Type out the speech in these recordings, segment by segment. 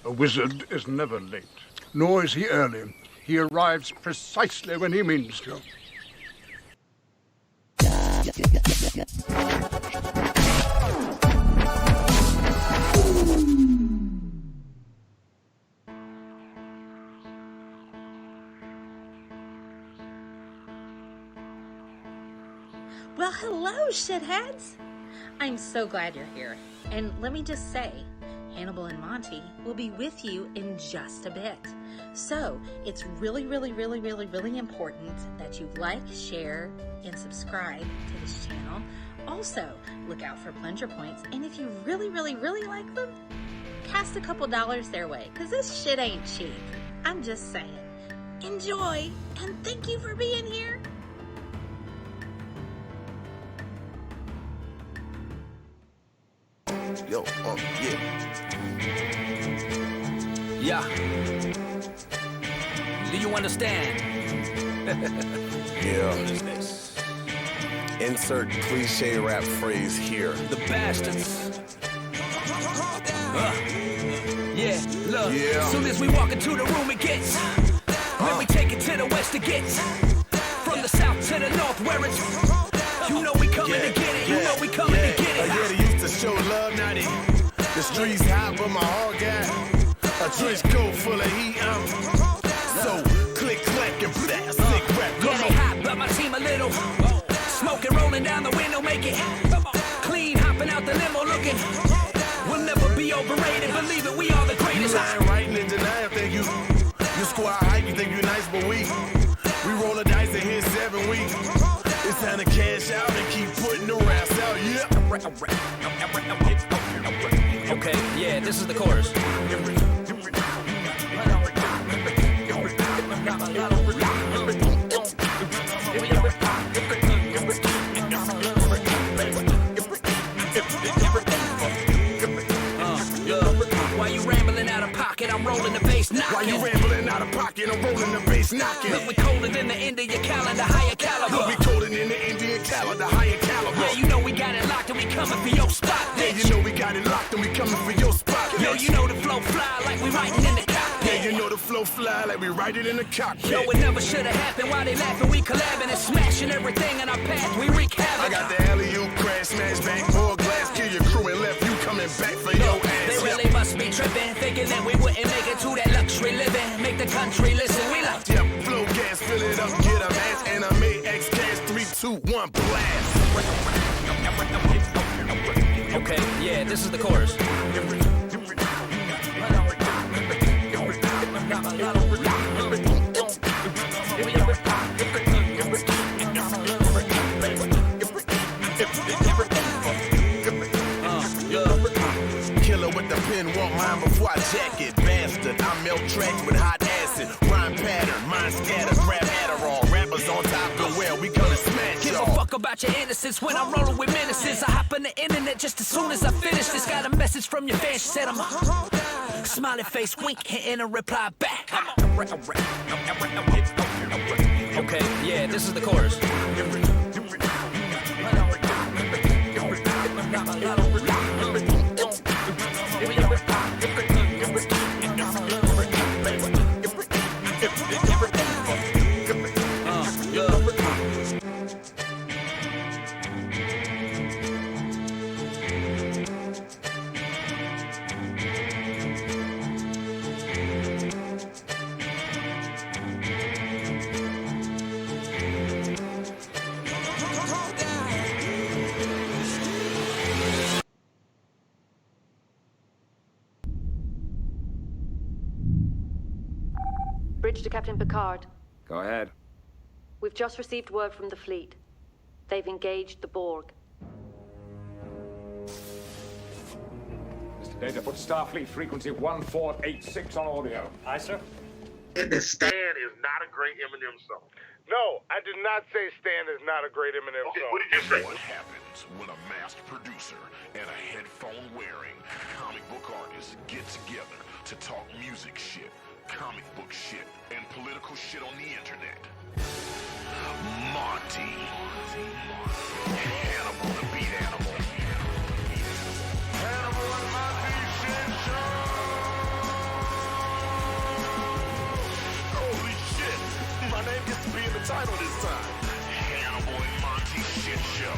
A wizard is never late, nor is he early. He arrives precisely when he means to. Well, hello, shitheads! I'm so glad you're here. And let me just say, Hannibal and Monty will be with you in just a bit. So, it's really, really, really, really, really important that you like, share, and subscribe to this channel. Also, look out for plunger points. And if you really, really, really like them, cast a couple dollars their way, because this shit ain't cheap. I'm just saying. Enjoy, and thank you for being here. Yo, yeah. Yeah. Do you understand? Yeah. Insert cliche rap phrase here. The bastards. Yeah, look. Yeah. Soon as we walk into the room, it gets. When we take it to the west, it gets. From the south to the north, where it's. You know we coming to get it. You know we coming to get it. Yeah, they used to show love, now the streets hot, but my heart got a trench coat full of heat. So click, clack, and blast, sick rap. Yeah, they hot, but my team a little. Smoking, rolling down the window, make it clean, hopping out the limo, looking. We'll never be overrated. Believe it, we are the greatest. You lying, writing, and denying. Think you squad hype, you think you nice, but we roll the dice and hit 7 weeks. It's time to cash out and keep putting the raps out, yeah. Okay, yeah, this is the chorus. While you rambling out of pocket, I'm rolling the bass knocking. While you rambling out of pocket, I'm rolling the bass knocking. Look, we colder than the end of your calendar, higher caliber. Look, we colder than the Indian calendar, higher caliber. Yeah, you know we got it locked and we coming for your spot, bitch. Yeah, you know we got it locked and we coming for your spot, bitch. Yo, you know the flow fly like we writing in the cockpit. Yeah, you know the flow fly like we write it in the cockpit. Yo, it never should have happened. While they laughing, we collabing and smashing everything in our path. We wreak havoc. I got the alley-oop, crash, smash, bang, more glass, kill your crew and left you coming back for your ass. They really must be tripping, thinking that we wouldn't make it to that luxury living. Make the country listen, we love. Yep, flow gas, fill it up, get a mask, and I made X cash, 3, 2, 1, blast. Okay, yeah, this is the chorus. Killer with the pen, want mine before I jack it. Bastard, I melt tracks with hot acid. Rhyme pattern, mind scatters, grab Adderall. Rappers on top of well, we gonna smash Give y'all. a fuck about your innocence when I'm rolling with menaces. I hop on the internet just as soon as I finish this. Got a message from your fan, she said I'm a smiley face, wink, hitting a reply back. Okay, yeah, this is the chorus. Bridge to Captain Picard. Go ahead. We've just received word from the fleet. They've engaged the Borg. Data, put Starfleet frequency 1486 on audio. Aye, sir. Stan is not a great Eminem song. No, I did not say Stan is not a great Eminem Okay, song. what did you say? What happens when a masked producer and a headphone-wearing comic book artist get together to talk music shit, comic book shit, and political shit on the internet? Monty. Hannibal the Beat Animal. Hannibal and Monty shit show. Holy shit! My name gets to be in the title this time. Hannibal and Monty Shit Show.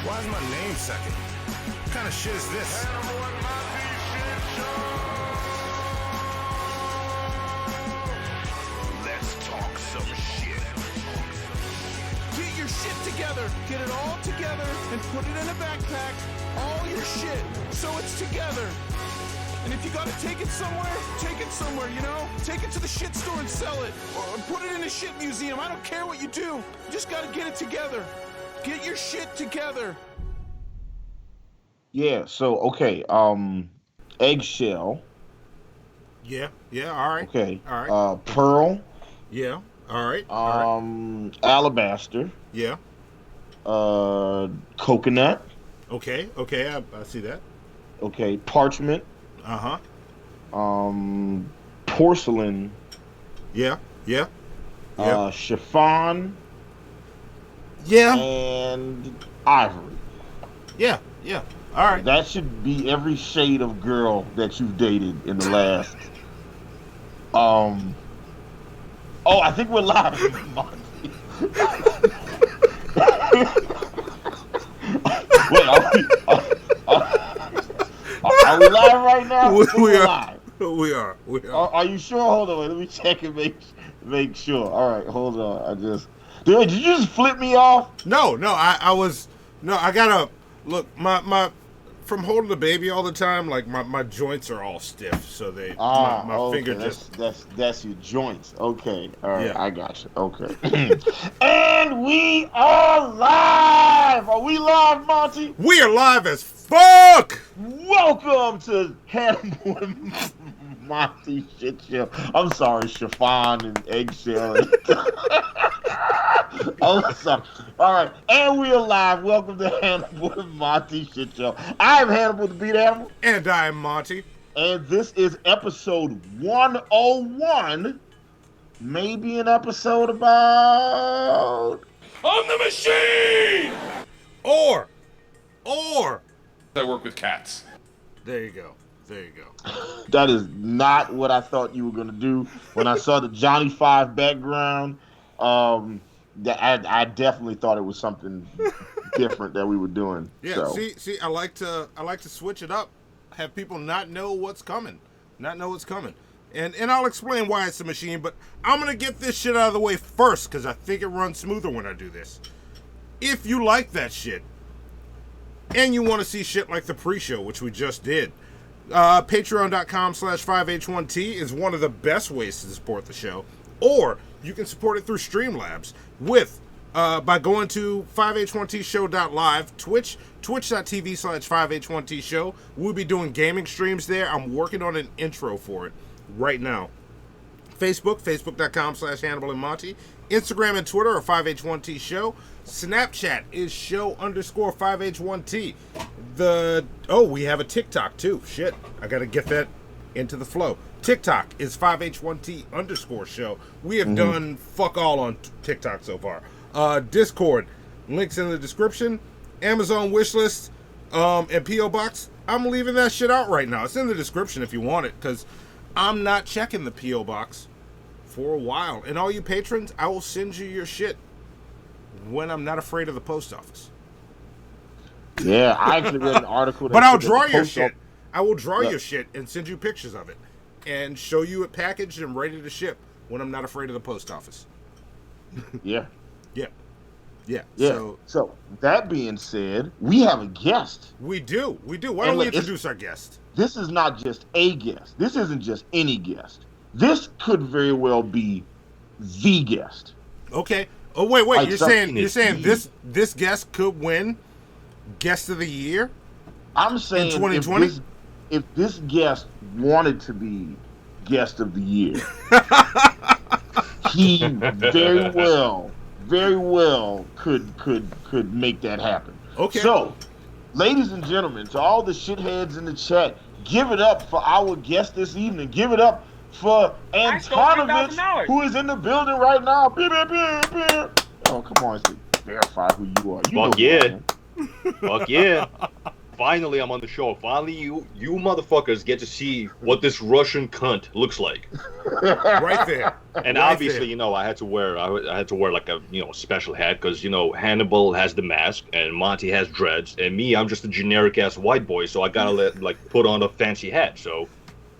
Why is my name second? What kind of shit is this? Hannibal and Monty shit show. Let's talk some shit. Get your shit together. Get it all together and put it in a backpack. All your shit, so it's together. And if you gotta take it somewhere, you know? Take it to the shit store and sell it. Or put it in a shit museum. I don't care what you do. You just gotta get it together. Get your shit together. Yeah, so okay, eggshell. Yeah, all right. Okay. All right. Pearl. Yeah, all right. Alabaster. Yeah. Coconut. Okay, I see that. Okay, parchment. Uh-huh. Porcelain. Yeah. Chiffon. Yeah. And ivory. Yeah. All right. That should be every shade of girl that you've dated in the last. Oh, I think we're live. Wait, are we live right now? We are live. We are. Are you sure? Hold on. Let me check and make sure. All right, hold on. Did you just flip me off? No. I gotta look. My from holding the baby all the time, like my joints are all stiff, so my finger just. That's your joints. Okay, all right, Yeah. I got you. Okay, and we are live. Are we live, Monty? We are live as fuck. Welcome to Hannibal and Monty Shit Show. I'm sorry, chiffon and eggshell. Oh, sorry. All right, and we are live. Welcome to Hannibal and Monty Shit Show. I am Hannibal the Beat Animal. And I am Monty. And this is episode 101. Maybe an episode about... On the machine! Or. I work with cats. There you go. That is not what I thought you were going to do. When I saw the Johnny 5 background, I definitely thought it was something different that we were doing. Yeah, so. see, I like to switch it up, have people not know what's coming. And I'll explain why it's a machine, but I'm going to get this shit out of the way first, because I think it runs smoother when I do this. If you like that shit, and you want to see shit like the pre-show, which we just did, patreon.com/5h1t is one of the best ways to support the show. Or you can support it through Streamlabs by going to 5h1tshow.live, twitch.tv/5h1tshow. We'll be doing gaming streams there. I'm working on an intro for it right now. Facebook.com/Hannibal and Monty. Instagram and Twitter are 5h1t show. Snapchat is show_5h1t. We have a TikTok too. Shit, I gotta get that into the flow. TikTok is 5h1t_show. We have done fuck all on TikTok so far. Discord, links in the description. Amazon wishlist, and P.O. Box. I'm leaving that shit out right now. It's in the description if you want it, because I'm not checking the P.O. Box for a while. And all you patrons, I will send you your shit when I'm not afraid of the post office. Yeah, I actually read an article. But I'll draw your shit. I will draw your shit and send you pictures of it and show you it packaged and ready to ship when I'm not afraid of the post office. Yeah. So that being said, we have a guest. We do. Why don't we introduce our guest? This is not just a guest. This isn't just any guest. This could very well be the guest. Okay. Oh wait. Like you're saying this guest could win Guest of the Year? I'm saying in 2020. if this guest wanted to be guest of the year, he very well could make that happen. Okay. So, ladies and gentlemen, to all the shitheads in the chat, give it up for our guest this evening. Give it up for Antonovich, who is in the building right now. Beep, beep, beep, beep. Oh, come on, verify who you are. Fuck yeah. Fuck yeah. Finally, I'm on the show. Finally, you motherfuckers get to see what this Russian cunt looks like. Right there. And right obviously, there. you know, I had to wear like a, you know, special hat because, you know, Hannibal has the mask and Monty has dreads, and me, I'm just a generic ass white boy, so I gotta put on a fancy hat. So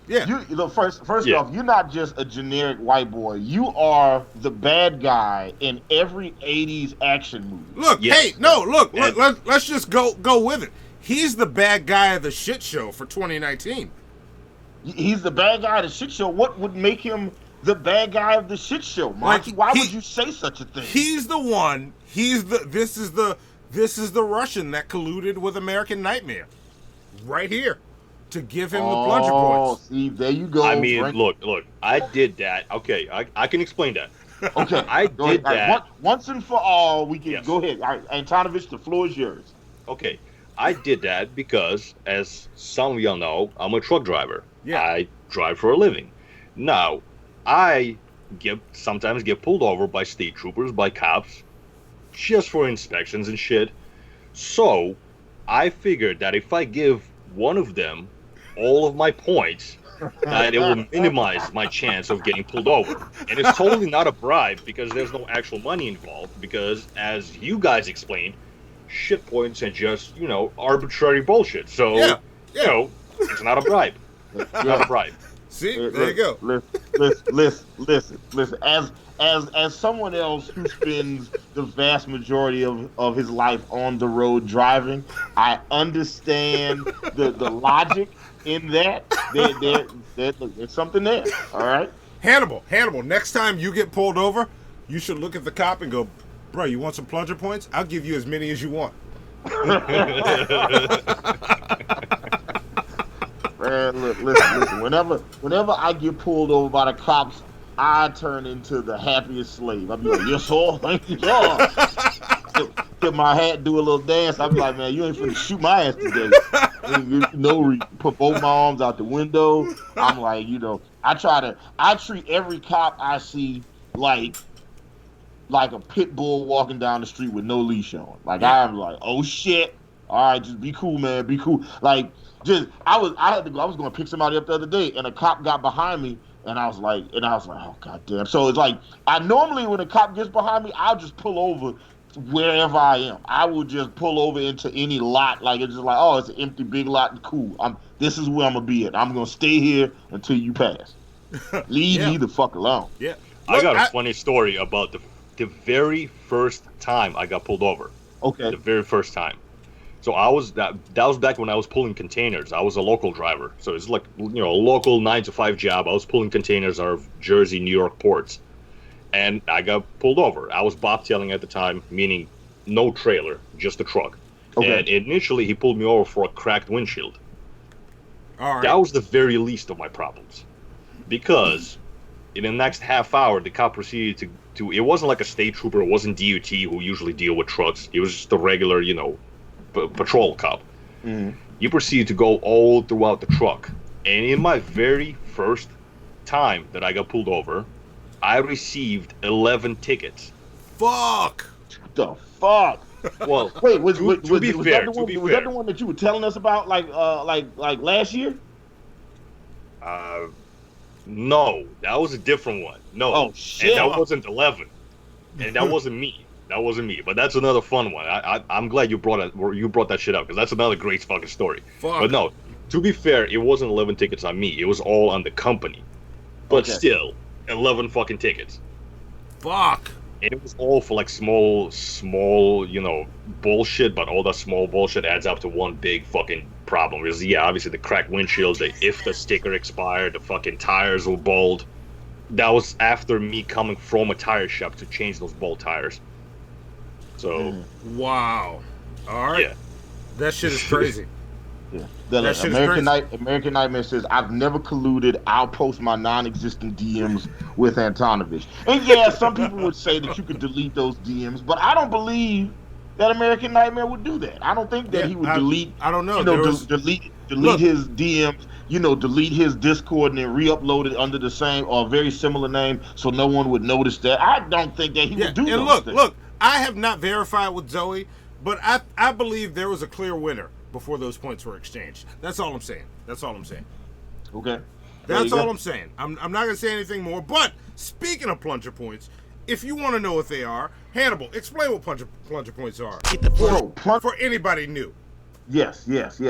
yeah. You know, first off, you're not just a generic white boy. You are the bad guy in every '80s action movie. Look, let's just go with it. He's the bad guy of the shit show for 2019. He's the bad guy of the shit show. What would make him the bad guy of the shit show, Monty? Why would you say such a thing? He's the one. This is the Russian that colluded with American Nightmare, right here, to give him the plunger points. See, there you go. I mean, look, I did that. Okay, I can explain that. Okay, I did that. Once and for all, we can go ahead. All right, Antonovich, the floor is yours. Okay. I did that because, as some of y'all know, I'm a truck driver. Yeah. I drive for a living. Now, I sometimes get pulled over by state troopers, by cops, just for inspections and shit. So, I figured that if I give one of them all of my points, that it will minimize my chance of getting pulled over. And it's totally not a bribe because there's no actual money involved because, as you guys explained, shit points and just, you know, arbitrary bullshit. So, you know, it's not a bribe. Not a bribe. See, there you go. Listen. As someone else who spends the vast majority of his life on the road driving, I understand the logic in that. There's something there. All right. Hannibal. Next time you get pulled over, you should look at the cop and go, "Bro, you want some plunger points? I'll give you as many as you want." Man, look, listen. Whenever I get pulled over by the cops, I turn into the happiest slave. I'll be like, "Yes, sir, thank you, sir." Get my hat, do a little dance. I'll be like, "Man, you ain't finna shoot my ass today." Put both my arms out the window. I'm like, you know, I treat every cop I see like a pit bull walking down the street with no leash on. Like, I'm like, oh shit. All right, just be cool, man. Be cool. Like, I was going to pick somebody up the other day, and a cop got behind me, and I was like, oh goddamn. So it's like, I normally when a cop gets behind me, I'll just pull over wherever I am. I will just pull over into any lot. Like, it's just like, oh, it's an empty big lot. Cool. This is where I'm gonna be at. I'm gonna stay here until you pass. Leave me the fuck alone. Yeah. I got a funny story about the very first time I got pulled over. Okay. The very first time. So that was back when I was pulling containers. I was a local driver. So it's like, you know, a local 9-to-5 job. I was pulling containers out of Jersey, New York ports. And I got pulled over. I was bobtailing at the time, meaning no trailer, just a truck. Okay. And initially he pulled me over for a cracked windshield. All right. That was the very least of my problems. Because in the next half hour, the cop proceeded to it wasn't like a state trooper, it wasn't DOT who usually deal with trucks. It was just a regular, you know, patrol cop. Mm-hmm. He proceeded to go all throughout the truck. And in my very first time that I got pulled over, I received 11 tickets. Fuck! The fuck? Well, wait, was that the one that you were telling us about, like last year? No, that was a different one. No, oh shit, and that wasn't 11, and that wasn't me. That wasn't me. But that's another fun one. I'm glad you brought that shit up because that's another great fucking story. Fuck. But no, to be fair, it wasn't 11 tickets on me. It was all on the company. But still, 11 fucking tickets. Fuck. And it was all for like small, you know, bullshit, but all that small bullshit adds up to one big fucking problem. Because, obviously the cracked windshields, if the sticker expired, the fucking tires were bald. That was after me coming from a tire shop to change those bald tires. So. Wow. All right. Yeah. That shit is crazy. Yeah. That shit is American Nightmare says, I've never colluded. I'll post my non-existent DMs with Antonovich. And yeah, some people would say that you could delete those DMs, but I don't believe that American Nightmare would do that. I don't think that he would delete. I don't know. Delete his DMs. Delete his Discord and then re-upload it under the same or very similar name, so no one would notice that. I don't think that he would do that. And look, I have not verified with Zoe, but I believe there was a clear winner before those points were exchanged. That's all I'm saying. Okay. That's all I'm saying. I'm not going to say anything more. But speaking of plunger points, if you want to know what they are, Hannibal, explain what plunger points are for anybody new. Yes.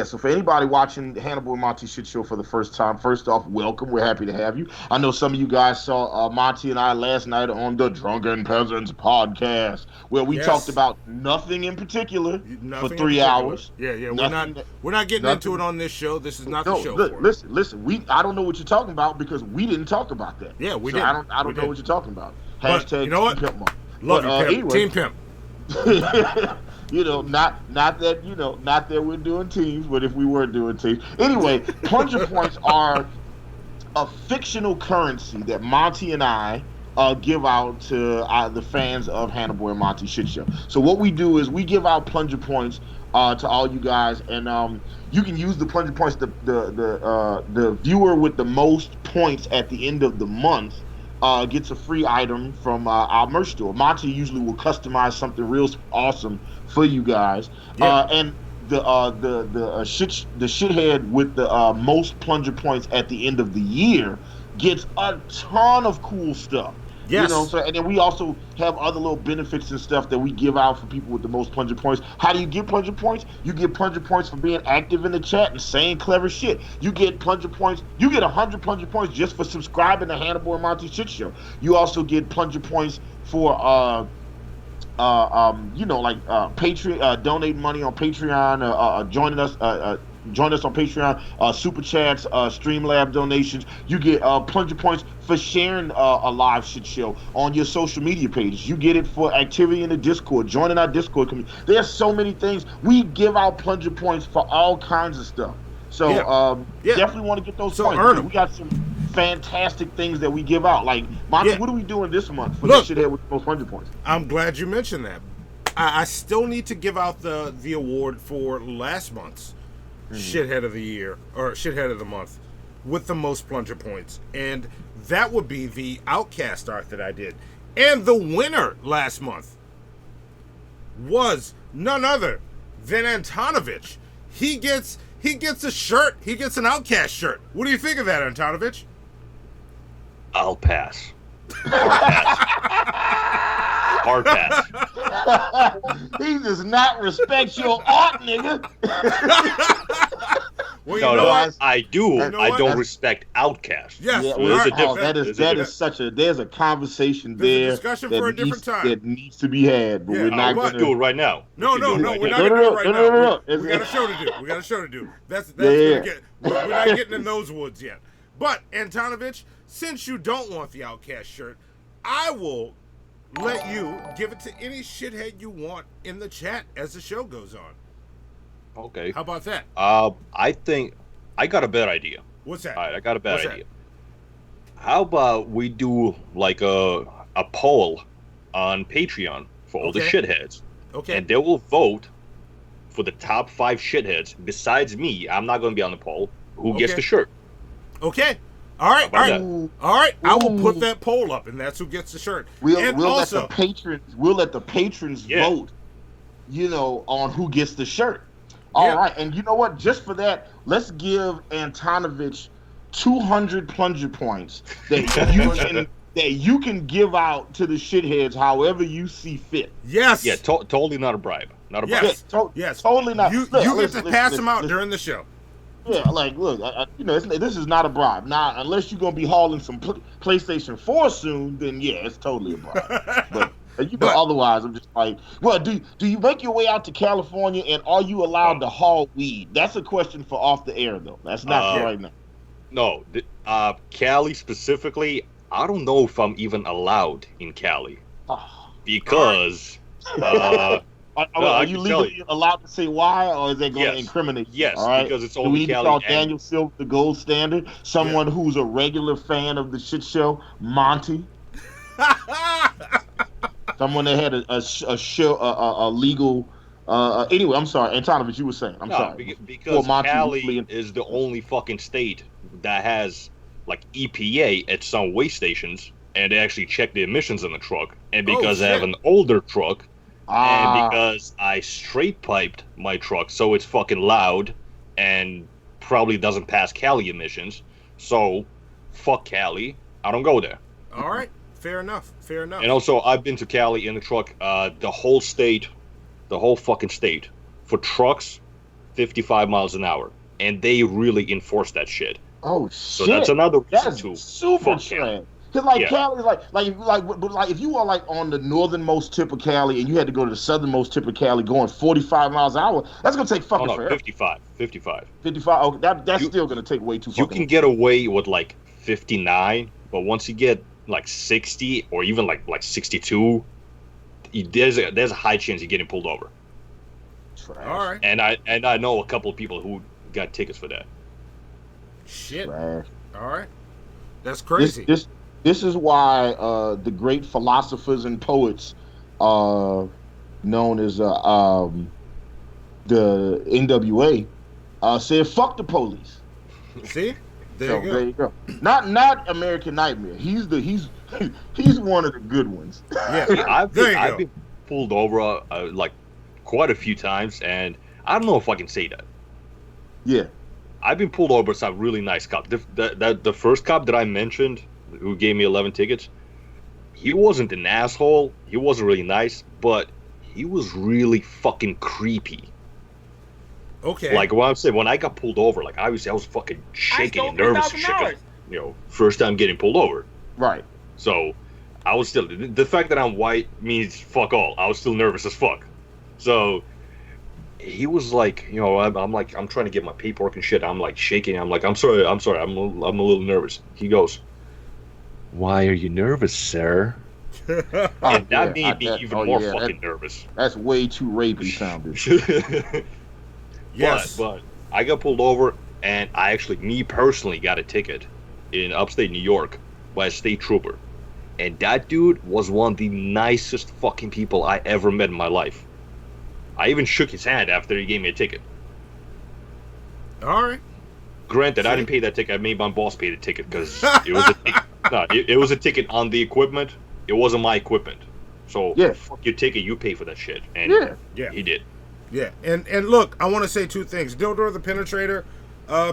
So for anybody watching Hannibal and Monty Shit Show for the first time, first off, welcome. We're happy to have you. I know some of you guys saw Monty and I last night on the Drunken Peasants podcast, where we talked about nothing in particular for 3 hours. Yeah. We're not getting into it on this show. This is not the show. Listen. I don't know what you're talking about because we didn't talk about that. Yeah, we didn't. I don't know what you're talking about. Hashtag you know what? Team Pimp Month. Love you, Pimp. Anyway. Team Pimp. Not that we're doing teams, but if we were doing teams. Anyway, plunger points are a fictional currency that Monty and I give out to the fans of Hannibal and Monty Shit Show. So what we do is we give out plunger points to all you guys, and you can use the plunger points. The viewer with the most points at the end of the month gets a free item from our merch store. Monty usually will customize something real awesome for you guys, and the shithead with the most plunger points at the end of the year gets a ton of cool stuff. Yes. And then we also have other little benefits and stuff that we give out for people with the most plunger points. How do you get plunger points? You get plunger points for being active in the chat and saying clever shit. You get plunger points. You get 100 plunger points just for subscribing to Hannibal and Monty Shit Show. You also get plunger points for Patreon, donating money on Patreon, joining us on Patreon, super chats, Streamlab donations. You get plunger points for sharing a live shit show on your social media pages. You get it for activity in the Discord, joining our Discord community. There's so many things. We give out plunger points for all kinds of stuff. So definitely want to get those points. We got some fantastic things that we give out. Like, Monty, what are we doing this month for this shithead with the most plunger points? I'm glad you mentioned that. I still need to give out the award for last month's shithead of the year or shithead of the month with the most plunger points, and that would be the Outcast art that I did. And the winner last month was none other than Antonovich. He gets a shirt. He gets an Outcast shirt. What do you think of that, Antonovich? I'll pass. Hard pass. He does not respect your art, nigga. Well, no, I do. I don't respect Outcast. Yes, there's a difference. There's a conversation there. Discussion for a different time that needs to be had, but we're not going to do it right now. No, we're not going to do it right now. We got a show to do. We got a show to do. We're not getting in those woods yet. But Antonovich, since you don't want the Outcast shirt, I will let you give it to any shithead you want in the chat as the show goes on. Okay. How about that? I think I got a better idea. What's that? All right, I got a better idea. How about we do like a poll on Patreon for all the shitheads? Okay. And they will vote for the top 5 shitheads besides me. I'm not going to be on the poll. Who gets the shirt? Okay. All right. I will put that poll up, and that's who gets the shirt. We'll let the patrons vote. On who gets the shirt. All right, and you know what? Just for that, let's give Antonovich 200 plunger points that you can give out to the shitheads however you see fit. Yes. Yeah, totally not a bribe. Not a bribe. Yes, totally not. You get to pass them out during the show. Yeah, like, look, this is not a bribe. Now, unless you're gonna be hauling some PlayStation 4 soon, then yeah, it's totally a bribe. But otherwise, I'm just like, well, do you make your way out to California, and are you allowed to haul weed? That's a question for off the air, though. That's not for right now. No, Cali specifically, I don't know if I'm even allowed in Cali because Are you legally allowed to say why, or is that going to incriminate you? Yes, all right? because it's Do we only need to Cali. call Daniel Silver the gold standard? Someone who's a regular fan of the shit show, Monty. Someone that had a show, a legal. Anyway, I'm sorry, Antonovich, you were saying. I'm sorry. Because Cali is the only fucking state that has like EPA at some weigh stations, and they actually check the emissions in the truck. And because I have an older truck, and because I straight piped my truck, so it's fucking loud and probably doesn't pass Cali emissions. So, fuck Cali. I don't go there. All right. Fair enough. Fair enough. And also, I've been to Cali in the truck. The whole state, the whole fucking state, for trucks, 55 miles an hour, and they really enforce that shit. Oh shit! So that's another reason to super trash. Cause Cali is like if you were like on the northernmost tip of Cali and you had to go to the southernmost tip of Cali going 45 miles an hour, that's gonna take fucking forever. 55. 55. Oh, that's still gonna take way too. You can get away with like 59, but once you get like 60 or even like 62, there's a high chance you're getting pulled over. Trash. All right. And I know a couple of people who got tickets for that. Shit. Trash. All right. That's crazy. This is why the great philosophers and poets, known as the NWA, said "fuck the police." See, there you go. Not American Nightmare. He's one of the good ones. Yeah, I've been pulled over like quite a few times, and I don't know if I can say that. Yeah. I've been pulled over by some really nice cop. The first cop that I mentioned, who gave me 11 tickets, he wasn't an asshole. He wasn't really nice, but he was really fucking creepy. Okay. Like what I'm saying, when I got pulled over, like obviously I was fucking shaking and nervous and shit. First time getting pulled over. Right. So I was still, the fact that I'm white means fuck all. I was still nervous as fuck. So he was like, I'm like, I'm trying to get my paperwork and shit. I'm like shaking. I'm like, I'm sorry. I'm a little nervous. He goes, "Why are you nervous, sir?" And that made me even more fucking nervous. That's way too rapey sounding. Yes. But I got pulled over, and me personally got a ticket in upstate New York by a state trooper. And that dude was one of the nicest fucking people I ever met in my life. I even shook his hand after he gave me a ticket. All right. Granted, I didn't pay that ticket. I made my boss pay the ticket because it was it was a ticket on the equipment. It wasn't my equipment. So fuck your ticket. You pay for that shit. And he did. Yeah. And look, I want to say two things. Dildor the Penetrator,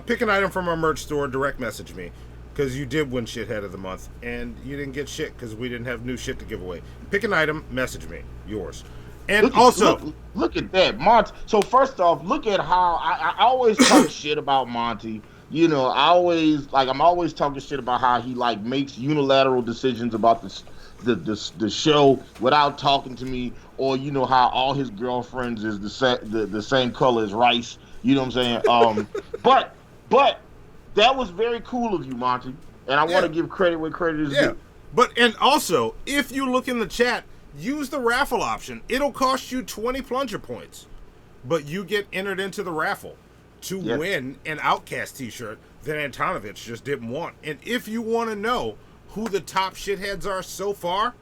pick an item from our merch store. Direct message me. Because you did win Shithead of the Month. And you didn't get shit because we didn't have new shit to give away. Pick an item. Message me. Yours. And look at that, Monty. So first off, look at how I always talk shit about Monty. I'm always talking shit about how he like makes unilateral decisions about the show without talking to me, or how all his girlfriends is the same color as rice. You know what I'm saying? But that was very cool of you, Monty, and I want to give credit where credit is due. And also, if you look in the chat, use the raffle option. It'll cost you 20 plunger points, but you get entered into the raffle to win an Outcast t-shirt that Antonovich just didn't want. And if you want to know who the top shitheads are so far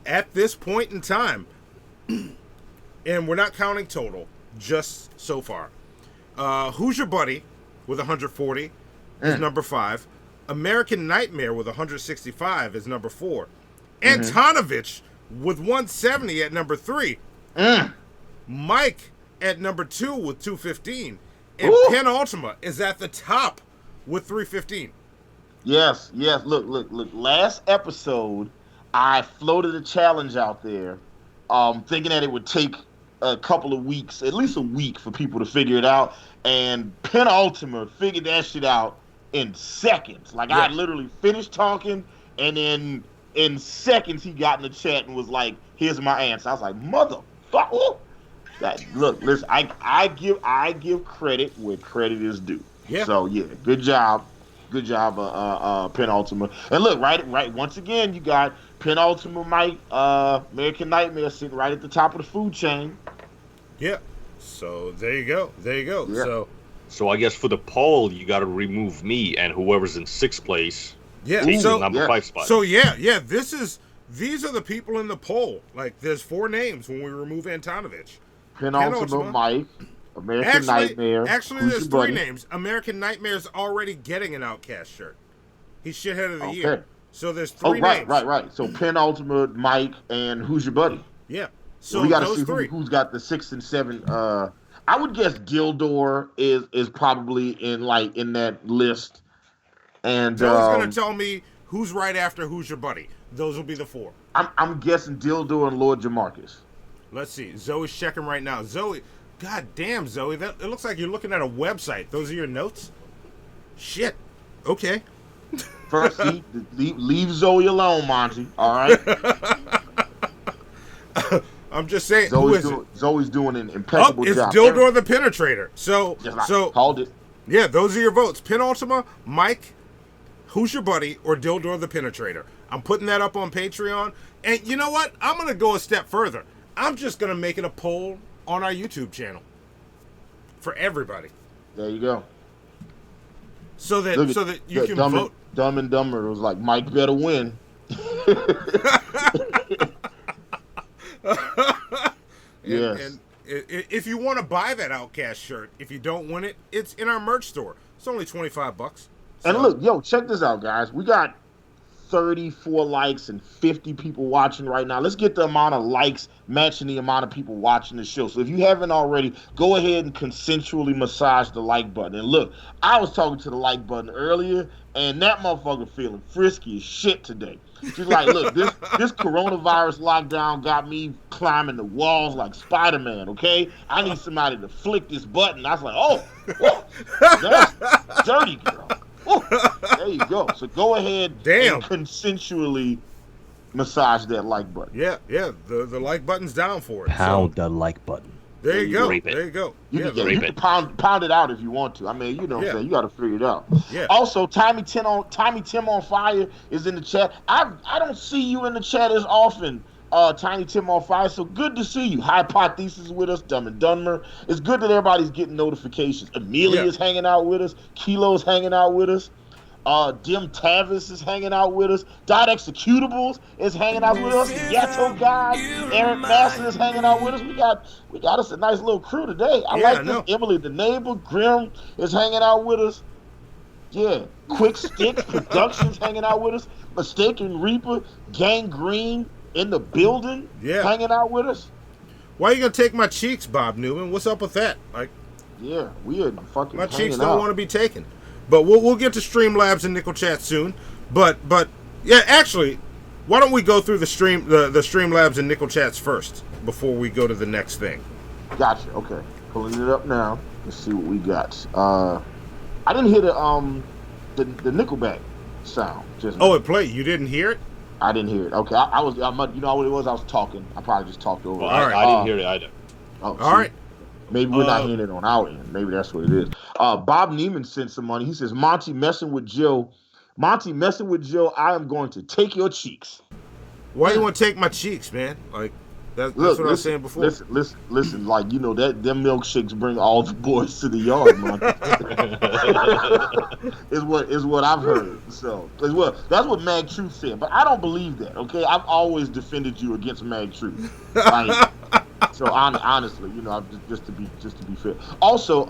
at this point in time, and we're not counting total, just so far, Who's Your Buddy with 140 is number 5. American Nightmare with 165 is number 4. Antonovich with 170 at number 3. Mike at number 2 with 215. And Penultima is at the top with 315. Yes. Look. Last episode, I floated a challenge out there, thinking that it would take a couple of weeks, at least a week, for people to figure it out. And Penultima figured that shit out in seconds. Like, I literally finished talking, and then in seconds he got in the chat and was like, "Here's my answer." I was like, "Motherfucker!" Look, listen. I give credit where credit is due. Yeah. So good job, Penultima. And look, right. Once again, you got Penultima, Mike, American Nightmare sitting right at the top of the food chain. Yeah. So there you go. There you go. Yeah. So I guess for the poll, you got to remove me and whoever's in 6th place. yeah. Takes So the number 5 spot. So yeah. These are the people in the poll. Like, there's 4 names when we remove Antonovich. Penultimate Mike, American Nightmare. Actually, Who's there's Your 3 Buddy? names. American Nightmare's already getting an Outcast shirt. He's shithead of the year. So there's 3 names. Right. So penultimate Mike and Who's Your Buddy? Yeah. So we got to those see 3. who's got the 6 and 7. I would guess Gildor is probably in that list. And Joe's gonna tell me who's right after Who's Your Buddy. Those will be the 4. I'm guessing Dildo and Lord Jamarcus. Let's see. Zoe's checking right now. Zoe, god damn, Zoe, it looks like you're looking at a website. Those are your notes? Shit. Okay. First, leave Zoe alone, Monty. All right. I'm just saying. Who is it? Zoe's doing an impeccable it's job. Dildor the Penetrator. So called it. Yeah, those are your votes. Penultima, Mike, Who's Your Buddy, or Dildor the Penetrator. I'm putting that up on Patreon. And you know what? I'm going to go a step further. I'm just going to make it a poll on our YouTube channel for everybody. There you go. So that you can vote. Dumb and Dumber was like, Mike better win. Yes. And if you want to buy that Outcast shirt, if you don't win it, it's in our merch store. It's only $25. So. And look, check this out, guys. We got 34 likes and 50 people watching right now. Let's get the amount of likes matching the amount of people watching the show. So if you haven't already, go ahead and consensually massage the like button. And look, I was talking to the like button earlier, and that motherfucker feeling frisky as shit today. She's like, look, this coronavirus lockdown got me climbing the walls like Spider-Man, okay? I need somebody to flick this button. I was like, oh, that's dirty, girl. There you go. So go ahead and consensually massage that like button. Yeah. The like button's down for it. Pound the like button. There you go. Rape it. There you go. You can pound it out if you want to. I mean, you know what I'm saying? You got to figure it out. Yeah. Also, Tommy Tim on Fire is in the chat. I don't see you in the chat as often, Tiny Tim on Fire. So good to see you. Hypothesis with us, Dumb and Dumber. It's good that everybody's getting notifications. Amelia's hanging out with us. Kilo's hanging out with us. Dim Tavis is hanging out with us. Dot Executables is hanging out with us. Yato Guy, Eric Master is hanging out with us. We got us a nice little crew today. I like this. Emily the Neighbor, Grim is hanging out with us. Yeah, Quick Sticks Productions hanging out with us. Mistaken Reaper, Gangrene in the building, hanging out with us. Why are you gonna take my cheeks, Bob Newman? What's up with that? Like, yeah, we are fucking. My cheeks don't want to be taken. But we'll get to Streamlabs and Nickel Chat soon. But yeah, actually, why don't we go through the Streamlabs and Nickel Chats first before we go to the next thing? Gotcha. Okay, pulling it up now. Let's see what we got. I didn't hear the Nickelback sound. It played. You didn't hear it? I didn't hear it. Okay, I was. You know what it was? I was talking. I probably just talked over. Well, I didn't hear it either. Oh, all right. Maybe we're not hearing it on our end. Maybe that's what it is. Bob Neiman sent some money. He says, Monty messing with Joe. Monty messing with Joe, I am going to take your cheeks. Why do you want to take my cheeks, man? Like, that's what I was saying before. Listen. Like, you know, them milkshakes bring all the boys to the yard, Monty. is what I've heard. So, that's what Mag Truth said. But I don't believe that, okay? I've always defended you against Mag Truth. Like, so honestly, you know, just to be fair. Also,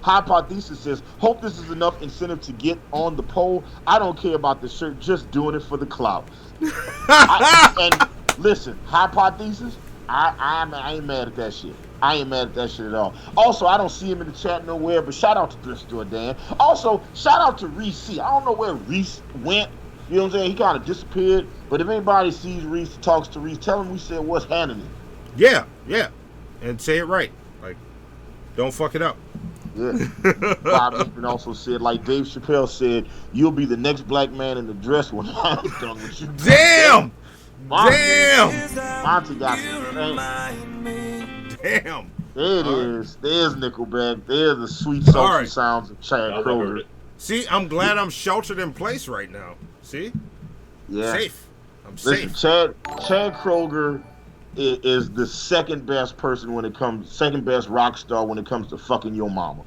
Hypothesis says, hope this is enough incentive to get on the poll. I don't care about the shirt, just doing it for the clout. And listen, Hypothesis, I ain't mad at that shit. I ain't mad at that shit at all. Also, I don't see him in the chat nowhere, but shout out to Thrift Store Dan. Also, shout out to Reese. I don't know where Reese went. You know what I'm saying? He kind of disappeared. But if anybody sees Reese, talks to Reese, tell him we said what's happening. Yeah. And say it right. Like, don't fuck it up. Yeah. Bob Eastman also said, like Dave Chappelle said, you'll be the next black man in the dress when I'm done with you. Damn! Monty got some. Damn. There it is. There's Nickelback. There's the sweet, salty sounds of Chad Kroger. See, I'm glad I'm sheltered in place right now. See? Yeah. Safe. I'm Listen, safe. Chad Kroger is the second best rock star when it comes to fucking your mama.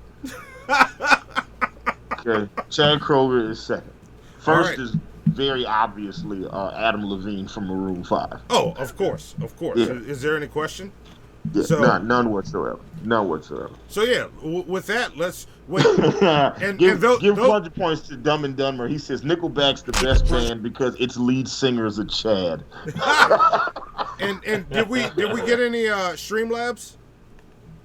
Okay, Chad Kroeger is second. First is very obviously Adam Levine from Maroon 5. Oh, of course. Yeah. Is there any question? Yeah, So, none whatsoever. So yeah, with that, let's wait. Give 100 points to Dumb and Dumber. He says Nickelback's the best band because its lead singer is a Chad. and did we get any Streamlabs?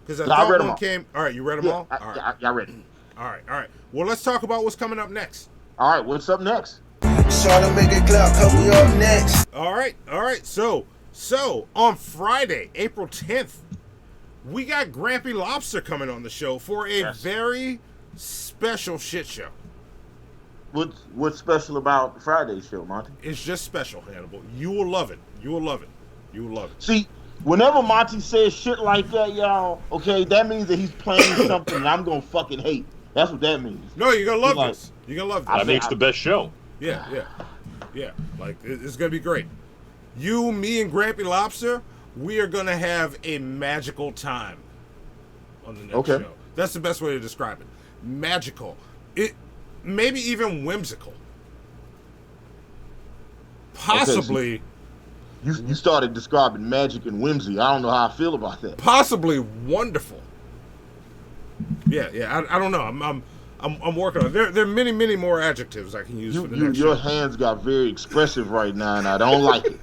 Because I read thought them one all. came. All right, you read them all. All right. I read them. All right. Well, let's talk about what's coming up next. All right, what's up next? Trying to make it clap, cause we up next. All right. So on Friday, April 10th, we got Grampy Lobster coming on the show for a very special shit show. What's special about Friday's show, Monty? It's just special, Hannibal. You will love it. See, whenever Monty says shit like that, y'all, okay, that means that he's playing something that I'm gonna fucking hate. That's what that means. No, you're gonna love this. You're gonna love this. That makes the best show. Yeah. Like, it's gonna be great. You, me, and Grampy Lobster, we are gonna have a magical time on the next show. That's the best way to describe it. Magical. It maybe even whimsical. Possibly. Okay, so you started describing magic and whimsy. I don't know how I feel about that. Possibly wonderful. Yeah. I don't know. I'm working on it. There are many more adjectives I can use for the next show. Your hands got very expressive right now, and I don't like it.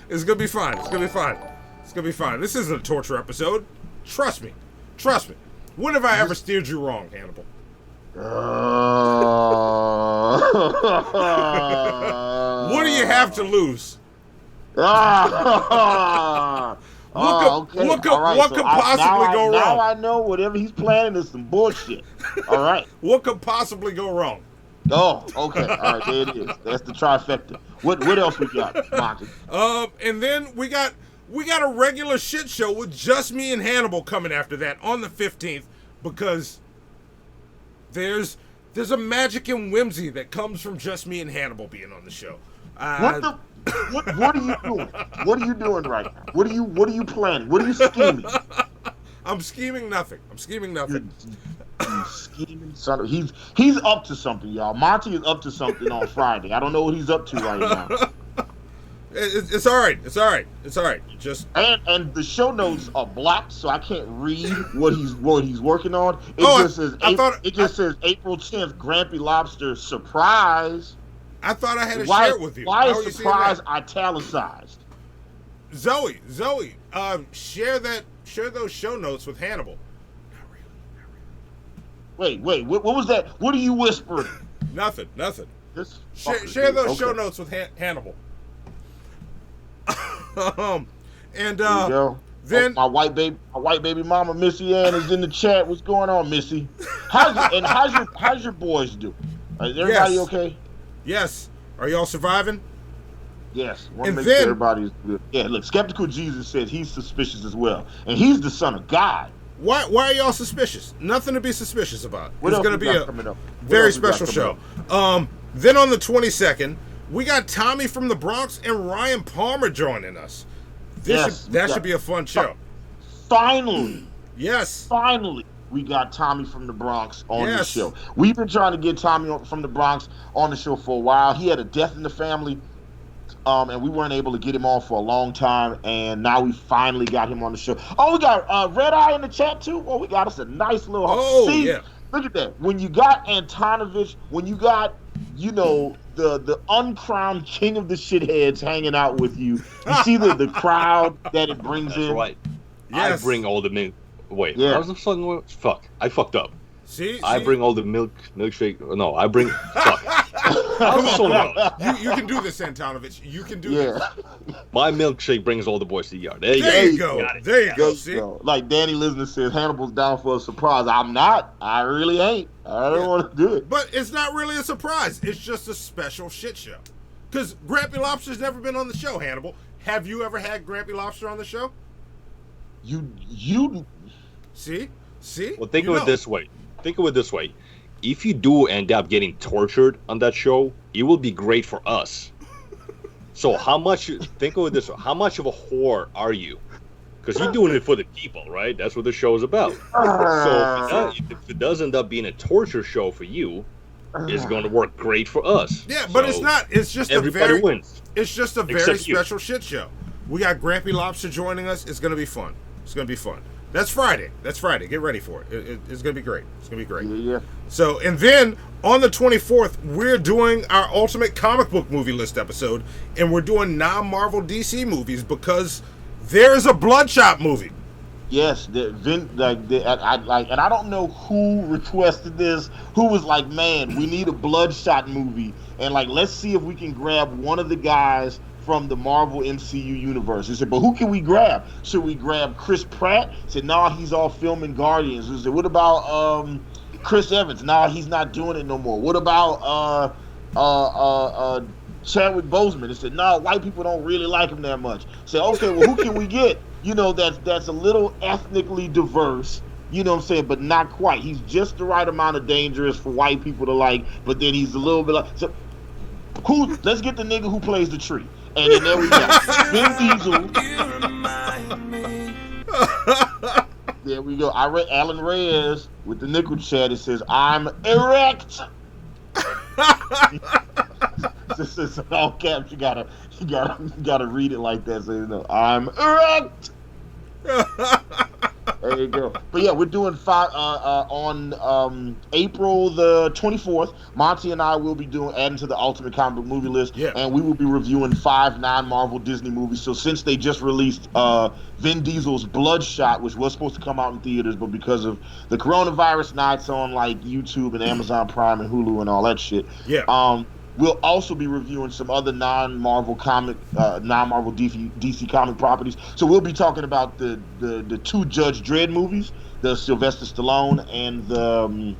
It's gonna be fine. This isn't a torture episode. Trust me. When have I ever steered you wrong, Hannibal? What do you have to lose? What could possibly go wrong? Now I know whatever he's planning is some bullshit. All right. What could possibly go wrong? Oh, okay. All right, there it is. That's the trifecta. What else we got, Monty? And then we got a regular shit show with just me and Hannibal coming after that on the 15th, because there's a magic and whimsy that comes from just me and Hannibal being on the show. What are you doing? What are you doing right now? What are you planning? What are you scheming? I'm scheming nothing. He's scheming son. He's up to something, y'all. Monty is up to something on Friday. I don't know what he's up to right now. It's all right. Just and the show notes are blocked, so I can't read what he's working on. It just says April 10th, Grampy Lobster surprise. I thought I had to share it with you. Why is surprise italicized? Zoe, share those show notes with Hannibal. Wait, what was that? What are you whispering? Nothing. Share those show notes with Hannibal. Then my white baby mama Missy Ann is in the chat. What's going on, Missy? How's your boys doing? Is everybody okay? Yes. Are y'all surviving? Yes. Want to make sure everybody's good. Yeah. Look, Skeptical Jesus said he's suspicious as well, and he's the son of God. Why are y'all suspicious? Nothing to be suspicious about. It's going to be a very special show. Then on the 22nd, we got Tommy from the Bronx and Ryan Palmer joining us. That should be a fun show. Finally. Yes. Finally, we got Tommy from the Bronx on the show. We've been trying to get Tommy from the Bronx on the show for a while. He had a death in the family, and we weren't able to get him on for a long time, and now we finally got him on the show. Oh, we got Red Eye in the chat, too? Oh, we got us a nice little... Look at that. When you got Antonovich, when you got, the uncrowned king of the shitheads hanging out with you, you see the crowd that it brings in? Right. Yes. I bring all the milk... Wait, yeah. how's the song? Fuck, I fucked up. See? I bring all the milkshake... No, I bring... Fuck. You can do this, Antonovich. You can do this. My milkshake brings all the boys to the yard. There you go. There you go. See? Like Danny Lisner says, Hannibal's down for a surprise. I'm not. I really ain't. I don't want to do it. But it's not really a surprise. It's just a special shit show. Because Grampy Lobster's never been on the show, Hannibal. Have you ever had Grampy Lobster on the show? You See? Well, think of it this way. If you do end up getting tortured on that show, it will be great for us. So how much? Think of it this way: how much of a whore are you? Because you're doing it for the people, right? That's what the show is about. So if it does end up being a torture show for you, it's going to work great for us. Yeah, but so it's not. It's just everybody wins. It's just a very Except you. special shit show. We got Grampy Lobster joining us. It's going to be fun. It's going to be fun. That's Friday. Get ready for it. It's going to be great. It's going to be great. Yeah. So, and then on the 24th, we're doing our ultimate comic book movie list episode, and we're doing non-Marvel DC movies because there's a Bloodshot movie. Yes, and I don't know who requested this. Who was like, man, we need a Bloodshot movie, and like, let's see if we can grab one of the guys from the Marvel MCU universe. He said, but who can we grab? Should we grab Chris Pratt? He said, no, he's all filming Guardians. He said, what about Chris Evans? No, he's not doing it no more. What about Chadwick Boseman? He said, no, white people don't really like him that much. I said, okay, well, who can we get? That's a little ethnically diverse, you know what I'm saying, but not quite. He's just the right amount of dangerous for white people to like, but then he's a little bit like, so let's get the nigga who plays the tree. And then there we go. Vin Diesel. There we go. I read Alan Reyes with the nickel chat. It says, I'm erect. This is all caps. You gotta read it like that so you know. I'm erect. There you go. But yeah, we're doing on April the 24th. Monty and I will be adding to the Ultimate Comic Book Movie list, and we will be reviewing 5 non-Marvel Disney movies. So since they just released Vin Diesel's Bloodshot, which was supposed to come out in theaters, but because of the coronavirus, now it's on like YouTube and Amazon Prime and Hulu and all that shit. Yeah. We'll also be reviewing some other non-Marvel DC comic properties. So we'll be talking about the 2 Judge Dredd movies, the Sylvester Stallone and the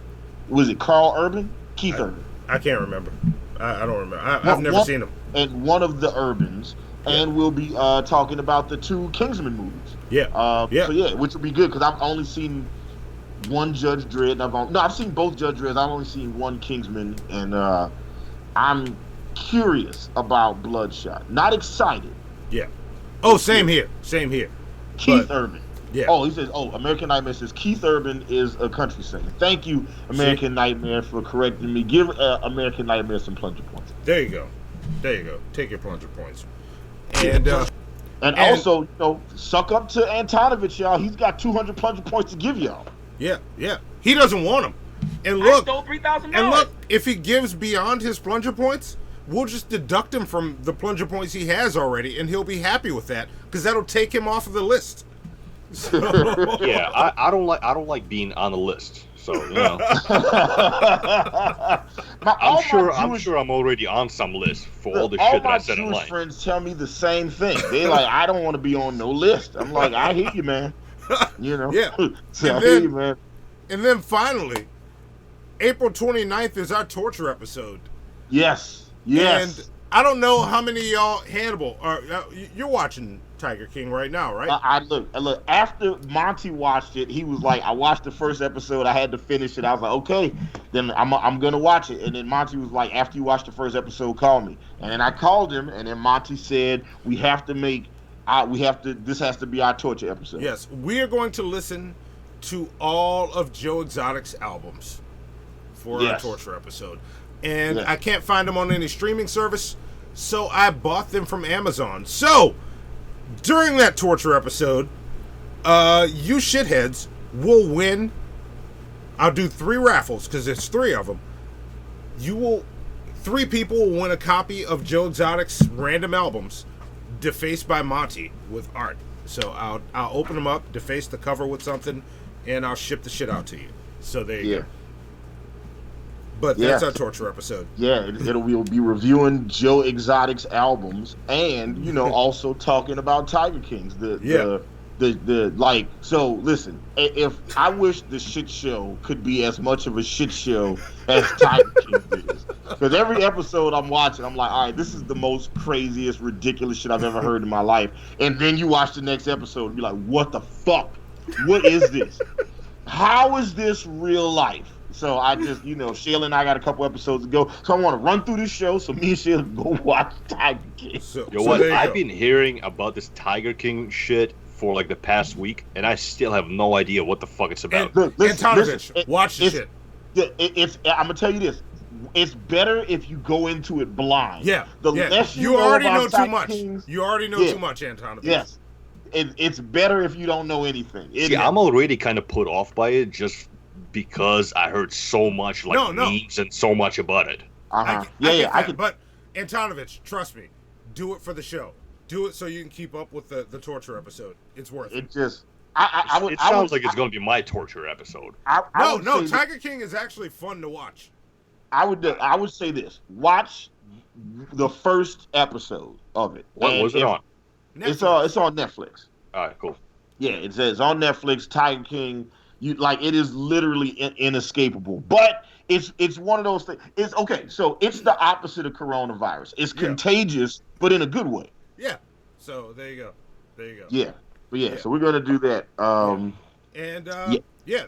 was it Carl Urban? Keith Urban. I can't remember. I don't remember. I've never seen them. And one of the Urbans. And we'll be talking about the 2 Kingsman movies. Yeah. So yeah, which will be good because I've only seen one Judge Dredd. I've seen both Judge Dredds. I've only seen one Kingsman, and I'm curious about Bloodshot. Not excited. Yeah. Oh, same here. Keith Urban. Yeah. Oh, he says, American Nightmare says Keith Urban is a country singer. Thank you, American Nightmare, for correcting me. Give American Nightmare some plunger points. There you go. Take your plunger points. And also, suck up to Antonovich, y'all. He's got 200 plunger points to give y'all. Yeah. He doesn't want them. And look, I stole $3,000. And look, if he gives beyond his plunger points, we'll just deduct him from the plunger points he has already, and he'll be happy with that because that'll take him off of the list. So. Yeah, I don't like being on the list. So I'm sure I'm already on some list for all the shit that I said in life. All my Jewish friends tell me the same thing. They're like, I don't want to be on no list. I'm like, I hear you, man. Yeah. So I hear you, man. And then finally, April 29th is our torture episode. Yes. And I don't know how many of y'all, Hannibal, you're watching Tiger King right now, right? I look. After Monty watched it, he was like, I watched the first episode. I had to finish it. I was like, okay, then I'm going to watch it. And then Monty was like, after you watch the first episode, call me. And then I called him, and then Monty said, this has to be our torture episode. Yes, we are going to listen to all of Joe Exotic's albums for our torture episode. And I can't find them on any streaming service, so I bought them from Amazon. So, during that torture episode, you shitheads will win. I'll do 3 raffles, because there's 3 of them. 3 people will win a copy of Joe Exotic's random albums, defaced by Monty, with art. So I'll open them up, deface the cover with something, and I'll ship the shit out to you. So there you go. But that's our torture episode. Yeah, we'll be reviewing Joe Exotic's albums, and also talking about Tiger Kings. So listen, if I wish the shit show could be as much of a shit show as Tiger Kings is, because every episode I'm watching, I'm like, all right, this is the most craziest, ridiculous shit I've ever heard in my life, and then you watch the next episode and be like, what the fuck? What is this? how is this real life? So I just, Shayla and I got a couple episodes to go. So I want to run through this show so me and Shayla go watch Tiger King. I've been hearing about this Tiger King shit for like the past week, and I still have no idea what the fuck it's about. Antonovich, watch the shit. I'm gonna tell you this. It's better if you go into it blind. Yeah. Less you already know too much. Kings, you already know too much, Antonovich. Yes. It's better if you don't know anything. I'm already kind of put off by it just because I heard so much memes and so much about it. I can. But Antonovich, trust me, do it for the show. Do it so you can keep up with the torture episode. It's worth it. It just. It sounds like it's going to be my torture episode. No, Tiger King is actually fun to watch. I would say this: watch the first episode of it. What was it on? It's on Netflix. All right, cool. Yeah, it says on Netflix. Tiger King. It is literally inescapable. But it's one of those things. It's okay. So it's the opposite of coronavirus. It's contagious, but in a good way. Yeah. So there you go. Yeah. But so we're gonna do that.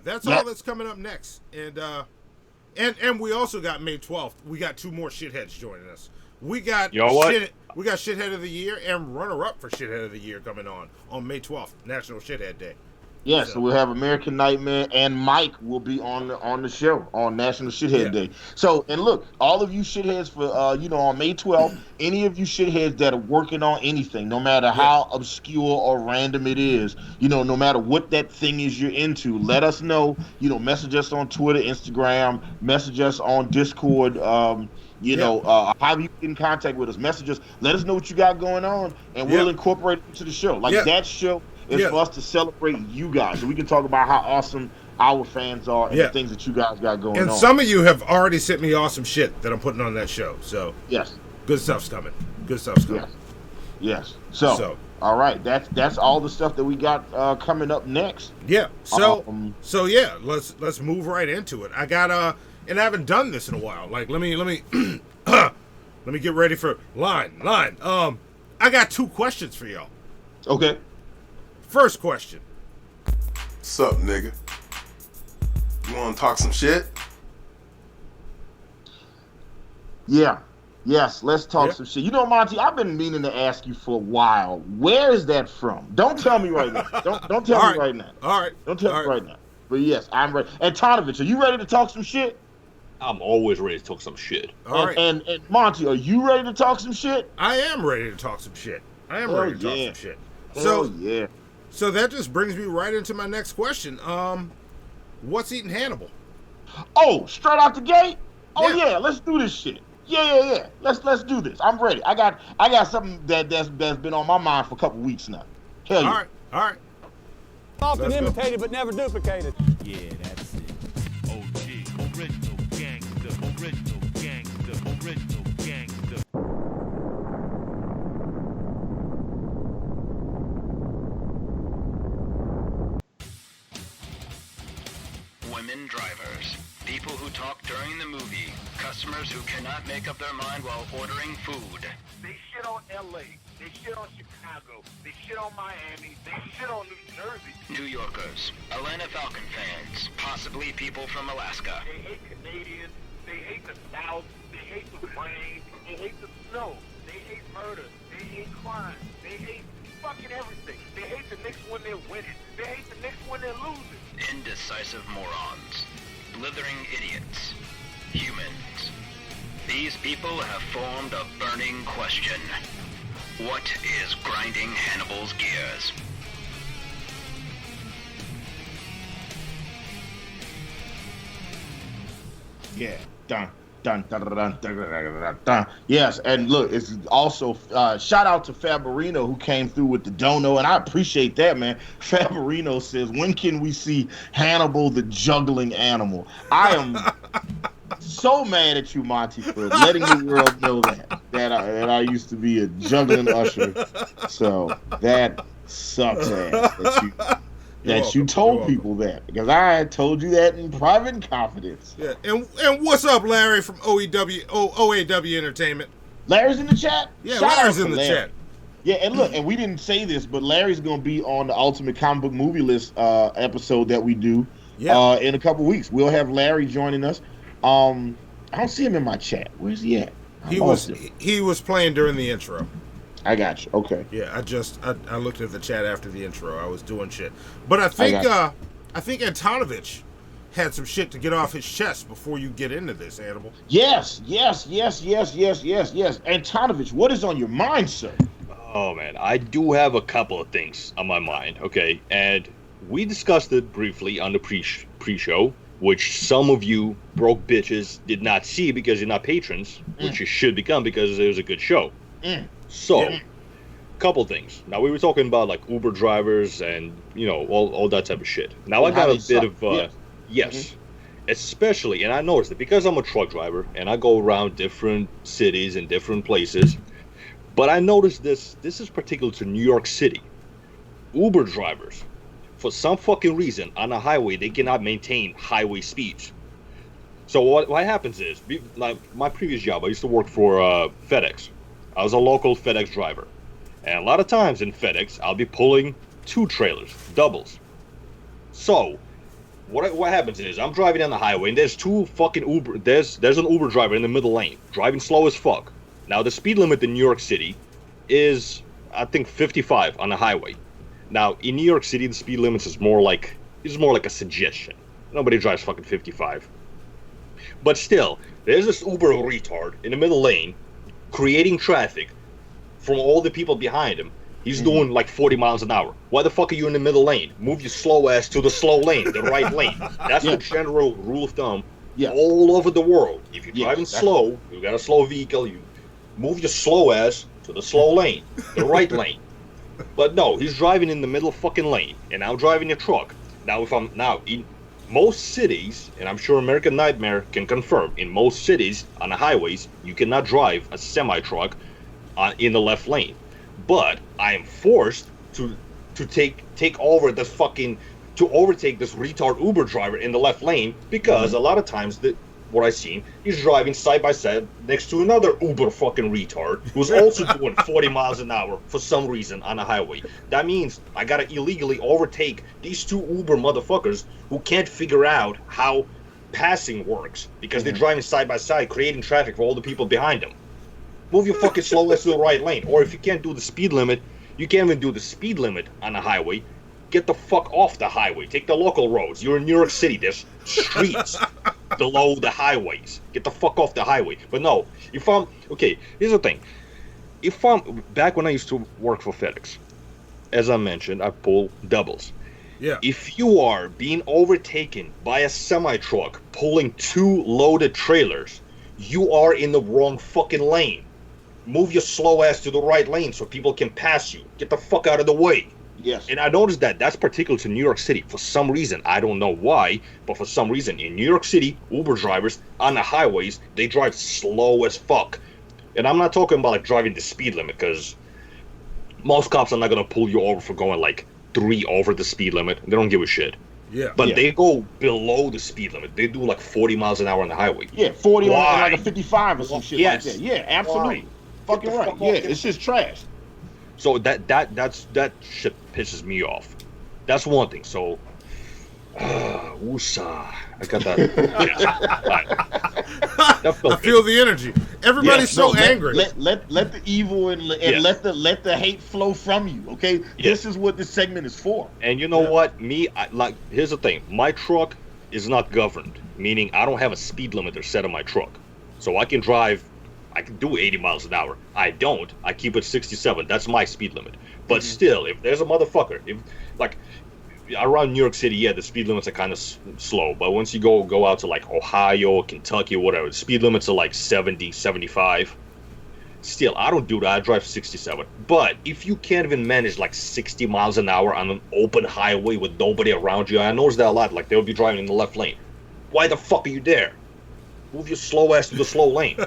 That's all that's coming up next. And we also got May 12th. We got 2 more shitheads joining us. We got we got Shithead of the Year and runner-up for Shithead of the Year coming on May 12th, National Shithead Day. Yeah, so we'll have American Nightmare, and Mike will be on the show on National Shithead Day. So, and look, all of you shitheads for on May 12th, any of you shitheads that are working on anything, no matter how obscure or random it is, no matter what that thing is you're into, let us know. Message us on Twitter, Instagram, message us on Discord. How you get in contact with us, message us. Let us know what you got going on, and we'll incorporate it into the show. That show. It's for us to celebrate you guys, so we can talk about how awesome our fans are and the things that you guys got going on. And some of you have already sent me awesome shit that I'm putting on that show. So good stuff's coming. Yes. So all right, that's all the stuff that we got coming up next. Yeah. Let's move right into it. I got and I haven't done this in a while. Like let me let me get ready for line. I got 2 questions for y'all. Okay. First question. What's up, nigga? You want to talk some shit? Yeah. Yes, let's talk some shit. Monty, I've been meaning to ask you for a while. Where is that from? Don't tell me right now. Don't tell me right now. All right. Don't tell me right now. But yes, I'm ready. Antonovich, are you ready to talk some shit? I'm always ready to talk some shit. All right. And Monty, are you ready to talk some shit? I am ready to talk some shit. Ready to talk some shit. So that just brings me right into my next question. What's eating Hannibal? Oh, straight out the gate? Oh yeah, let's do this shit. Yeah. Let's do this. I'm ready. I got something that's been on my mind for a couple weeks now. Hell yeah. All right. Often imitated but never duplicated. Yeah, that's it. OG, original gangster, original gangster, original gangster. Women drivers, people who talk during the movie, customers who cannot make up their mind while ordering food. They shit on LA, they shit on Chicago, they shit on Miami, they shit on New Jersey. New Yorkers, Atlanta Falcon fans, possibly people from Alaska. They hate Canadians, they hate the South, they hate the rain, they hate the snow, they hate murder, they hate crime, they hate fucking everything. They hate the Knicks when they're winning, they hate the Knicks when they're losing. Indecisive morons, blithering idiots, humans. These people have formed a burning question. What is grinding Hannibal's gears? Yeah, dun. Yes, and look, it's also shout out to Fabarino who came through with the dono, and I appreciate that, man. Fabarino says, when can we see Hannibal the juggling animal? I am so mad at you, Monty, for letting the world know that I used to be a juggling usher. So that sucks ass that you told people that, because I had told you that in private and confidence. Yeah, and what's up, Larry from OAW Entertainment? Larry's in the chat? Yeah, Larry's in the chat. Yeah, and look, and we didn't say this, but Larry's going to be on the Ultimate Comic Book Movie List episode that we do in a couple weeks. We'll have Larry joining us. I don't see him in my chat. Where's he at? He was playing during the intro. I got you. Okay. Yeah, I looked at the chat after the intro. I was doing shit. But I think Antonovich had some shit to get off his chest before you get into this, Hannibal. Yes. Antonovich, what is on your mind, sir? Oh, man, I do have a couple of things on my mind, okay? And we discussed it briefly on the pre-show, which some of you broke bitches did not see because you're not patrons, which you should become because it was a good show. So, couple things. Now, we were talking about, like, Uber drivers and, you know, all that type of shit. Now, I got a bit of... Yes. Especially, and I noticed it because I'm a truck driver and I go around different cities and different places, but I noticed this is particular to New York City. Uber drivers, for some fucking reason, on a highway, they cannot maintain highway speeds. So what happens is, like my previous job, I used to work for FedEx. I was a local FedEx driver. And a lot of times in FedEx, I'll be pulling 2 trailers, doubles. So, what happens is I'm driving down the highway and there's 2 fucking Uber. There's an Uber driver in the middle lane driving slow as fuck. Now the speed limit in New York City is I think 55 on the highway. Now in New York City the speed limit is more like a suggestion. Nobody drives fucking 55. But still, there's this Uber retard in the middle lane creating traffic from all the people behind him. He's doing like 40 miles an hour. Why the fuck are you in the middle lane? Move your slow ass to the slow lane, the right lane. That's the general rule of thumb all over the world. If you're driving slow, you got a slow vehicle, you move your slow ass to the slow lane, the right lane. But no, he's driving in the middle fucking lane, and I'm driving a truck. Now, in most cities, and I'm sure American Nightmare can confirm, in most cities on the highways, you cannot drive a semi-truck in the left lane. But I am forced to take over this fucking to overtake this retard Uber driver in the left lane because a lot of times what I've seen, he's driving side by side next to another Uber fucking retard who's also doing 40 miles an hour for some reason on the highway. That means I gotta illegally overtake these 2 Uber motherfuckers who can't figure out how passing works because they're driving side by side, creating traffic for all the people behind them. Move your fucking slow ass to the right lane. Or if you can't do the speed limit, you can't even do the speed limit on the highway. Get the fuck off the highway. Take the local roads. You're in New York City. There's streets below the highways. Get the fuck off the highway. But no, okay, here's the thing. Back when I used to work for FedEx, as I mentioned, I pull doubles. Yeah. If you are being overtaken by a semi-truck pulling 2 loaded trailers, you are in the wrong fucking lane. Move your slow ass to the right lane so people can pass you. Get the fuck out of the way. Yes. And I noticed that's particular to New York City. For some reason, I don't know why, but for some reason, in New York City, Uber drivers on the highways, they drive slow as fuck. And I'm not talking about like driving the speed limit, because most cops are not going to pull you over for going like 3 over the speed limit. They don't give a shit. Yeah. But they go below the speed limit. They do like 40 miles an hour on the highway. Yeah, 40 on like a 55 or some shit like that. Yeah, absolutely. Why? Fucking right. Yeah, it's just trash. So that shit pisses me off. That's one thing. So, woosah. I got that. I feel the energy. Everybody's so angry. Let the evil and let the hate flow from you. Okay, this is what this segment is for. And you know what? Here's the thing. My truck is not governed, meaning I don't have a speed limiter set on my truck, so I can drive. I can do 80 miles an hour. I don't. I keep it 67. That's my speed limit. But still, if there's a motherfucker, around New York City, the speed limits are kind of slow. But once you go out to like Ohio, Kentucky, or whatever, the speed limits are like 70, 75. Still, I don't do that. I drive 67. But if you can't even manage like 60 miles an hour on an open highway with nobody around you, I notice that a lot. Like they'll be driving in the left lane. Why the fuck are you there? Move your slow ass to the slow lane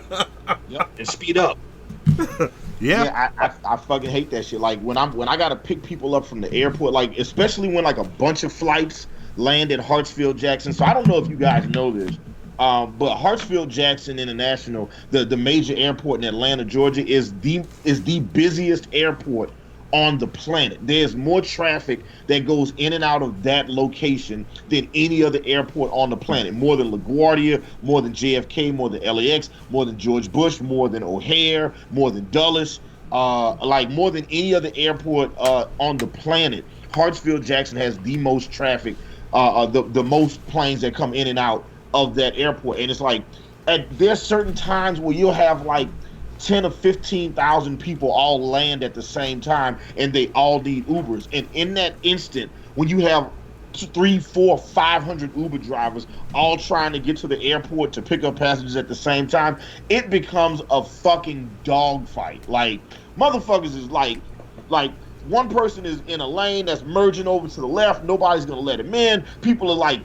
and speed up. I fucking hate that shit. Like when I gotta pick people up from the airport, like especially when like a bunch of flights land in Hartsfield Jackson. So I don't know if you guys know this, but Hartsfield Jackson International, the major airport in Atlanta, Georgia, is the busiest airport on the planet. There's more traffic that goes in and out of that location than any other airport on the planet. More than LaGuardia, more than JFK, more than LAX, more than George Bush, more than O'Hare, more than Dulles, like more than any other airport on the planet. Hartsfield-Jackson has the most traffic, the most planes that come in and out of that airport. And it's like, there's certain times where you'll have like 10 or 15,000 people all land at the same time, and they all need Ubers. And in that instant, when you have 300, 400, 500 Uber drivers all trying to get to the airport to pick up passengers at the same time, it becomes a fucking dogfight. Like, motherfuckers is like one person is in a lane that's merging over to the left. Nobody's gonna let him in. People are like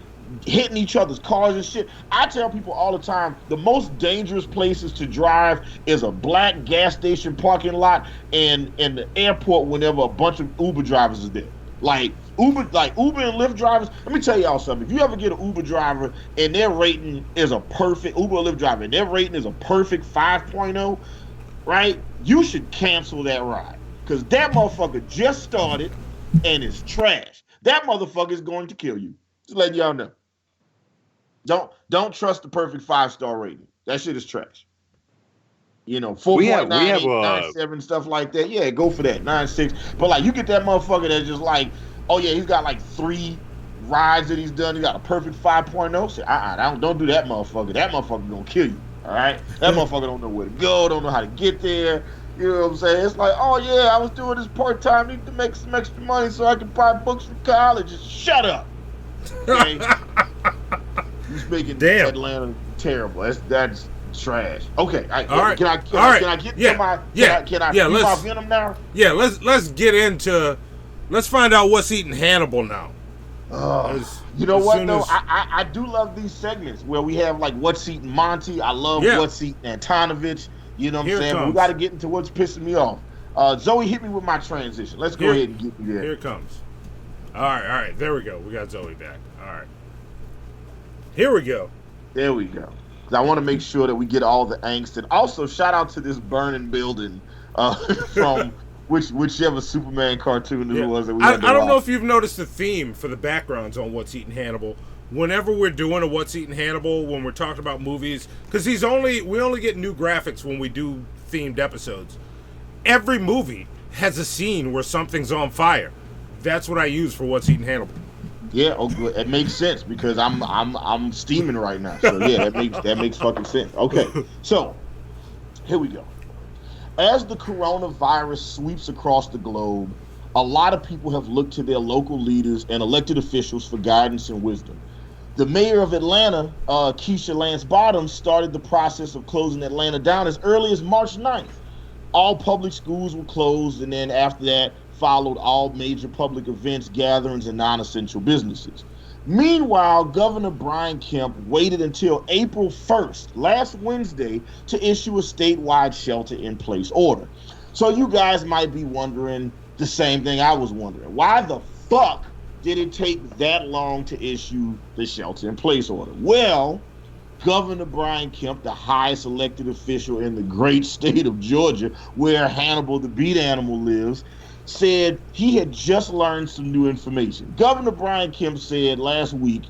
hitting each other's cars and shit. I tell people all the time, the most dangerous places to drive is a black gas station parking lot and the airport whenever a bunch of Uber drivers is there. Like Uber and Lyft drivers, let me tell y'all something. If you ever get an Uber driver and their rating is a perfect, Uber or Lyft driver, and their rating is a perfect 5.0, right? You should cancel that ride. Because that motherfucker just started and is trash. That motherfucker is going to kill you. Just letting y'all know. Don't trust the perfect 5-star rating. That shit is trash. You know, 4.9, 9.7, stuff like that. Yeah, go for that. 9.6. But like, you get that motherfucker that's just like, oh yeah, he's got like 3 rides that he's done. He got a perfect 5.0. Say, don't do that motherfucker. That motherfucker gonna kill you. All right? That motherfucker don't know where to go. Don't know how to get there. You know what I'm saying? It's like, oh yeah, I was doing this part-time. Need to make some extra money so I can buy books for college. Just shut up. Okay? He's making Atlanta terrible. That's trash. Okay. All right. Can I get to my my venom now? Yeah, let's get into, let's find out what's eating Hannibal now. You know what though? I do love these segments where we have like what's eating Monty. I love what's eating Antonovich. You know what I'm saying? But we got to get into what's pissing me off. Zoe, hit me with my transition. Let's go ahead and get me there. Here it comes. All right. There we go. We got Zoe back. All right. Here we go. There we go. Because I want to make sure that we get all the angst. And also, shout out to this burning building from whichever Superman cartoon it was that we had to I don't watch. know if you've noticed the theme for the backgrounds on What's Eating Hannibal. Whenever we're doing a What's Eating Hannibal, when we're talking about movies, because we only get new graphics when we do themed episodes. Every movie has a scene where something's on fire. That's what I use for What's Eating Hannibal. Yeah, good. It makes sense because I'm steaming right now. So yeah, that makes fucking sense. Okay, so here we go. As the coronavirus sweeps across the globe, a lot of people have looked to their local leaders and elected officials for guidance and wisdom. The mayor of Atlanta, Keisha Lance Bottoms, started the process of closing Atlanta down as early as March 9th. All public schools were closed, and then after that followed all major public events, gatherings, and non-essential businesses. Meanwhile, Governor Brian Kemp waited until April 1st, last Wednesday, to issue a statewide shelter-in-place order. So you guys might be wondering the same thing I was wondering. Why the fuck did it take that long to issue the shelter-in-place order? Well, Governor Brian Kemp, the highest elected official in the great state of Georgia, where Hannibal the beat animal lives, said he had just learned some new information. Governor Brian Kemp said last week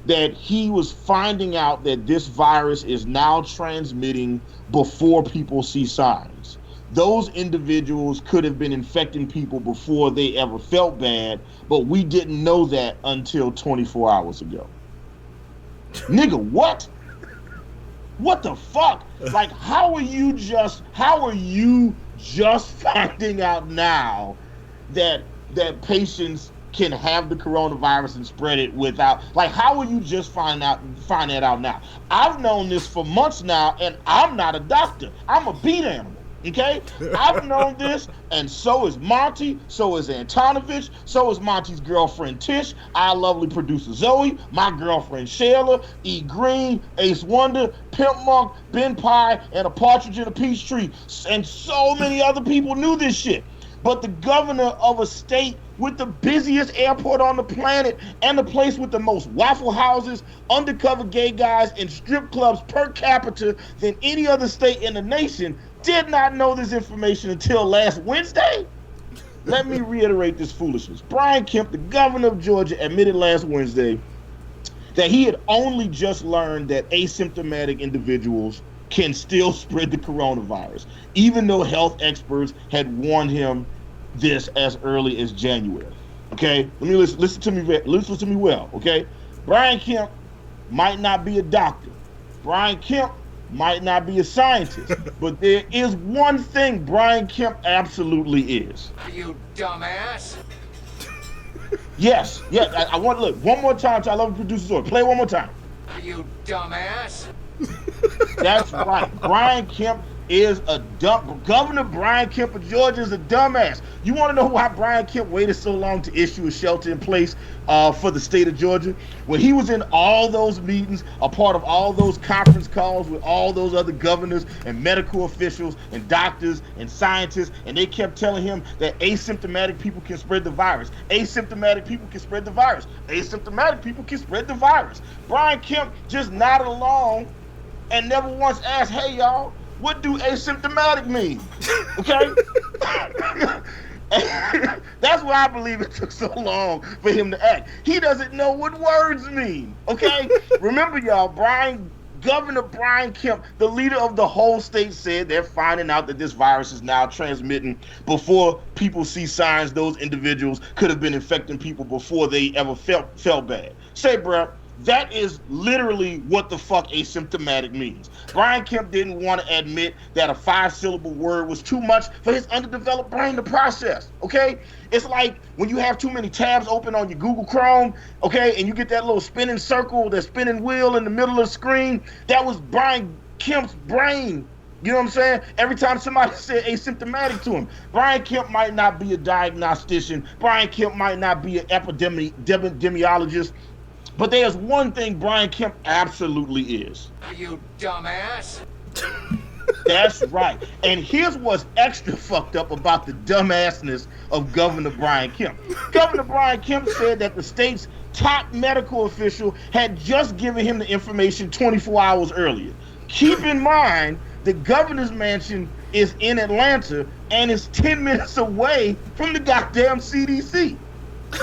that he was finding out that this virus is now transmitting before people see signs. Those individuals could have been infecting people before they ever felt bad, but we didn't know that until 24 hours ago. Nigga, what? What the fuck? Like, how are you just finding out now that patients can have the coronavirus and spread it without, like, how will you just find that out now? I've known this for months now, and I'm not a doctor. I'm a beat animal. Okay? I've known this, and so is Monty, so is Antonovich, so is Monty's girlfriend Tish, our lovely producer Zoe, my girlfriend Shayla, E. Green, Ace Wonder, Pimp Monk, Ben Pie, and a partridge in a peach tree. And so many other people knew this shit. But the governor of a state with the busiest airport on the planet and the place with the most Waffle Houses, undercover gay guys, and strip clubs per capita than any other state in the nation did not know this information until last Wednesday? Let me reiterate this foolishness. Brian Kemp, the governor of Georgia, admitted last Wednesday that he had only just learned that asymptomatic individuals can still spread the coronavirus, even though health experts had warned him this as early as January. Okay, let me listen to me well. Okay, Brian Kemp might not be a doctor. Brian Kemp might not be a scientist, but there is one thing Brian Kemp absolutely is. You dumbass. Yes. I want to look one more time. I love the producer's order. Play it one more time. You dumbass. That's right. Brian Kemp is a Governor Brian Kemp of Georgia is a dumbass. You want to know why Brian Kemp waited so long to issue a shelter in place for the state of Georgia? When he was in all those meetings, a part of all those conference calls with all those other governors and medical officials and doctors and scientists, and they kept telling him that asymptomatic people can spread the virus. Asymptomatic people can spread the virus. Asymptomatic people can spread the virus. Brian Kemp just nodded along and never once asked, hey, y'all, what do asymptomatic mean? Okay? That's why I believe it took so long for him to act. He doesn't know what words mean. Okay? Remember, y'all, Governor Brian Kemp, the leader of the whole state, said they're finding out that this virus is now transmitting before people see signs those individuals could have been infecting people before they ever felt bad. Say, bruh, that is literally what the fuck asymptomatic means. Brian Kemp didn't want to admit that a 5-syllable word was too much for his underdeveloped brain to process, okay? It's like when you have too many tabs open on your Google Chrome, okay, and you get that little spinning circle, that spinning wheel in the middle of the screen. That was Brian Kemp's brain. You know what I'm saying? Every time somebody said asymptomatic to him, Brian Kemp might not be a diagnostician. Brian Kemp might not be an epidemiologist. But there's one thing Brian Kemp absolutely is. You dumbass. That's right. And here's what's extra fucked up about the dumbassness of Governor Brian Kemp. Governor Brian Kemp said that the state's top medical official had just given him the information 24 hours earlier. Keep in mind, the governor's mansion is in Atlanta and is 10 minutes away from the goddamn CDC.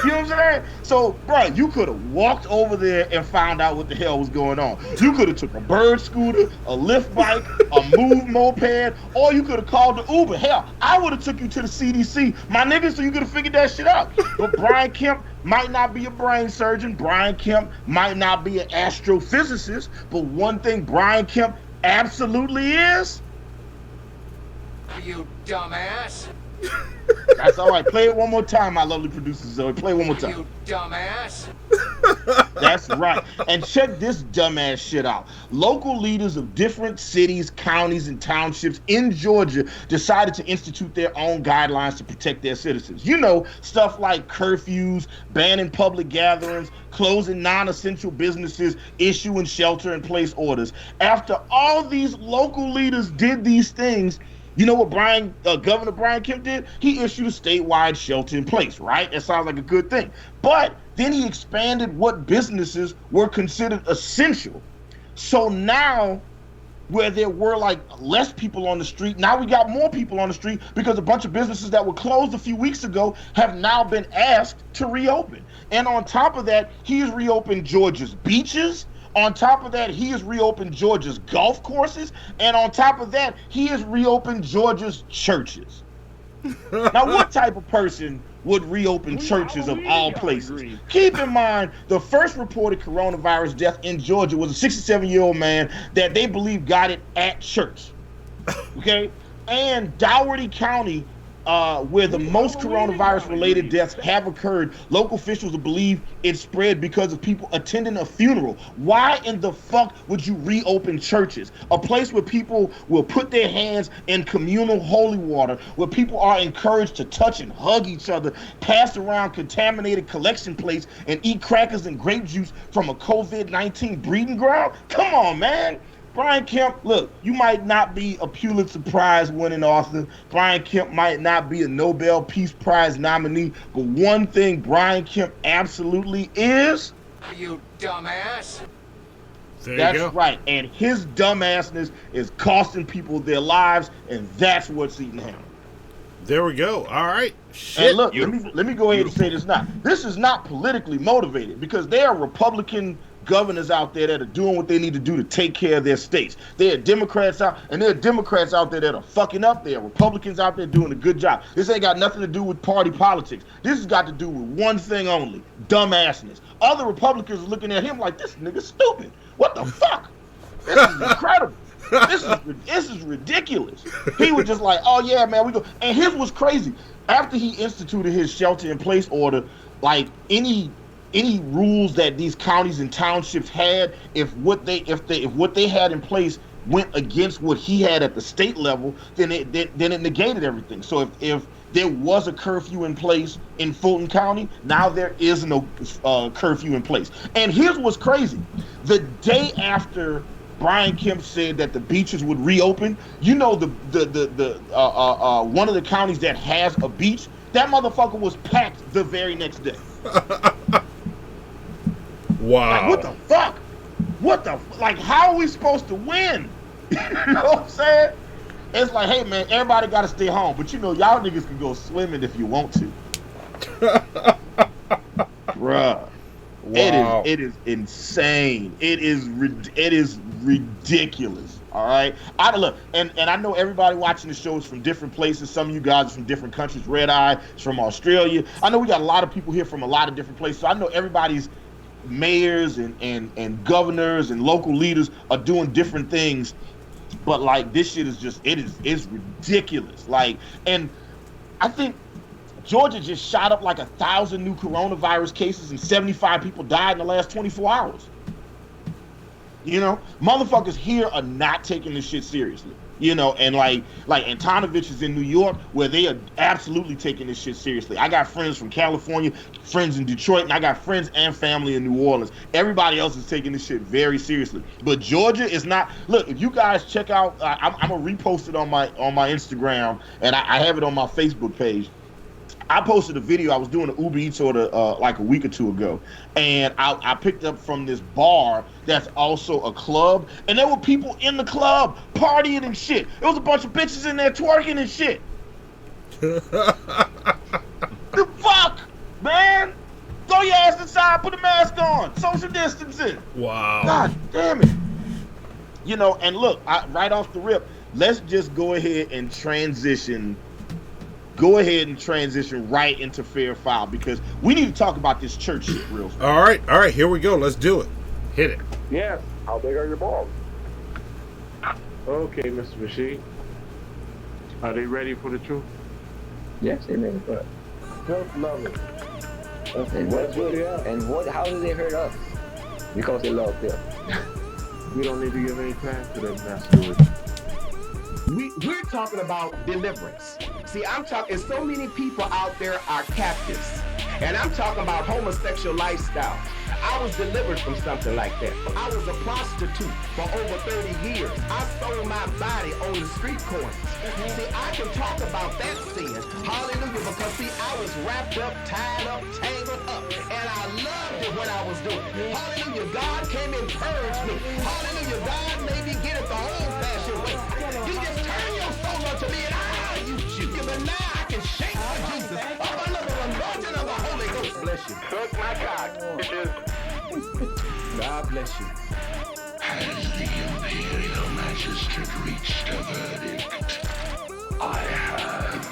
You know what I'm saying? So, bro, you could have walked over there and found out what the hell was going on. You could have took a bird scooter, a Lyft bike, a Move moped, or you could have called the Uber. Hell, I would have took you to the CDC, my nigga, so you could have figured that shit out. But Brian Kemp might not be a brain surgeon. Brian Kemp might not be an astrophysicist. But one thing Brian Kemp absolutely is... You dumbass. That's all right. Play it one more time, my lovely producer Zoe. Play it one more time. You dumbass. That's right. And check this dumbass shit out. Local leaders of different cities, counties, and townships in Georgia decided to institute their own guidelines to protect their citizens. You know, stuff like curfews, banning public gatherings, closing non-essential businesses, issuing shelter-in-place orders. After all these local leaders did these things, you know what Governor Brian Kemp did? He issued a statewide shelter in place, right? That sounds like a good thing. But then he expanded what businesses were considered essential. So now, where there were like less people on the street, now we got more people on the street because a bunch of businesses that were closed a few weeks ago have now been asked to reopen. And on top of that, he has reopened Georgia's beaches. On top of that, he has reopened Georgia's golf courses. And on top of that, he has reopened Georgia's churches. Now, what type of person would reopen churches of all places? Keep in mind, the first reported coronavirus death in Georgia was a 67-year-old man that they believe got it at church. Okay? And Dougherty County, where the most coronavirus-related deaths have occurred, local officials believe it spread because of people attending a funeral. Why in the fuck would you reopen churches? A place where people will put their hands in communal holy water, where people are encouraged to touch and hug each other, pass around contaminated collection plates, and eat crackers and grape juice from a COVID-19 breeding ground? Come on, man. Brian Kemp, look, you might not be a Pulitzer Prize winning author. Brian Kemp might not be a Nobel Peace Prize nominee. But one thing Brian Kemp absolutely is... You dumbass. That's right. And his dumbassness is costing people their lives, and that's what's eating him. There we go. All right. Shit. And look, let me go ahead and say this now. This is not politically motivated because there are Republican governors out there that are doing what they need to do to take care of their states. There are Democrats out, and there are Democrats out there that are fucking up. There are Republicans out there doing a good job. This ain't got nothing to do with party politics. This has got to do with one thing only: dumbassness. Other Republicans are looking at him like, this nigga's stupid. What the fuck? This is incredible. This is ridiculous. He was just like, oh yeah, man, we go. And his was crazy. After he instituted his shelter-in-place order, like any rules that these counties and townships had, if what they had in place went against what he had at the state level, then it negated everything. So if there was a curfew in place in Fulton County, now there is no curfew in place. And here's what's crazy: the day after Brian Kemp said that the beaches would reopen, you know, the one of the counties that has a beach, that motherfucker was packed the very next day. Wow. Like, what the fuck? Like, how are we supposed to win? You know what I'm saying? It's like, hey man, everybody got to stay home, but you know, y'all niggas can go swimming if you want to. Bruh. Wow. It is insane. It is ridiculous. All right. And I know everybody watching the show is from different places. Some of you guys are from different countries. Red Eye is from Australia. I know we got a lot of people here from a lot of different places. So I know everybody's mayors and governors and local leaders are doing different things. But like, this shit is just, it's ridiculous. Like, and I think Georgia just shot up like 1,000 new coronavirus cases and 75 people died in the last 24 hours. You know, motherfuckers here are not taking this shit seriously. You know, and like Antonovich is in New York, where they are absolutely taking this shit seriously. I got friends from California, friends in Detroit, and I got friends and family in New Orleans. Everybody else is taking this shit very seriously. But Georgia is not. Look, if you guys check out, I'm gonna repost it on my Instagram, and I have it on my Facebook page. I posted a video. I was doing an Uber Eats order like a week or two ago, and I picked up from this bar that's also a club, and there were people in the club partying and shit. There was a bunch of bitches in there twerking and shit. The fuck, man? Throw your ass inside, put a mask on, social distancing. Wow. God damn it. You know, and look, right off the rip, let's just go ahead and transition right into fair foul, because we need to talk about this church shit real fast. All right, here we go. Let's do it. Hit it. Yes. How big are your balls? Okay, Mr. Machine. Are they ready for the truth? Yes, they're ready for it. Just love it. Okay, how do they hurt us? Because they love them. We don't need to give any time to them, Master. We're talking about deliverance. See, I'm talking, so many people out there are captives. And I'm talking about homosexual lifestyle. I was delivered from something like that. I was a prostitute for over 30 years. I sold my body on the street corners. See, I can talk about that sin. Hallelujah, because see, I was wrapped up, tied up, tangled up. And I loved it when I was doing it. Hallelujah, God came and purged me. Hallelujah, God made me get it the old-fashioned way. You just turn your soul unto me and I'll use you. But now I can shake for Jesus. Oh, under the anointing of the Holy Ghost. Bless you. Suck my cock, bitches. God bless you. Has the Imperial Magistrate reached a verdict? I have.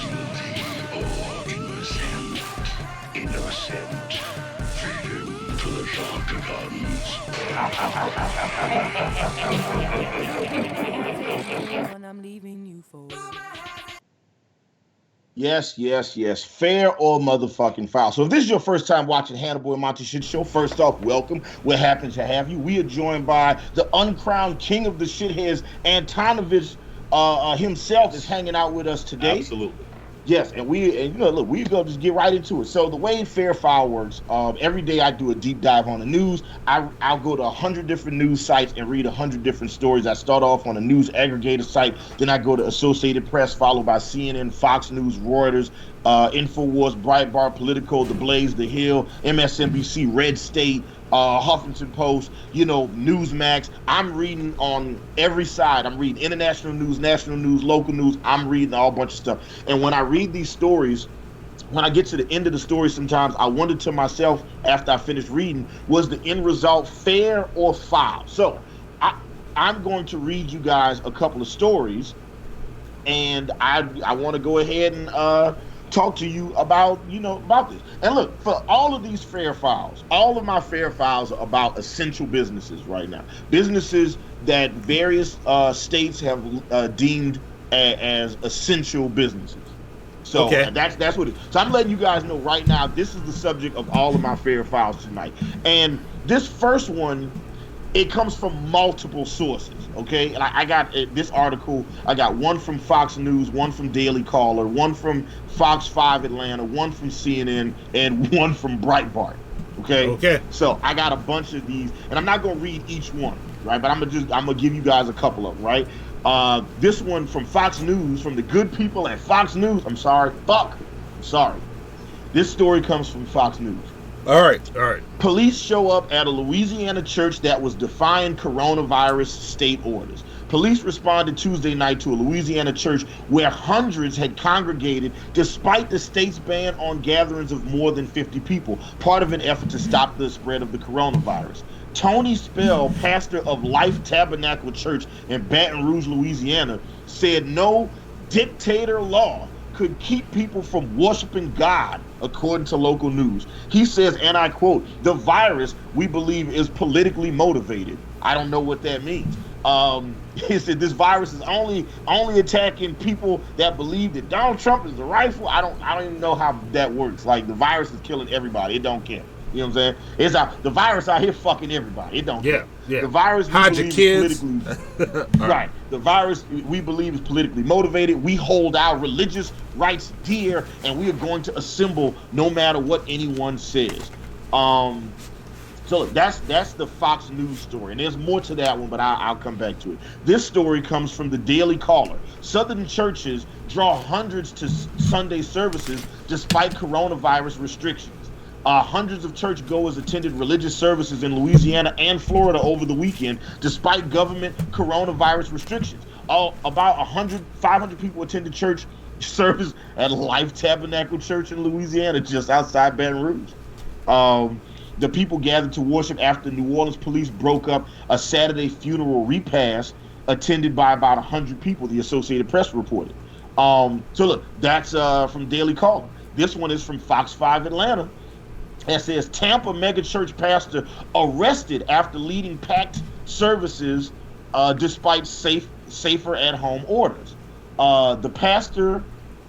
Guilty or innocent? Innocent. Feed him to the When I'm leaving you for. Yes. Fair or motherfucking foul. So if this is your first time watching Hannibal and Monty Shit Show, first off, welcome. We're happy to have you. We are joined by the uncrowned king of the shitheads, Antonovich himself is hanging out with us today. Absolutely. Yes, and look, we go just get right into it. So the way fair foul works, every day I do a deep dive on the news. I'll go to 100 different news sites and read 100 different stories. I start off on a news aggregator site, then I go to Associated Press, followed by CNN, Fox News, Reuters, InfoWars, Breitbart, Politico, The Blaze, The Hill, MSNBC, Red State, Huffington Post, Newsmax. I'm reading on every side. I'm reading international news, national news, local news. I'm reading a whole bunch of stuff. And when I read these stories, when I get to the end of the story, sometimes I wonder to myself after I finish reading, was the end result fair or foul? So I'm going to read you guys a couple of stories, and I want to go ahead and talk to you about this. And look, for all of these fair files, all of my fair files are about essential businesses right now. Businesses that various states have deemed as essential businesses. So that's what it is. So I'm letting you guys know right now, this is the subject of all of my fair files tonight. And this first one, it comes from multiple sources, okay? And I got this article, I got one from Fox News, one from Daily Caller, one from Fox 5 Atlanta, one from CNN, and one from Breitbart, okay? Okay. So I got a bunch of these, and I'm not going to read each one, right? But I'm gonna give you guys a couple of them, right? This one from Fox News, from the good people at Fox News. I'm sorry. This story comes from Fox News. All right. Police show up at a Louisiana church that was defying coronavirus state orders. Police responded Tuesday night to a Louisiana church where hundreds had congregated despite the state's ban on gatherings of more than 50 people, part of an effort to stop the spread of the coronavirus. Tony Spell, pastor of Life Tabernacle Church in Baton Rouge, Louisiana, said no dictator law could keep people from worshiping God, according to local news. He says, and I quote, "The virus, we believe, is politically motivated." I don't know what that means. He said this virus is only attacking people that believe that Donald Trump is the rightful. I don't even know how that works. Like, the virus is killing everybody. It don't care. You know what I'm saying? The virus out here fucking everybody. It don't care. Yeah. The virus, hide your kids. Right. The virus, we believe, is politically motivated. We hold our religious rights dear, and we are going to assemble no matter what anyone says. So look, that's the Fox News story, and there's more to that one, but I'll come back to it. This story comes from the Daily Caller. Southern churches draw hundreds to Sunday services despite coronavirus restrictions. Hundreds of churchgoers attended religious services in Louisiana and Florida over the weekend, despite government coronavirus restrictions. About 500 people attended church service at Life Tabernacle Church in Louisiana, just outside Baton Rouge. The people gathered to worship after New Orleans police broke up a Saturday funeral repast attended by about 100 people, the Associated Press reported. So look, that's from Daily Caller. This one is from Fox 5 Atlanta. It says Tampa megachurch pastor arrested after leading packed services despite safer at home orders. The pastor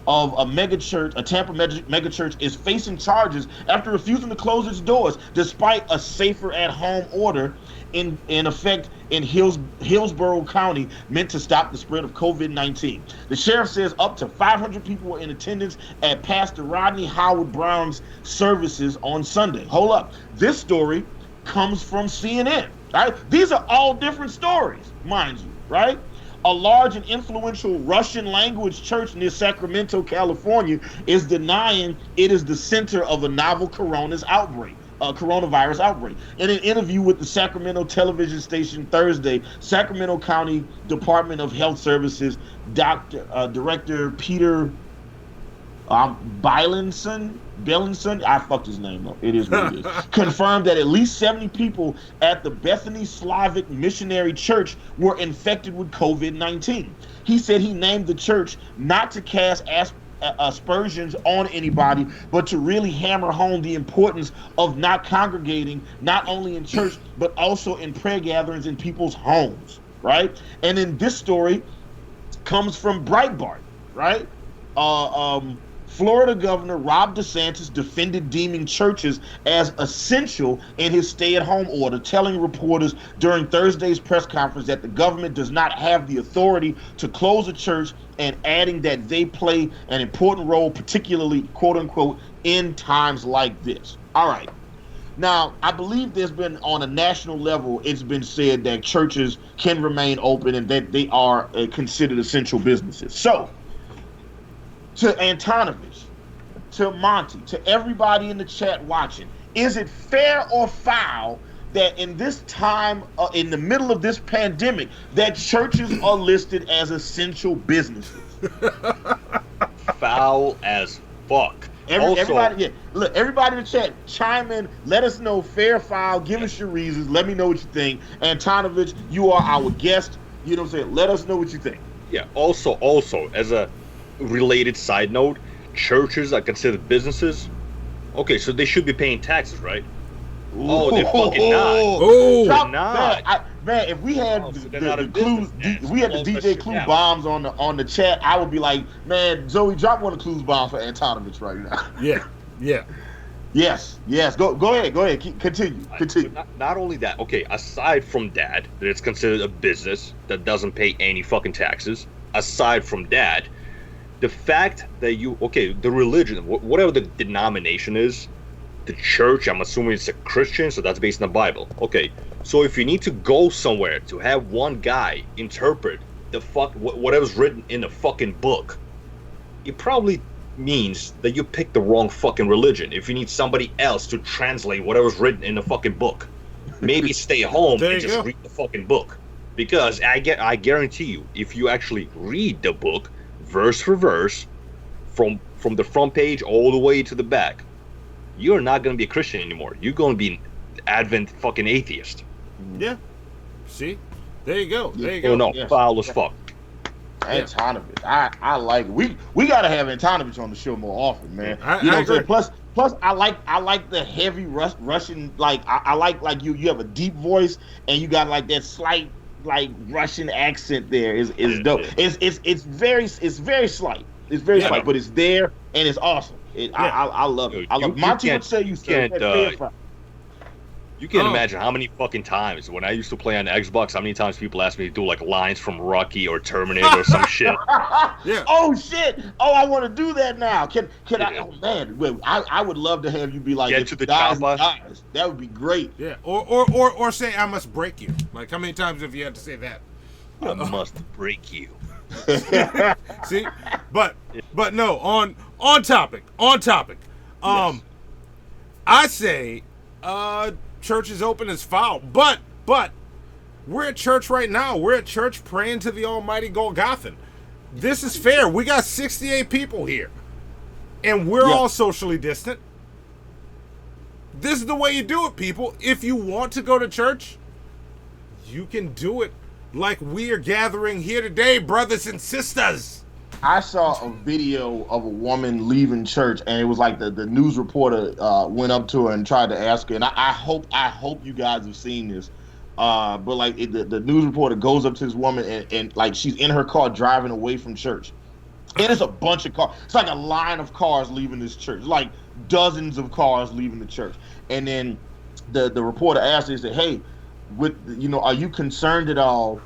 of a Tampa megachurch, is facing charges after refusing to close its doors despite a safer at home order in effect in Hillsborough County meant to stop the spread of COVID-19. The sheriff says up to 500 people were in attendance at Pastor Rodney Howard Brown's services on Sunday. Hold up. This story comes from CNN. Right? These are all different stories, mind you, right? A large and influential Russian language church near Sacramento, California, is denying it is the center of a novel coronavirus outbreak. In an interview with the Sacramento television station Thursday, Sacramento County Department of Health Services Director Peter Bielenson, I fucked his name up. It is what it is. Confirmed that at least 70 people at the Bethany Slavic Missionary Church were infected with COVID-19. He said he named the church not to cast aspersions on anybody, but to really hammer home the importance of not congregating, not only in church, but also in prayer gatherings in people's homes, right? And then this story comes from Breitbart, right? Florida Governor Ron DeSantis defended deeming churches as essential in his stay-at-home order, telling reporters during Thursday's press conference that the government does not have the authority to close a church, and adding that they play an important role, particularly, quote-unquote, in times like this. All right. Now, I believe there's been, on a national level, it's been said that churches can remain open and that they are considered essential businesses. So, to Antonovich, to Monty, to everybody in the chat watching, is it fair or foul that in this time, in the middle of this pandemic, that churches are listed as essential businesses. Foul as fuck. Everybody, yeah. Look, everybody in the chat, chime in. Let us know, fair, foul. Give us your reasons. Let me know what you think. Antonovich, you are our guest. You know what I'm saying? Let us know what you think. Yeah. Also, as a related side note, churches are considered businesses. Okay, so they should be paying taxes, right? Oh, they're fucking not. Oh, they're not. Man, if we had the clues, if we had the DJ Clue bombs on the chat, I would be like, man, Zoe, drop one of the clues bombs for Antonovich right now. Yeah. Yes. Go ahead. Continue. Not only that. Okay, aside from that it's considered a business that doesn't pay any fucking taxes. Aside from that, the fact that the religion, whatever the denomination is, the church, I'm assuming it's a Christian, so that's based on the Bible. Okay, so if you need to go somewhere to have one guy interpret whatever's written in the fucking book, it probably means that you picked the wrong fucking religion. If you need somebody else to translate whatever's written in the fucking book, maybe stay home and just read the fucking book. Because I guarantee you, if you actually read the book verse for verse, from the front page all the way to the back, you're not going to be a Christian anymore. You're going to be an Advent fucking atheist. Yeah. See? There you go. Oh, no. Foul as fuck. Antonovich. I like it. We got to have Antonovich on the show more often, man. You know what I'm saying? Plus, I like the heavy Russian, like, I like you have a deep voice, and you got, like, that slight, like, Russian accent there is dope. It's very slight. It's very slight, but it's there, and it's awesome. I love it. I love it. Monty would say you can't imagine how many fucking times when I used to play on the Xbox, how many times people asked me to do like lines from Rocky or Terminator or some shit. Yeah. Oh shit. Oh, I want to do that now. Can I? Oh man, I would love to have you be like, get to the chopper. That would be great. Yeah. Or say I must break you. Like how many times have you had to say that? I must break you. See, but no. On topic. Yes. I say, church is open as foul. But we're at church right now. We're at church praying to the Almighty Golgothan. This is fair. We got 68 people here, and we're all socially distant. This is the way you do it, people. If you want to go to church, you can do it. Like we are gathering here today, brothers and sisters. I saw a video of a woman leaving church, and it was like the news reporter went up to her and tried to ask her. And I hope you guys have seen this. But like the news reporter goes up to this woman and like she's in her car driving away from church, and it's a bunch of cars. It's like a line of cars leaving this church, like dozens of cars leaving the church. And then the reporter asked her, he said, "Hey, are you concerned at all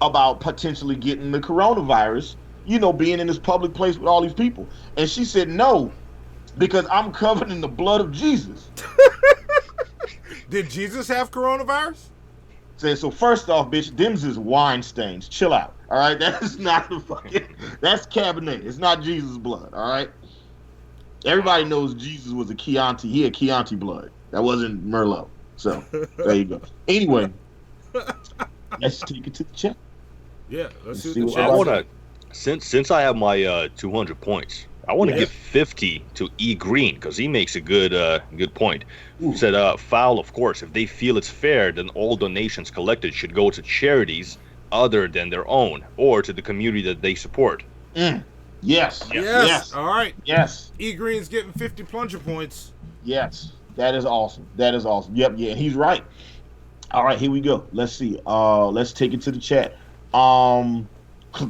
about potentially getting the coronavirus? Being in this public place with all these people?" And she said, "No, because I'm covered in the blood of Jesus." Did Jesus have coronavirus? So first off, bitch, them's is wine stains. Chill out. All right, that is not that's Cabernet. It's not Jesus' blood. All right. Everybody knows Jesus was a Chianti. He had Chianti blood. That wasn't Merlot. So there you go. Anyway, let's take it to the chat. Yeah, let's see what the I want to. Since I have my 200 points, I want to give 50 to E Green because he makes a good point. He said, foul, of course. If they feel it's fair, then all donations collected should go to charities other than their own or to the community that they support. Yes. All right. Yes. E Green's getting 50 plunger points. Yes. That is awesome. Yep. Yeah. He's right. All right. Here we go. Let's see. Let's take it to the chat.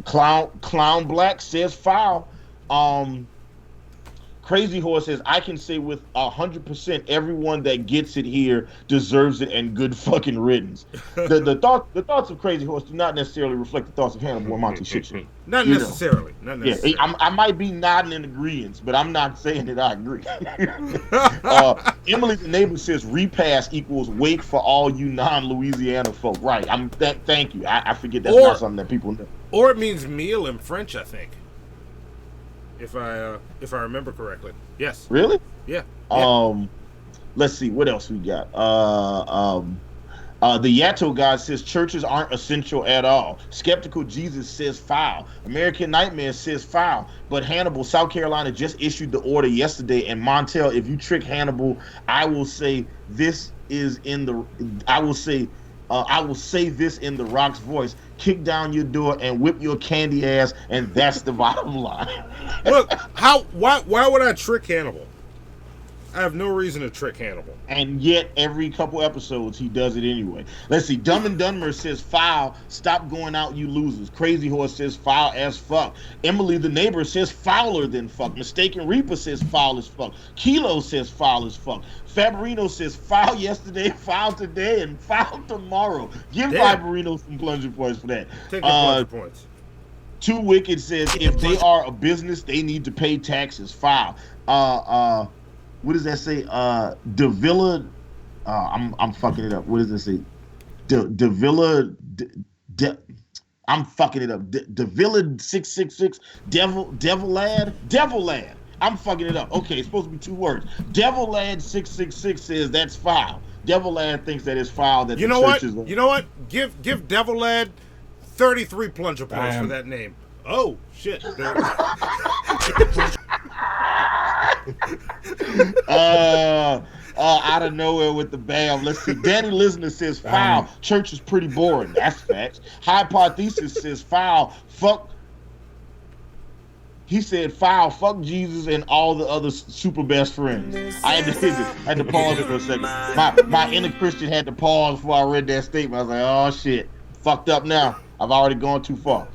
Clown Black says foul. Crazy Horse says, I can say with 100% everyone that gets it here deserves it and good fucking riddance. The thoughts of Crazy Horse do not necessarily reflect the thoughts of Hannibal and Monty shit. Not necessarily. Yeah, I might be nodding in agreement, but I'm not saying that I agree. Emily the neighbor says repass equals wake for all you non-Louisiana folk. Right. Thank you. I forget that's not something that people know. Or it means meal in French, I think. If I remember correctly. Yes. Really? Yeah. let's see what else we got. The Yato guy says churches aren't essential at all. Skeptical Jesus says foul. American Nightmare says foul. But Hannibal, South Carolina just issued the order yesterday. And Montel, if you trick Hannibal, I will say this in the Rock's voice. Kick down your door and whip your candy ass, and that's the bottom line. Look, why would I trick Hannibal? I have no reason to trick Hannibal. And yet, every couple episodes, he does it anyway. Let's see. Dumb and Dumber says, foul. Stop going out, you losers. Crazy Horse says, foul as fuck. Emily the Neighbor says, fouler than fuck. Mistaken Reaper says, foul as fuck. Kilo says, foul as fuck. Fabrino says, foul yesterday, foul today, and foul tomorrow. Give Fabrino some plunger points for that. Take the plunger points. Too Wicked says, if they are a business, they need to pay taxes. Foul. What does that say? Davila. I'm fucking it up. What does it say? Davila. I'm fucking it up. Davila 666. Devil Lad. I'm fucking it up. Okay, it's supposed to be 2 words. Devil Lad 666 says that's foul. Devil Lad thinks that it's foul. That you know what? You know what? Give Devil Lad 33 plunger points for that name. Oh shit. Out of nowhere with the bam. Let's see. Danny Listener says foul. Church is pretty boring. That's facts. Hypothesis says foul. Fuck. He said foul. Fuck Jesus and all the other super best friends. I had to pause for a second. My inner Christian had to pause before I read that statement. I was like, oh shit, fucked up now. I've already gone too far.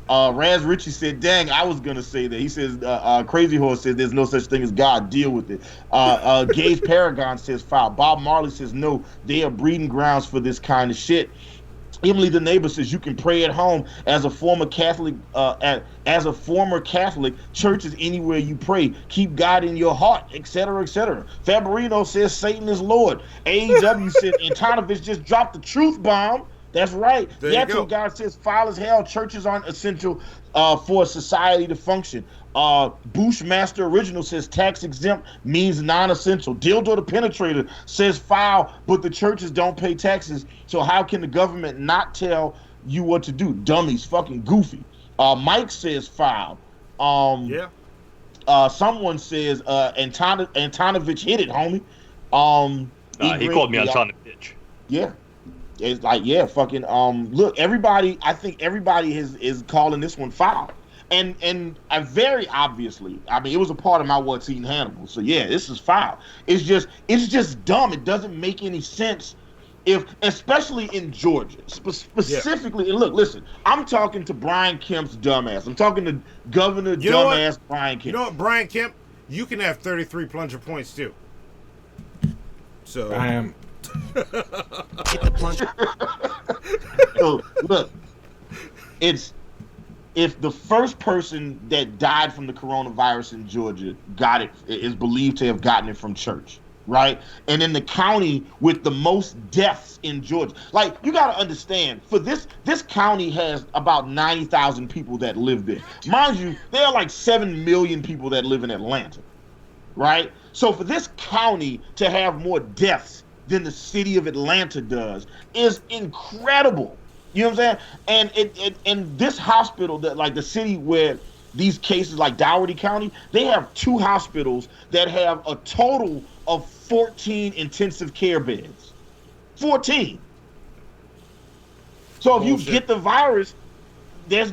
Raz Ritchie said, dang, I was going to say that. He says, Crazy Horse says there's no such thing as God. Deal with it. Gaze Paragon says foul. Bob Marley says no. They are breeding grounds for this kind of shit. Emily the Neighbor says you can pray at home. As a former Catholic, church is anywhere you pray. Keep God in your heart, etc., etc. Fabrino says Satan is Lord. AEW says Antonovich just dropped the truth bomb. That's right. Yato guy says foul as hell. Churches aren't essential for society to function. Bushmaster Original says tax exempt means non-essential. Dildo the Penetrator says foul, but the churches don't pay taxes, so how can the government not tell you what to do? Dummies, fucking goofy. Mike says foul. Someone says Antonovich hit it, homie. He called me Antonovich. Yeah. It's like, yeah, fucking look, everybody, I think everybody is calling this one foul. And I very obviously, I mean, it was a part of my What's Eating Hannibal. So yeah, this is foul. It's just dumb. It doesn't make any sense especially in Georgia, specifically. And look, listen, I'm talking to Brian Kemp's dumbass. I'm talking to Governor dumbass Brian Kemp. You know what, Brian Kemp, you can have 33 plunger points too. So I am. Get the plunger. So look, if the first person that died from the coronavirus in Georgia is believed to have gotten it from church, right? And in the county with the most deaths in Georgia, like, you got to understand, for this county has about 90,000 people that live there. Mind you, there are like 7 million people that live in Atlanta, right? So for this county to have more deaths than the city of Atlanta does is incredible. You know what I'm saying? And this hospital, that like the city where these cases, like Dougherty County, they have 2 hospitals that have a total of 14 intensive care beds. 14. So if you get the virus, there's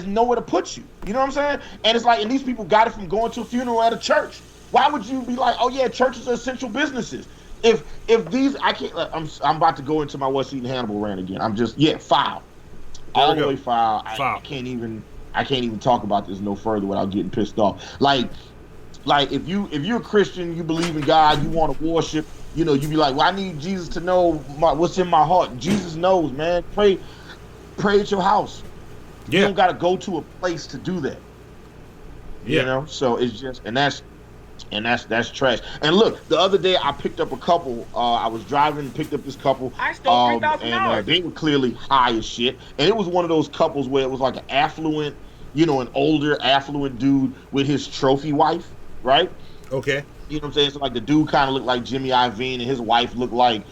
nowhere to put you. You know what I'm saying? And it's like, and these people got it from going to a funeral at a church. Why would you be like, oh yeah, churches are essential businesses? If these, I can't. I'm about to go into my What's Eating Hannibal rant again. I'm just foul, all the way foul. I can't even talk about this no further without getting pissed off. Like if you're a Christian, you believe in God, you want to worship, you know, you be like, well, I need Jesus to know what's in my heart. Jesus knows, man. Pray at your house. You don't got to go to a place to do that. You know, so it's just, and that's trash. And look, the other day I picked up a couple. I was driving and picked up this couple. I stole $3,000. And they were clearly high as shit. And it was one of those couples where it was like an older affluent dude with his trophy wife, right? Okay. You know what I'm saying? So like the dude kind of looked like Jimmy Iovine, and his wife looked like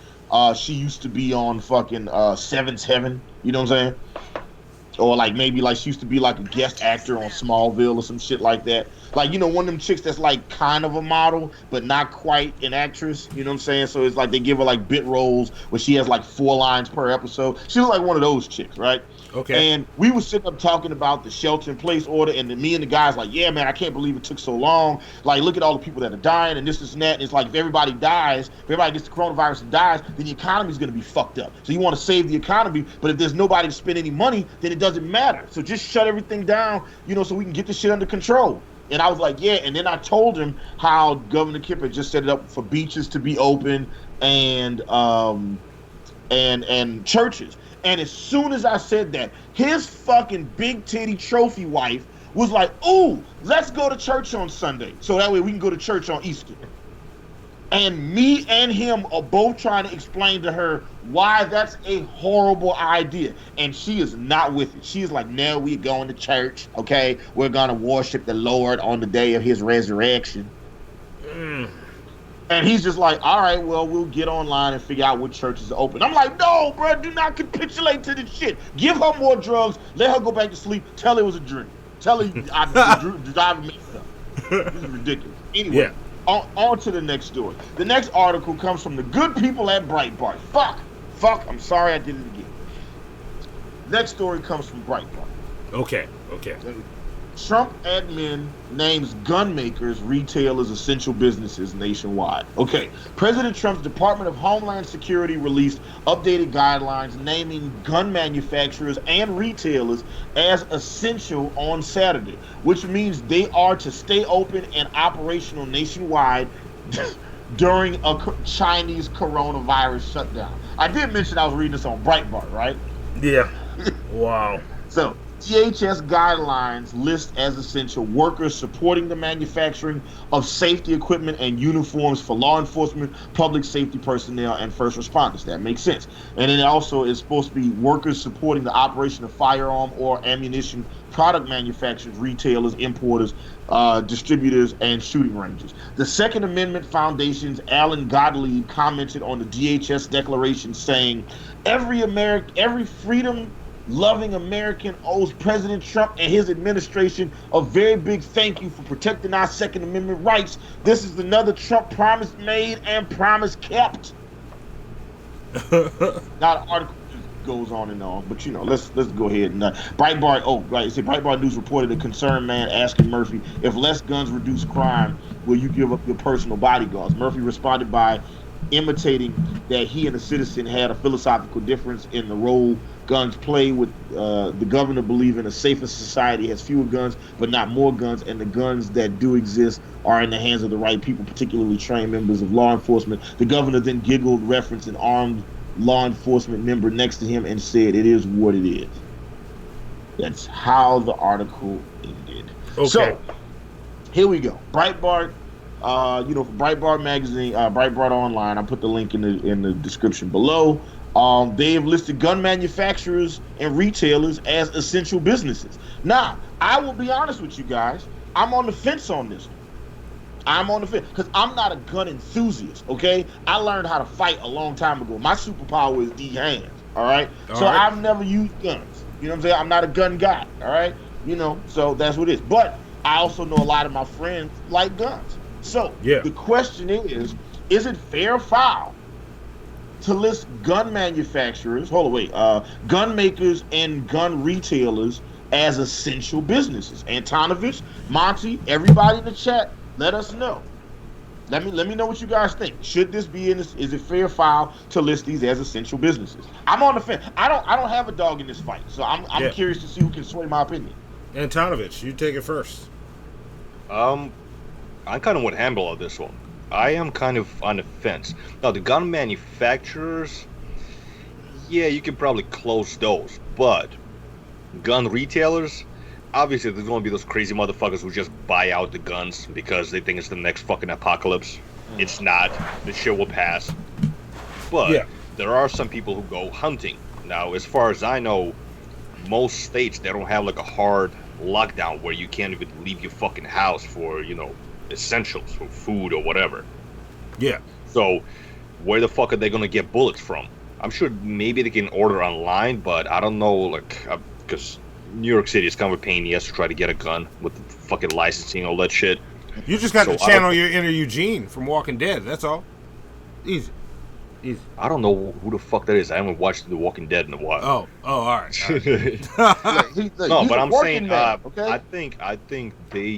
she used to be on fucking Seven's Heaven. You know what I'm saying? Or like maybe like she used to be like a guest actor on Smallville or some shit like that. Like, you know, one of them chicks that's like kind of a model, but not quite an actress. You know what I'm saying? So it's like they give her like bit roles where she has like 4 lines per episode. She was like one of those chicks, right? Okay. And we were sitting up talking about the shelter-in-place order, and then me and the guys like, yeah, man, I can't believe it took so long. Like, look at all the people that are dying, and this and that. And it's like if everybody dies, if everybody gets the coronavirus and dies, then the economy's going to be fucked up. So you want to save the economy, but if there's nobody to spend any money, then it doesn't matter. So just shut everything down, you know, so we can get this shit under control. And I was like, yeah. And then I told him how Governor Kemp had just set it up for beaches to be open and churches. And as soon as I said that, his fucking big titty trophy wife was like, ooh, let's go to church on Sunday. So that way we can go to church on Easter. And me and him are both trying to explain to her why that's a horrible idea. And she is not with it. She is like, no, we're going to church, okay? We're going to worship the Lord on the day of his resurrection. And he's just like, all right, well, we'll get online and figure out what churches are open. I'm like, no, bro, do not capitulate to this shit. Give her more drugs. Let her go back to sleep. Tell her it was a dream. Tell her I driving me stuff. This is ridiculous. Anyway, on to the next story. The next article comes from the good people at Breitbart. Fuck, I'm sorry I did it again. Next story comes from Breitbart. Okay. Trump admin names gun makers, retailers, essential businesses nationwide. Okay, President Trump's Department of Homeland Security released updated guidelines naming gun manufacturers and retailers as essential on Saturday, which means they are to stay open and operational nationwide during a Chinese coronavirus shutdown. I did mention I was reading this on Breitbart, right? Yeah. Wow. So, DHS guidelines list as essential workers supporting the manufacturing of safety equipment and uniforms for law enforcement, public safety personnel, and first responders. That makes sense. And then it also is supposed to be workers supporting the operation of firearm or ammunition product manufacturers, retailers, importers, distributors, and shooting ranges. The Second Amendment Foundation's Alan Gottlieb commented on the DHS declaration saying, every freedom-loving American owes President Trump and his administration a very big thank you for protecting our Second Amendment rights. This is another Trump promise made and promise kept. Now the article just goes on and on, but you know, let's go ahead and Breitbart. Oh, right. It said Breitbart News reported a concerned man asking Murphy if less guns reduce crime, will you give up your personal bodyguards? Murphy responded by imitating that he and a citizen had a philosophical difference in the role guns play, with the governor believing a safer society has fewer guns but not more guns, and the guns that do exist are in the hands of the right people, particularly trained members of law enforcement. The governor then giggled, referenced an armed law enforcement member next to him, and said, it is what it is. That's how the article ended. Okay. So here we go. Breitbart, for Breitbart magazine, Breitbart online, I put the link in the description below. They have listed gun manufacturers and retailers as essential businesses. Now, I will be honest with you guys. I'm on the fence on this one. I'm on the fence because I'm not a gun enthusiast, okay? I learned how to fight a long time ago. My superpower is the hands, all right? I've never used guns. You know what I'm saying? I'm not a gun guy, all right? You know, so that's what it is. But I also know a lot of my friends like guns. So the question is it fair or foul to list gun manufacturers, gun makers and gun retailers as essential businesses? Antonovich, Monty, everybody in the chat, let us know. Let me know what you guys think. Should this be is it fair or foul to list these as essential businesses? I'm on the fence. I don't have a dog in this fight, so I'm curious to see who can sway my opinion. Antonovich, you take it first. I'm kind of with Hannibal on this one. I am kind of on the fence. Now, the gun manufacturers, you can probably close those. But gun retailers, obviously there's going to be those crazy motherfuckers who just buy out the guns because they think it's the next fucking apocalypse. It's not. The shit will pass. But there are some people who go hunting. Now, as far as I know, most states, they don't have like a hard lockdown where you can't even leave your fucking house for, essentials for food or whatever. Yeah. So where the fuck are they gonna get bullets from? I'm sure maybe they can order online, but I don't know, like, because New York City is kind of a pain in the ass to try to get a gun with the fucking licensing, all that shit. You just got to channel your inner Eugene from Walking Dead. That's all. Easy. I don't know who the fuck that is. I haven't watched The Walking Dead in a while. Oh, all right. No, but I'm saying, okay? I think they,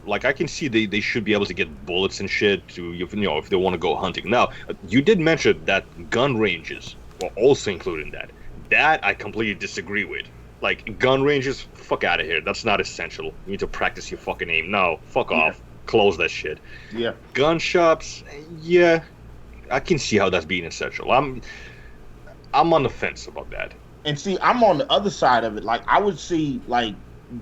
like, I can see they should be able to get bullets and shit to, if they want to go hunting. Now, you did mention that gun ranges were also included in that. That I completely disagree with. Like, gun ranges, fuck out of here. That's not essential. You need to practice your fucking aim. No, fuck off. Close that shit. Yeah. Gun shops, yeah, I can see how that's being essential. I'm on the fence about that. And see, I'm on the other side of it. Like, I would see, like,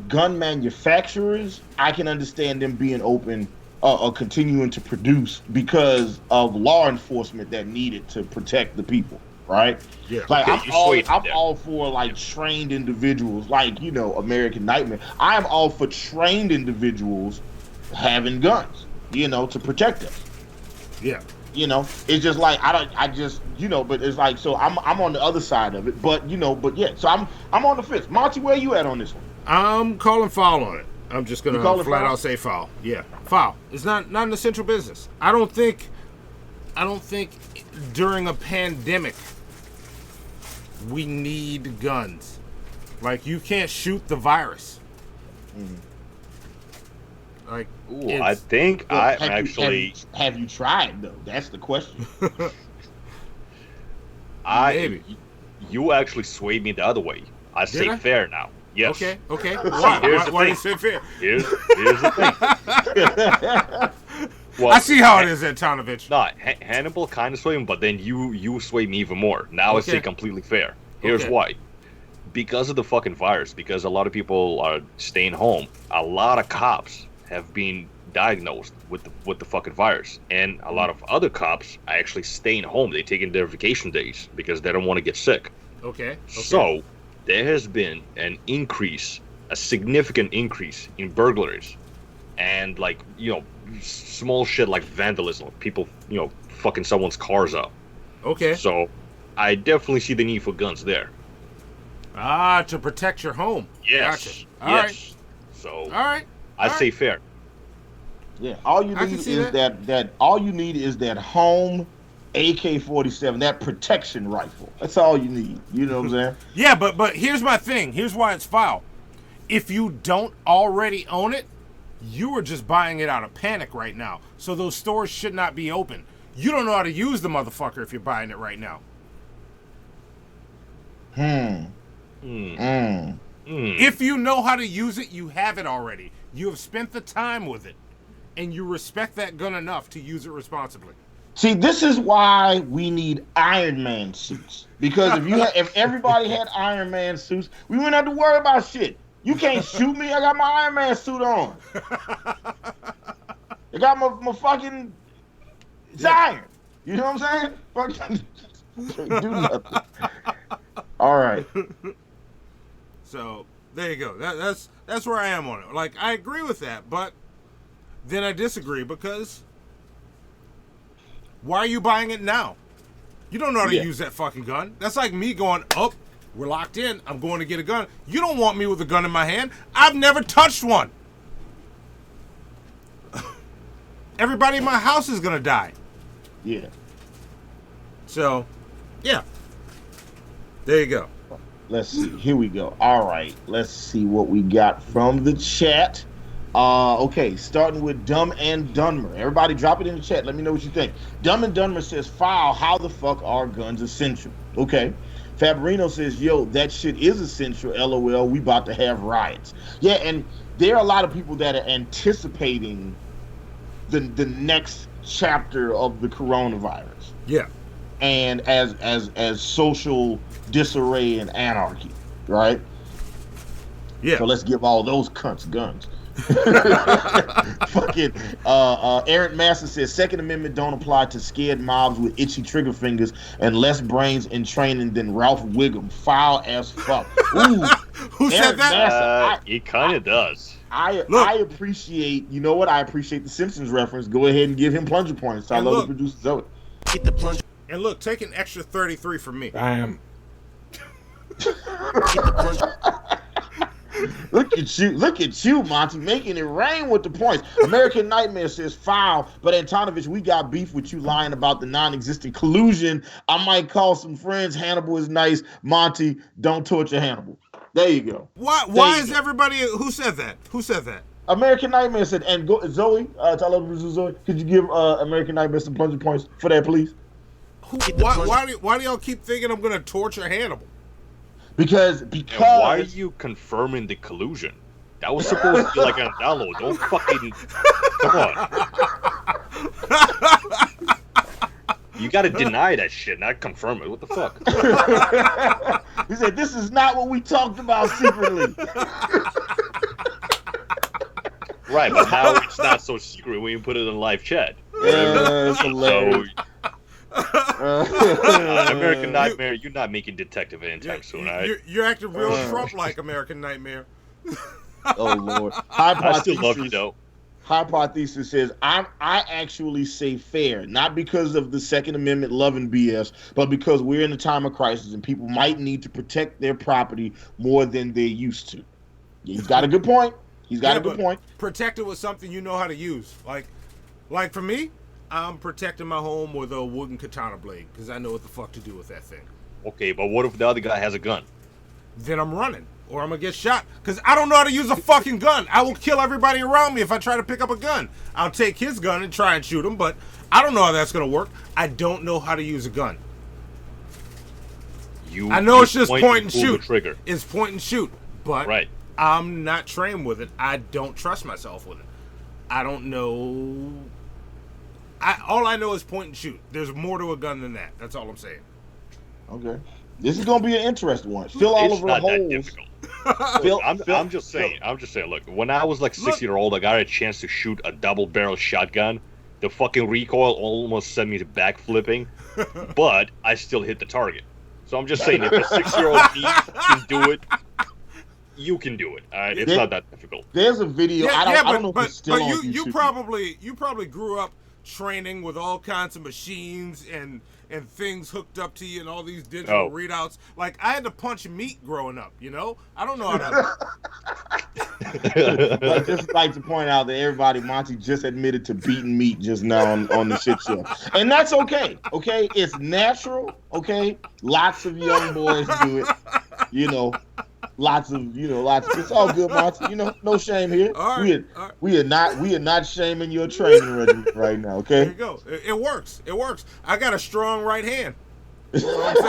gun manufacturers, I can understand them being open or continuing to produce because of law enforcement that needed to protect the people, right? Yeah. Like, Okay, I'm all for, like, trained individuals, like, American Nightmare. I am all for trained individuals having guns, to protect us. Yeah. It's just like but it's like, so I'm on the other side of it, but yeah, so I'm on the fence. Monty, where you at on this one? I'm calling foul on it. I'm just gonna flat out say foul. Yeah, foul. It's not an essential business. I don't think during a pandemic we need guns. Like, you can't shoot the virus. Like, I think I actually have you tried though? That's the question. Maybe. You actually swayed me the other way. I say fair now. Yes. Okay. Why do you say fair? Here's the thing. Well, I see how it is, Antonovich. No, Hannibal kind of swayed me, but then you swayed me even more. Now I say completely fair. Here's why. Because of the fucking virus, because a lot of people are staying home, a lot of cops have been diagnosed with the fucking virus, and a lot of other cops are actually staying home. They're taking their vacation days because they don't want to get sick. Okay. So there has been a significant increase in burglaries and, like, small shit like vandalism, people fucking someone's cars up. Okay. So I definitely see the need for guns there. To protect your home. Yes. Gotcha. All right. So all right. I say fair. Yeah, all you need is that all you need is that home AK-47, that protection rifle. That's all you need. You know what I'm saying? Yeah, but here's my thing. Here's why it's foul. If you don't already own it, you are just buying it out of panic right now. So those stores should not be open. You don't know how to use the motherfucker if you're buying it right now. If you know how to use it, you have it already. You have spent the time with it, and you respect that gun enough to use it responsibly. See, this is why we need Iron Man suits. Because if everybody had Iron Man suits, we wouldn't have to worry about shit. You can't shoot me. I got my Iron Man suit on. I got my fucking iron. You know what I'm saying? Fucking do nothing. All right. So there you go. That's where I am on it. Like, I agree with that, but then I disagree because why are you buying it now? You don't know how to use that fucking gun. That's like me going, we're locked in. I'm going to get a gun. You don't want me with a gun in my hand. I've never touched one. Everybody in my house is going to die. Yeah. So, yeah. There you go. Let's see. Here we go. All right. Let's see what we got from the chat. Okay, starting with Dumb and Dunmer. Everybody drop it in the chat. Let me know what you think. Dumb and Dunmer says, foul, how the fuck are guns essential? Okay. Fabrino says, yo, that shit is essential. LOL, we about to have riots. Yeah, and there are a lot of people that are anticipating the next chapter of the coronavirus. Yeah. And as social disarray and anarchy, right? Yeah. So let's give all those cunts guns. Fucking Eric Master says Second Amendment don't apply to scared mobs with itchy trigger fingers and less brains in training than Ralph Wiggum. Foul as fuck. Ooh, who said that? He kind of does. I appreciate. You know what? I appreciate the Simpsons reference. Go ahead and give him plunger points. I love the producer Zoe. Get the plunger. And look, take an extra 33 from me. Damn. Look at you, Monty, making it rain with the points. American Nightmare says foul, but Antonovich, we got beef with you lying about the non-existent collusion. I might call some friends. Hannibal is nice. Monty, don't torture Hannibal. There you go. Why is everybody? Who said that? Who said that? American Nightmare said, and Zoe, tell her Zoe, could you give American Nightmare some plunger points for that, please? Why do y'all keep thinking I'm gonna torture Hannibal? Because and why are you confirming the collusion? That was supposed to be like a download. Don't fucking come on. You gotta deny that shit, not confirm it. What the fuck? He said, "This is not what we talked about secretly." Right, but now it's not so secret when you put it in live chat. Yeah, it's hilarious. American Nightmare, you're not making detective anytime soon, all right? You're acting real Trump-like, American Nightmare. Oh Lord! I still love you though. Hypothesis says I actually say fair, not because of the Second Amendment loving BS, but because we're in a time of crisis and people might need to protect their property more than they're used to. He's got a good point. He's got a good point. Protect it with something you know how to use. Like for me, I'm protecting my home with a wooden katana blade because I know what the fuck to do with that thing. Okay, but what if the other guy has a gun? Then I'm running, or I'm gonna get shot because I don't know how to use a fucking gun. I will kill everybody around me if I try to pick up a gun. I'll take his gun and try and shoot him, but I don't know how that's gonna work. I don't know how to use a gun. I know it's just point and shoot. Trigger. It's point and shoot, but I'm not trained with it. I don't trust myself with it. I don't know. All I know is point and shoot. There's more to a gun than that. That's all I'm saying. Okay. This is gonna be an interesting one. Fill all of our holes. I'm just saying. Look, when I was like 6-year-old, I got a chance to shoot a double-barrel shotgun. The fucking recoil almost sent me to backflipping, but I still hit the target. So I'm just saying, if a 6-year-old can do it, you can do it. All right, it's not that difficult. There's a video. I don't know if it's still on YouTube. You probably grew up training with all kinds of machines and things hooked up to you and all these digital readouts. Like, I had to punch meat growing up, you know? I don't know how to... I'd just like to point out that everybody, Monty just admitted to beating meat just now on the shit show. And that's okay, okay? It's natural, okay? Lots of young boys do it, you know. Lots of, it's all good, Monty. You know, no shame here. We are not shaming your training regimen right now, okay? There you go. It works. It works. I got a strong right hand. That's what I'm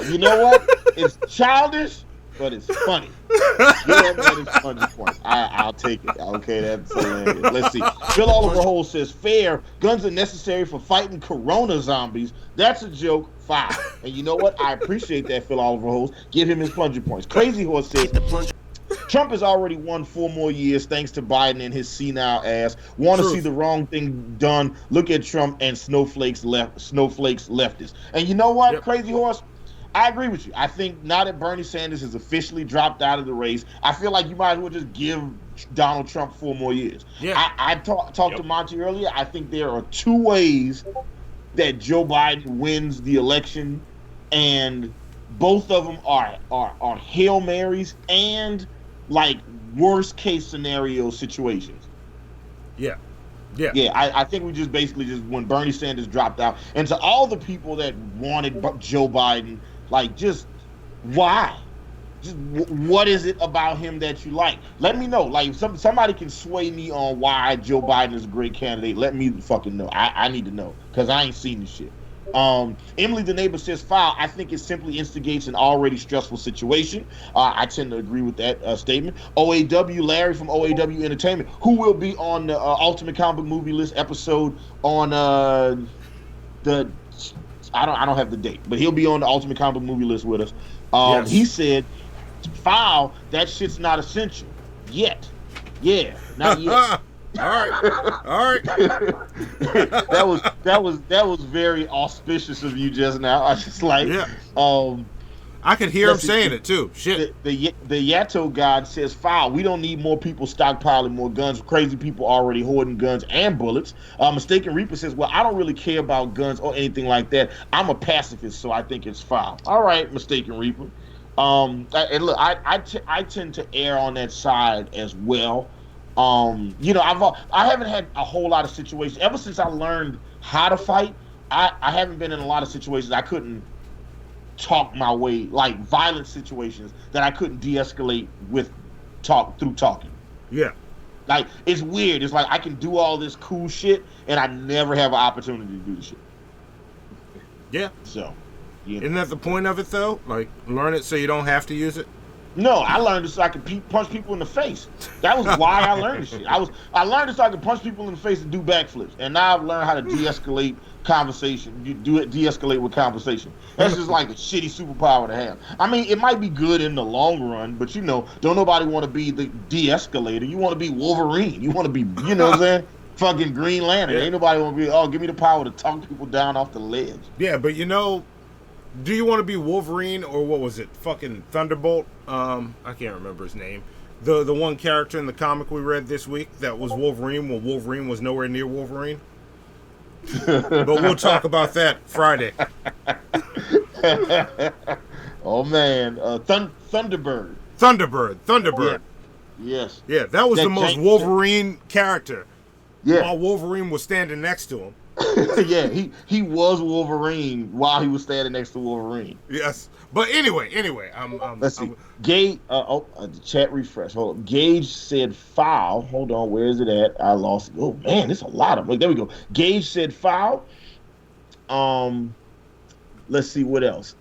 saying. You know what? It's childish, but it's funny. Yeah, man, it's funny. I'll take it. Okay, that's hilarious. Let's see. Phil Oliver Hole says, fair. Guns are necessary for fighting corona zombies. That's a joke. 5. And you know what? I appreciate that, Phil Oliver Hole. Give him his plunger points. Crazy Horse says, Trump has already won 4 more years thanks to Biden and his senile ass. Want to see the wrong thing done? Look at Trump and snowflakes leftists. And you know what, Crazy Horse? I agree with you. I think now that Bernie Sanders has officially dropped out of the race, I feel like you might as well just give Donald Trump 4 more years. Yeah. I talked to Monty earlier. I think there are 2 ways that Joe Biden wins the election, and both of them are Hail Marys and like worst case scenario situations. Yeah. I think we just basically when Bernie Sanders dropped out, and to all the people that wanted Joe Biden, like, just why? Just what is it about him that you like? Let me know. Like, somebody can sway me on why Joe Biden is a great candidate. Let me fucking know. I need to know, because I ain't seen this shit. Emily the neighbor says foul. I think it simply instigates an already stressful situation. I tend to agree with that statement. OAW Larry from OAW Entertainment, who will be on the Ultimate Comic Book Movie List episode on I don't have the date, but he'll be on the Ultimate Comic Book Movie List with us. He said, foul, that shit's not essential yet. Yeah, not yet. All right. That was very auspicious of you just now. I just like, I could hear him saying it too. Shit. The Yato God says, foul. We don't need more people stockpiling more guns. Crazy people already hoarding guns and bullets. Mistaken Reaper says, well, I don't really care about guns or anything like that. I'm a pacifist, so I think it's foul. All right, Mistaken Reaper. And look, I tend to err on that side as well. You know, I haven't had a whole lot of situations ever since I learned how to fight. I haven't been in a lot of situations I couldn't talk my way, like violent situations that I couldn't de-escalate through talking. Yeah. Like, it's weird. It's like I can do all this cool shit and I never have an opportunity to do the shit. Yeah. So, yeah. Isn't that the point of it though? Like, learn it so you don't have to use it? No, I learned it so I could punch people in the face. That was why I learned this shit. I learned it so I could punch people in the face and do backflips. And now I've learned how to de-escalate conversation. You do it, de-escalate with conversation. That's just like a shitty superpower to have. I mean, it might be good in the long run, but you know, don't nobody want to be the de-escalator. You want to be Wolverine. You want to be, you know what I'm saying? Fucking Green Lantern. Yeah. Ain't nobody want to be, oh, give me the power to talk people down off the ledge. Yeah, but you know, do you want to be Wolverine or what was it? Fucking Thunderbolt? I can't remember his name. The one character in the comic we read this week that was Wolverine when Wolverine was nowhere near Wolverine. But we'll talk about that Friday. Oh man, Thunderbird. Thunderbird. Yeah. Yes. Yeah, that was the most Wolverine character. Yeah. While Wolverine was standing next to him. Yeah, he was Wolverine while he was standing next to Wolverine. Yes, but anyway, let's see. Gage, the chat refresh. Hold on. Gage said foul. Hold on, where is it at? I lost it. Oh man, there's a lot of them. There we go. Gage said foul. Let's see what else.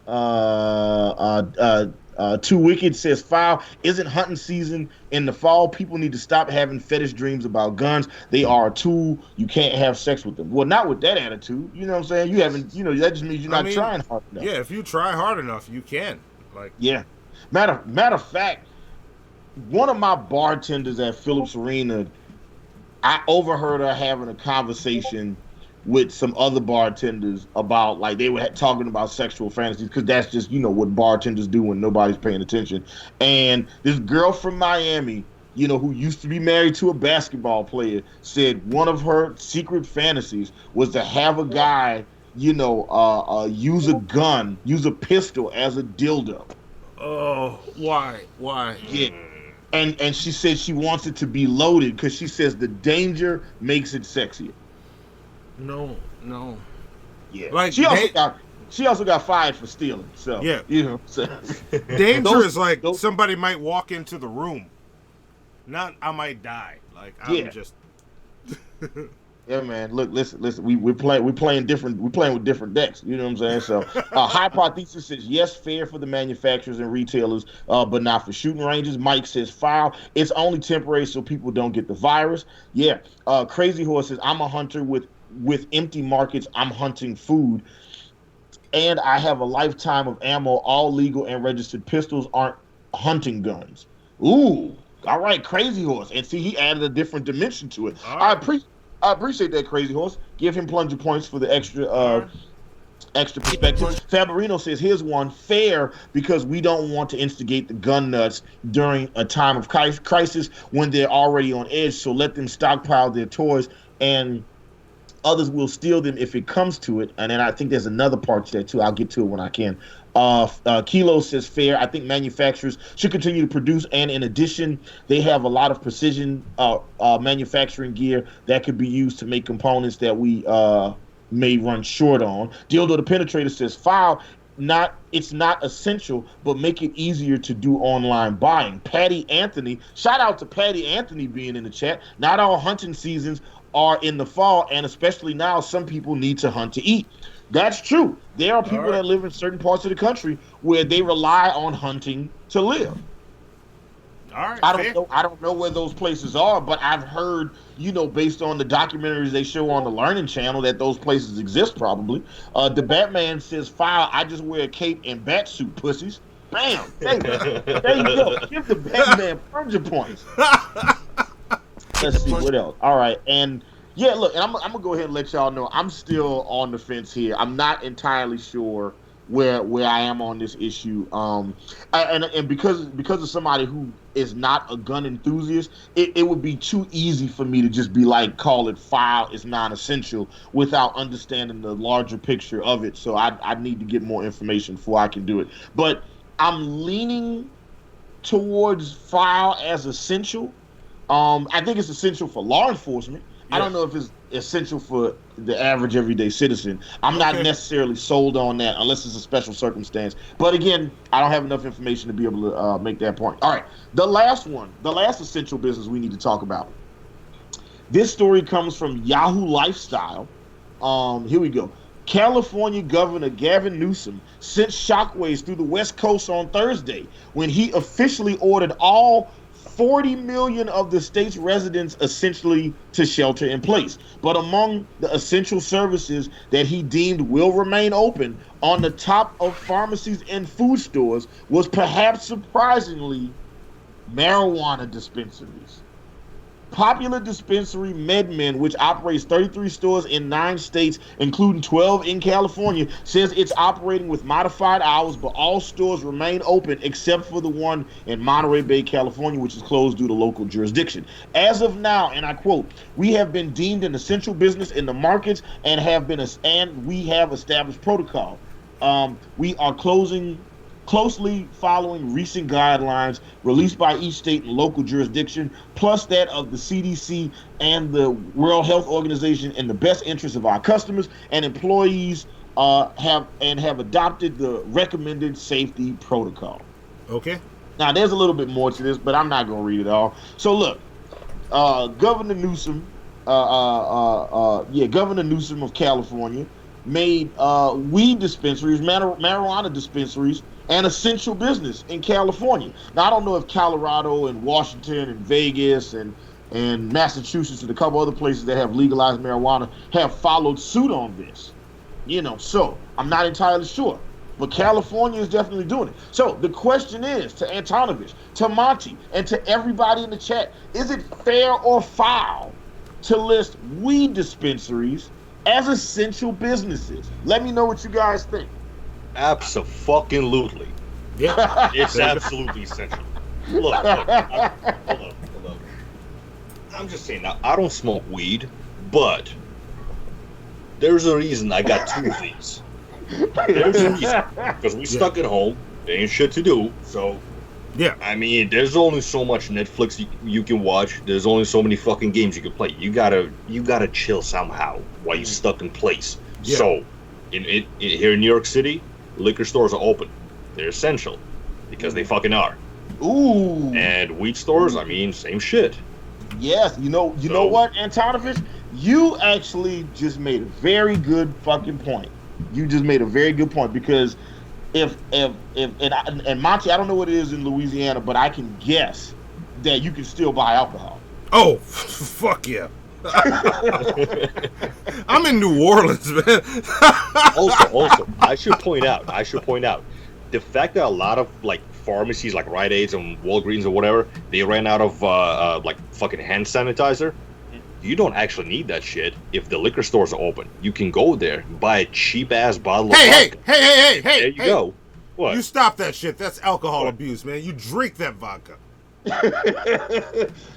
Too Wicked says foul. Isn't hunting season in the fall? People need to stop having fetish dreams about guns. They are a tool. You can't have sex with them. Well, not with that attitude. You know what I'm saying? You haven't. You know, that just means you're not trying hard enough. Yeah, if you try hard enough, you can. Like, yeah. Matter of fact, one of my bartenders at Phillips Arena, I overheard her having a conversation with some other bartenders about, like, they were talking about sexual fantasies, because that's just, you know, what bartenders do when nobody's paying attention. And this girl from Miami, you know, who used to be married to a basketball player, said one of her secret fantasies was to have a guy, you know, use a pistol as a dildo. Oh, why? Yeah. And she said she wants it to be loaded because she says the danger makes it sexier. No. Yeah. Like, she also got fired for stealing. So yeah, you know. So. Danger is like somebody might walk into the room. Not I might die. Like I'm just. Yeah, man. Look, listen. We're playing with different decks. You know what I'm saying? So, Hypothesis says yes, fair for the manufacturers and retailers, but not for shooting ranges. Mike says foul. It's only temporary, so people don't get the virus. Yeah. Crazy Horse says I'm a hunter with empty markets. I'm hunting food, and I have a lifetime of ammo. All legal and registered pistols aren't hunting guns. Ooh. All right, Crazy Horse. And see, he added a different dimension to it. I appreciate that, Crazy Horse. Give him plunger points for the extra perspective. Faberino says, here's one. Fair, because we don't want to instigate the gun nuts during a time of crisis when they're already on edge, so let them stockpile their toys, and others will steal them if it comes to it. And then I think there's another part to that, too. I'll get to it when I can. Kilo says fair. I think manufacturers should continue to produce, and in addition, they have a lot of precision manufacturing gear that could be used to make components that we may run short on. Dildo the Penetrator says foul. It's not essential, but make it easier to do online buying. Patty Anthony, shout out to Patty Anthony being in the chat. Not all hunting seasons are in the fall, and especially now, some people need to hunt to eat. That's true. There are people that live in certain parts of the country where they rely on hunting to live. All right. I don't know where those places are, but I've heard, you know, based on the documentaries they show on the Learning Channel, that those places exist probably. The Batman says, foul, I just wear a cape and bat suit, pussies. Bam! There you go. Give the Batman plunger points. Let's see, what else? All right, and yeah, look, and I'm gonna go ahead and let y'all know I'm still on the fence here. I'm not entirely sure where I am on this issue. And because of somebody who is not a gun enthusiast, it would be too easy for me to just be like, call it file is non-essential without understanding the larger picture of it. So I need to get more information before I can do it. But I'm leaning towards file as essential. I think it's essential for law enforcement. Yes. I don't know if it's essential for the average everyday citizen. I'm not necessarily sold on that unless it's a special circumstance. But again, I don't have enough information to be able to make that point. All right, the last essential business we need to talk about. This story comes from Yahoo Lifestyle. Here we go. California Governor Gavin Newsom sent shockwaves through the West Coast on Thursday when he officially ordered all 40 million of the state's residents essentially to shelter in place. But among the essential services that he deemed will remain open on the top of pharmacies and food stores was perhaps surprisingly marijuana dispensaries. Popular dispensary MedMen, which operates 33 stores in 9 states, including 12 in California, says it's operating with modified hours, but all stores remain open except for the one in Monterey Bay, California, which is closed due to local jurisdiction. As of now, and I quote, "We have been deemed an essential business in the markets and we have established protocol. We are closely following recent guidelines released by each state and local jurisdiction, plus that of the CDC and the World Health Organization, in the best interest of our customers and employees, have adopted the recommended safety protocol." Okay. Now there's a little bit more to this, but I'm not going to read it all. So look, Governor Newsom, Governor Newsom of California made weed dispensaries, marijuana dispensaries, an essential business in California. Now, I don't know if Colorado and Washington and Vegas and Massachusetts and a couple other places that have legalized marijuana have followed suit on this. So I'm not entirely sure. But California is definitely doing it. So the question is to Antonovich, to Monty, and to everybody in the chat, is it fair or foul to list weed dispensaries as essential businesses? Let me know what you guys think. Abso-fucking-lutely. Yeah. It's absolutely essential. Look, hold up. I'm just saying, now, I don't smoke weed, but there's a reason I got 2 of these. There's a reason. Because we stuck at home, there ain't shit to do, so... Yeah. I mean, there's only so much Netflix you can watch. There's only so many fucking games you can play. You gotta chill somehow while you're stuck in place. Yeah. So, here in New York City, liquor stores are open. They're essential because they fucking are. Ooh. And weed stores, I mean, same shit. Yes, you know what, Antonovich? You actually just made a very good fucking point. You just made a very good point because if Monty, I don't know what it is in Louisiana, but I can guess that you can still buy alcohol. Oh, fuck yeah. I'm in New Orleans, man. also, I should point out the fact that a lot of like pharmacies like Rite Aids and Walgreens or whatever, they ran out of like fucking hand sanitizer. You don't actually need that shit if the liquor stores are open. You can go there, buy a cheap ass bottle of vodka. Hey! There you go. What? You stop that shit. That's alcohol abuse, man. You drink that vodka.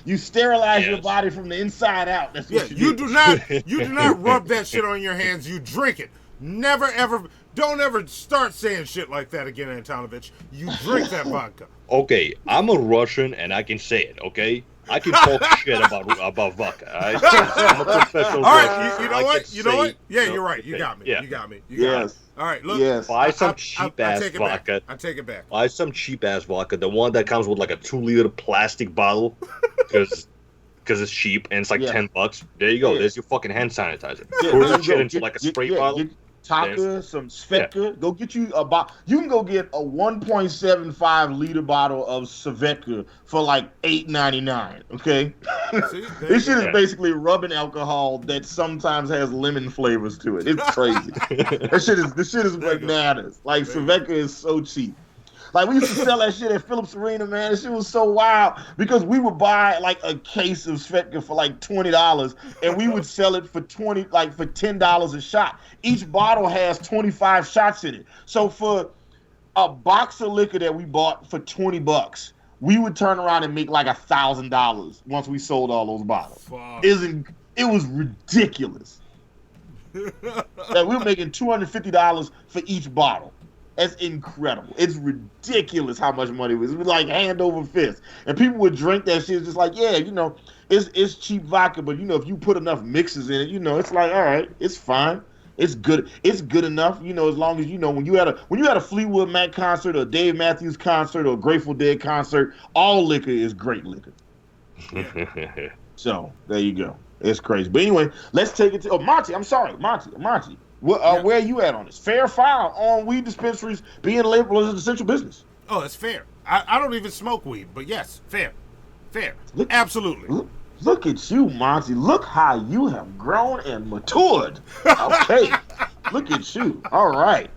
You sterilize your body from the inside out. That's what you do not rub that shit on your hands. You drink it. Never ever. Don't ever start saying shit like that again, Antonovich. You drink that vodka. Okay, I'm a Russian and I can say it. Okay, I can talk shit about vodka. I'm a professional. All right, you know what? Yeah, you're right. You got me. Yeah. You got me. All right, look. Yes. Buy some cheap ass vodka. I take it back. Buy some cheap ass vodka. The one that comes with like a 2-liter plastic bottle, because it's cheap and it's like $10. There you go. There's your fucking hand sanitizer. Pour that shit into like a spray bottle. Taka, some Svedka. Go get you a bottle. You can go get a 1.75 liter bottle of Svedka for like $8.99. Okay, this shit is basically rubbing alcohol that sometimes has lemon flavors to it. It's crazy. This shit is bananas. Like Svedka is so cheap. Like, we used to sell that shit at Phillips Arena, man. That shit was so wild because we would buy like a case of Svedka for like $20, and we would sell it for $10 a shot. Each bottle has 25 shots in it. So for a box of liquor that we bought for $20, we would turn around and make like $1,000 once we sold all those bottles. It was ridiculous. That we were making $250 for each bottle. That's incredible. It's ridiculous how much money it was. It was like hand over fist. And people would drink that shit just like, yeah, you know, it's cheap vodka, but you know, if you put enough mixes in it, you know, it's like, all right, it's fine. It's good. It's good enough, you know, as long as you know when you had a Fleetwood Mac concert or a Dave Matthews concert or a Grateful Dead concert, all liquor is great liquor. So there you go. It's crazy. But anyway, let's take it to Monty. I'm sorry, Monty. Where are you at on this? Fair foul on weed dispensaries being labeled as an essential business. Oh, it's fair. I don't even smoke weed, but yes, fair. Absolutely. Look at you, Monty. Look how you have grown and matured. Okay. Look at you. All right.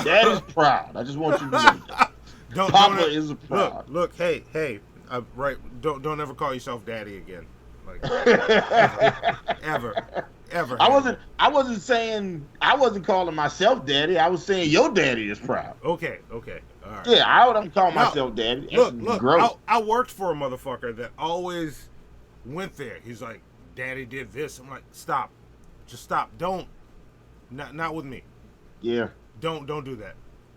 Daddy's proud. I just want you to know that. Papa is proud. Look, hey, right. Don't ever call yourself daddy again. Like, ever. I wasn't calling myself daddy. I was saying your daddy is proud. Okay. All right. Yeah, I don't call myself daddy. Look, gross. I worked for a motherfucker that always went there. He's like, daddy did this. I'm like, stop. Just stop. Don't. Not with me. Yeah. Don't do that.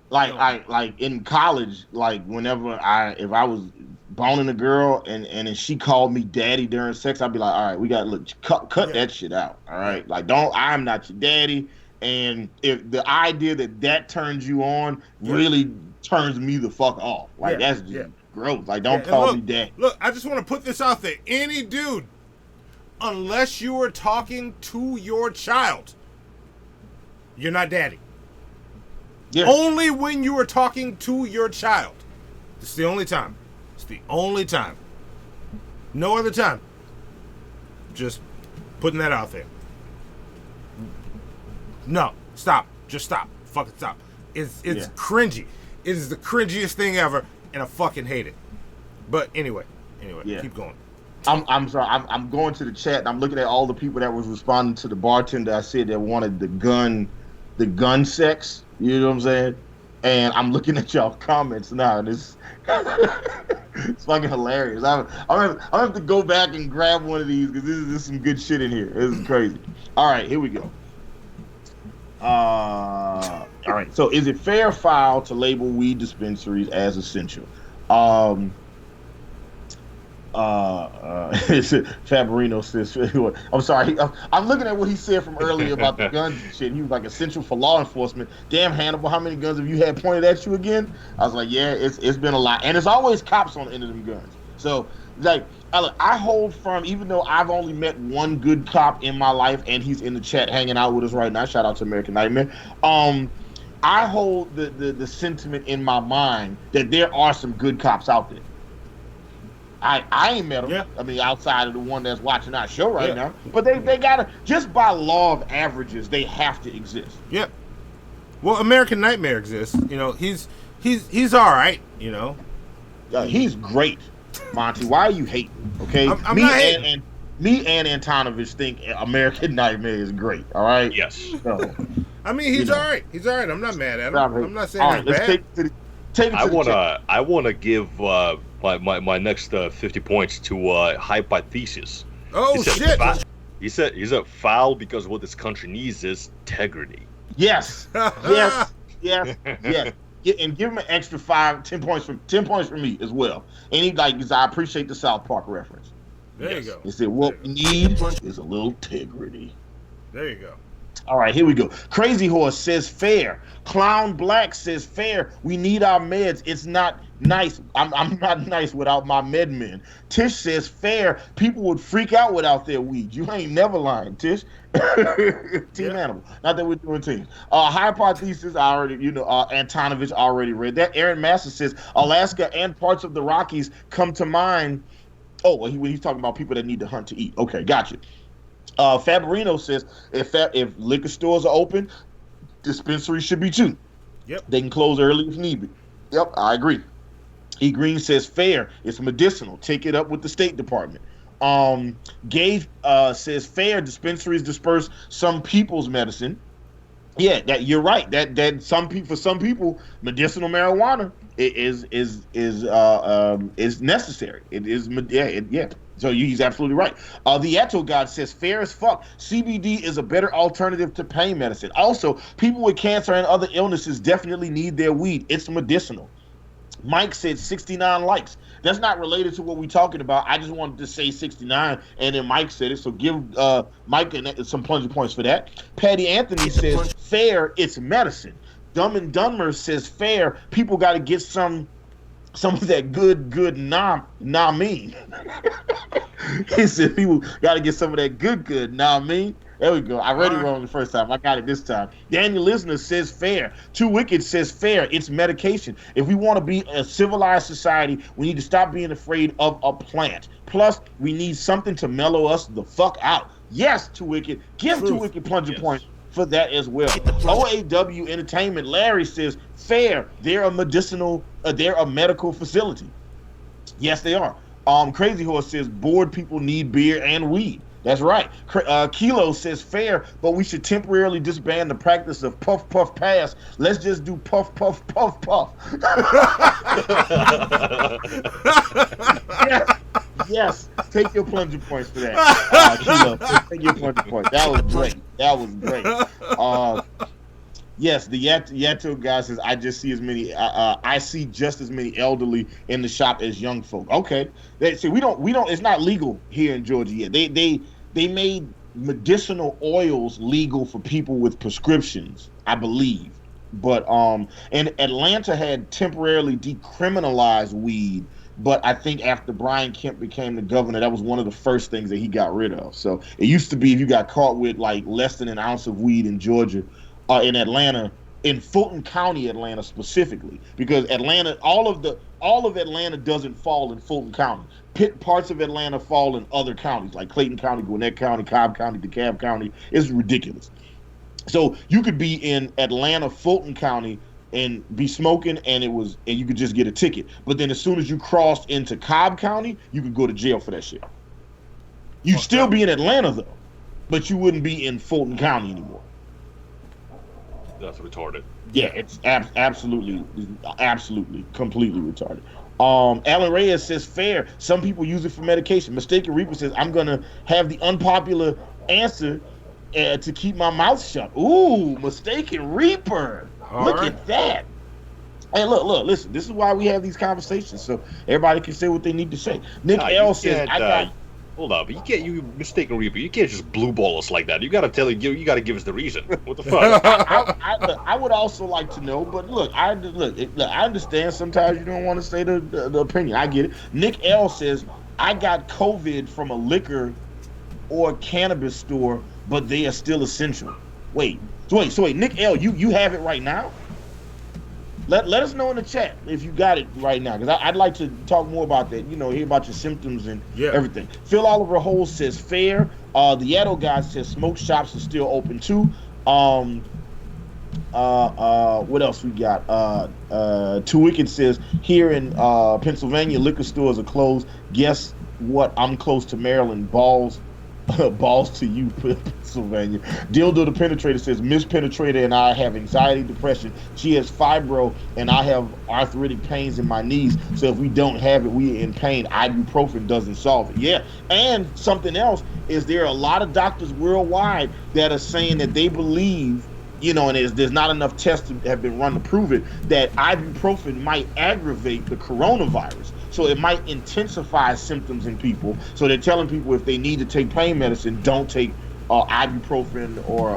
Like in college, like if I was boning a girl and she called me daddy during sex, I'd be like, all right, we gotta cut that shit out. All right, like I'm not your daddy. And if the idea that turns you on really turns me the fuck off, like that's just gross. Like don't call me daddy. Look, I just want to put this out there. Any dude, unless you are talking to your child, you're not daddy. Yeah. Only when you are talking to your child. It's the only time. No other time. Just putting that out there. No, stop. Just stop. Fucking stop. It's cringy. It is the cringiest thing ever, and I fucking hate it. But anyway, keep going. I'm sorry. I'm going to the chat. And I'm looking at all the people that was responding to the bartender I said that wanted the gun sex. You know what I'm saying? And I'm looking at y'all comments now, and it's fucking hilarious. I have to go back and grab one of these because this is some good shit in here. This is crazy. All right, here we go. All right. So, is it fair or foul to label weed dispensaries as essential? Fabrino says, I'm sorry, I'm looking at what he said from earlier about the guns and shit. He was like, essential for law enforcement. Damn, Hannibal, how many guns have you had pointed at you again? I was like, yeah, it's been a lot. And it's always cops on the end of them guns. So, like, I hold firm, even though I've only met one good cop in my life, and he's in the chat hanging out with us right now. Shout out to American Nightmare. I hold the sentiment in my mind that there are some good cops out there. I ain't met them. Yeah. I mean, outside of the one that's watching our show right now. But they gotta, just by law of averages, they have to exist. Yep. Well, American Nightmare exists. You know, he's all right. You know. He's great, Monty. Why are you hating? Okay. I'm not hating. Me and Antonovich think American Nightmare is great. All right. Yes. So, I mean, he's all right. He's all right. I'm not mad at him. I'm not saying all right, he's bad. I wanna give my next 50 points to Hypothesis. Oh, shit! He said foul because what this country needs is integrity. Yes. Yes. And give him an extra 10 points from me as well. And he I appreciate the South Park reference. There you go. He said what we need is a little integrity. There you go. All right, here we go. Crazy Horse says fair. Clown Black says fair. We need our meds. It's not nice. I'm not nice without my med men. Tish says fair. People would freak out without their weed. You ain't never lying, Tish. Team Animal. Not that we're doing teams. Hypothesis, I already, Antonovich already read that. Aaron Master says Alaska and parts of the Rockies come to mind. Oh, well, he's talking about people that need to hunt to eat. Okay, gotcha. Fabrino says if liquor stores are open, dispensaries should be too. Yep. They can close early if need be. Yep, I agree. E. Green says fair. It's medicinal. Take it up with the State Department. Gage says fair. Dispensaries disperse some people's medicine. Yeah, that you're right. That for some people, medicinal marijuana is necessary. It is yeah. So he's absolutely right. The Eto God says fair as fuck. CBD is a better alternative to pain medicine. Also, people with cancer and other illnesses definitely need their weed. It's medicinal. Mike said 69 likes. That's not related to what we're talking about. I just wanted to say 69, and then Mike said it. So give Mike some plunger points for that. Patty Anthony says fair. It's medicine. Dumb and Dumber says fair. People got to get some of that good nah mean. He said people got to get some of that good nah mean. There we go. I read it wrong the first time. I got it this time. Daniel Lisner says fair. Too Wicked says fair. It's medication. If we want to be a civilized society, we need to stop being afraid of a plant. Plus, we need something to mellow us the fuck out. Yes, Too Wicked. Give Too Wicked plunger points for that as well. OAW Entertainment, Larry says fair. They're a medical facility. Yes, they are. Crazy Horse says bored people need beer and weed. That's right. Kilo says fair, but we should temporarily disband the practice of puff, puff, pass. Let's just do puff, puff, puff, puff. Yes. Take your plunger points for that. Kilo, take your plunger points. That was great. Yes, the Yato guy says, I see just as many elderly in the shop as young folk. Okay. We don't it's not legal here in Georgia yet. They made medicinal oils legal for people with prescriptions, I believe. But and Atlanta had temporarily decriminalized weed, but I think after Brian Kemp became the governor, that was one of the first things that he got rid of. So it used to be if you got caught with like less than an ounce of weed in Georgia, in Atlanta, in Fulton County, Atlanta specifically, because Atlanta, all of Atlanta doesn't fall in Fulton County. Parts of Atlanta fall in other counties, like Clayton County, Gwinnett County, Cobb County, DeKalb County. It's ridiculous. So you could be in Atlanta, Fulton County, and be smoking, and you could just get a ticket. But then as soon as you crossed into Cobb County, you could go to jail for that shit. You'd still be in Atlanta though, but you wouldn't be in Fulton County anymore. That's retarded. Yeah, it's absolutely, completely retarded. Alan Reyes says fair. Some people use it for medication. Mistaken Reaper says, I'm going to have the unpopular answer to keep my mouth shut. Ooh, Mistaken Reaper. Look at that. Hey, look, listen. This is why we have these conversations, so everybody can say what they need to say. Nick L says, hold up, you Mistaken Reaper. You can't just blue ball us like that. You got to you got to give us the reason. What the fuck? I would also like to know, but look, I understand sometimes you don't want to say the opinion. I get it. Nick L says, I got COVID from a liquor or cannabis store, but they are still essential. Wait, Nick L, you have it right now? Let us know in the chat if you got it right now, because I'd like to talk more about that, hear about your symptoms and everything. Phil Oliver Hole says fair. The Yato guy says smoke shops are still open too. What else we got? Too Wicked says here in Pennsylvania, liquor stores are closed. Guess what? I'm close to Maryland. Balls to you, Pennsylvania. Dildo the Penetrator says, Miss Penetrator and I have anxiety, depression. She has fibro, and I have arthritic pains in my knees. So if we don't have it, we are in pain. Ibuprofen doesn't solve it. Yeah, and something else is there are a lot of doctors worldwide that are saying that they believe, and there's not enough tests that have been run to prove it, that ibuprofen might aggravate the coronavirus. So it might intensify symptoms in people. So they're telling people if they need to take pain medicine, don't take ibuprofen or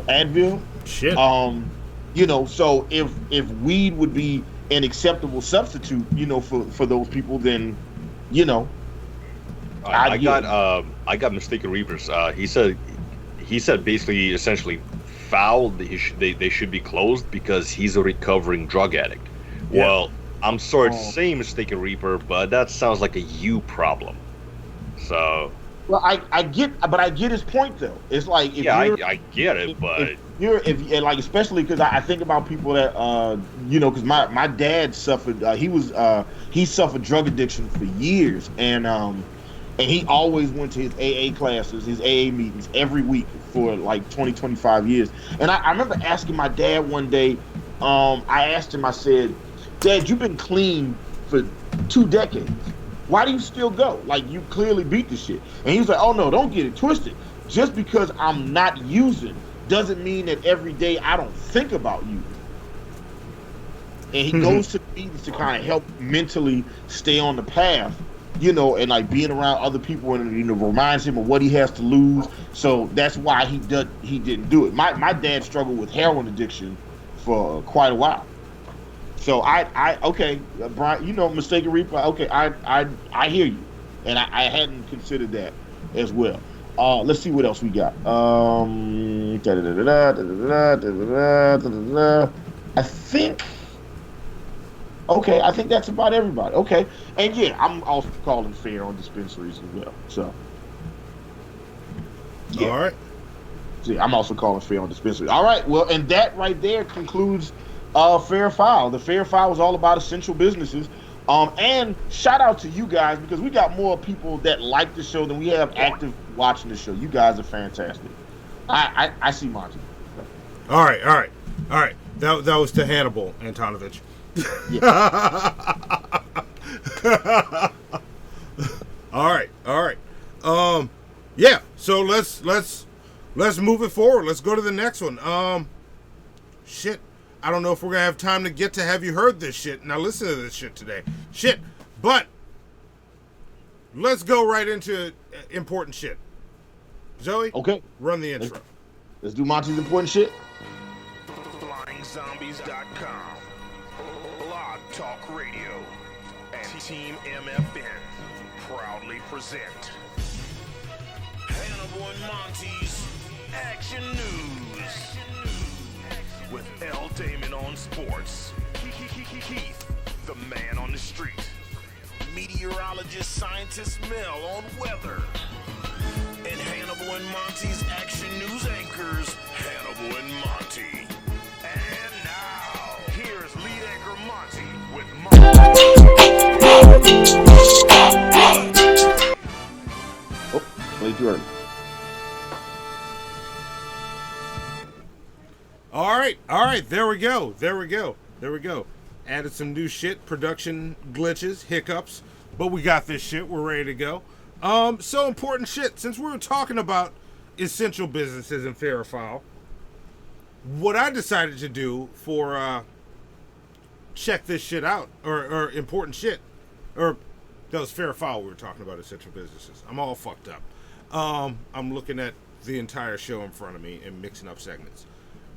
Advil. Shit. So if weed would be an acceptable substitute, for those people, then, I got Mistaken Reapers. He said basically, essentially, foul. They should be closed because he's a recovering drug addict. Yeah. Well, I'm sorry to say, Mistaken Reaper, but that sounds like a you problem. So. Well, I get his point though. It's like I get it, but like, especially because I think about people that because my dad suffered. He suffered drug addiction for years, and he always went to his AA classes, his AA meetings every week for like 25 years. And I remember asking my dad one day. I asked him. I said, "Dad, you've been clean for 2 decades. Why do you still go? Like, you clearly beat the shit." And he was like, "Oh no, don't get it twisted. Just because I'm not using doesn't mean that every day I don't think about using." And he goes to meetings to kind of help mentally stay on the path, and like being around other people, and reminds him of what he has to lose. So that's why he didn't do it. My dad struggled with heroin addiction for quite a while. So okay, Brian, Mistaken Reaper. Okay, I hear you, and I hadn't considered that as well. Let's see what else we got. I think that's about everybody. Okay, and yeah, I'm also calling fair on dispensaries as well. So yeah. All right. See, I'm also calling fair on dispensaries. All right. Well, and that right there concludes Fair File. The Fair File was all about essential businesses. And shout out to you guys, because we got more people that like the show than we have active watching the show. You guys are fantastic. I see Monty. All right. That was to Hannibal Antonovich. Yeah. All right. Yeah. So let's move it forward. Let's go to the next one. Shit. I don't know if we're gonna have time to get to Have You Heard This Shit. Now listen to this shit today. Shit. But let's go right into important shit. Zoe. Okay. Run the intro. Let's do Monty's important shit. FlyingZombies.com, Blog Talk Radio, and Team MFN proudly present Hannibal and Monty's Action News with L. Damon on sports, Keith, the man on the street, meteorologist scientist Mel on weather, and Hannibal and Monty's Action News anchors, Hannibal and Monty. And now, here's lead anchor Monty with Oh, way too early. All right. There we go. Added some new shit, production glitches, hiccups, but we got this shit. We're ready to go. So important shit. Since we were talking about essential businesses and Fair File, what I decided to do for check this shit out, or important shit, or that was Fair File. We were talking about essential businesses. I'm all fucked up. I'm looking at the entire show in front of me and mixing up segments.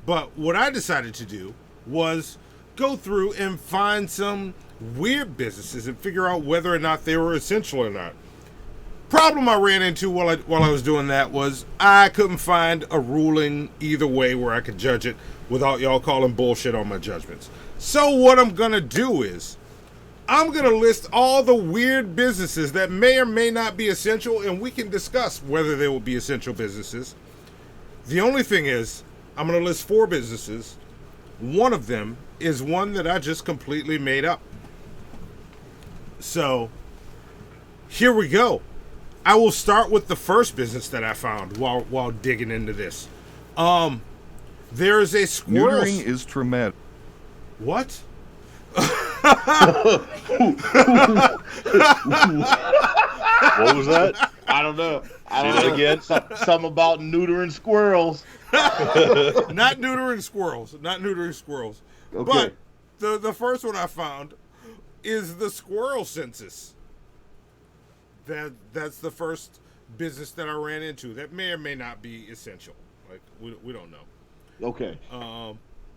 But what I decided to do was go through and find some weird businesses and figure out whether or not they were essential or not. Problem I ran into while I was doing that was I couldn't find a ruling either way where I could judge it without y'all calling bullshit on my judgments. So what I'm gonna do is I'm gonna list all the weird businesses that may or may not be essential, and we can discuss whether they will be essential businesses. The only thing is, I'm going to list 4 businesses. One of them is one that I just completely made up. So, here we go. I will start with the first business that I found while digging into this. There is a squirrel... Neutering is traumatic. What? What was that? I don't know. Say that again. Something about neutering squirrels. Not neutering squirrels. Okay. But the first one I found is the squirrel census. That's the first business that I ran into that may or may not be essential. Like we don't know. Okay.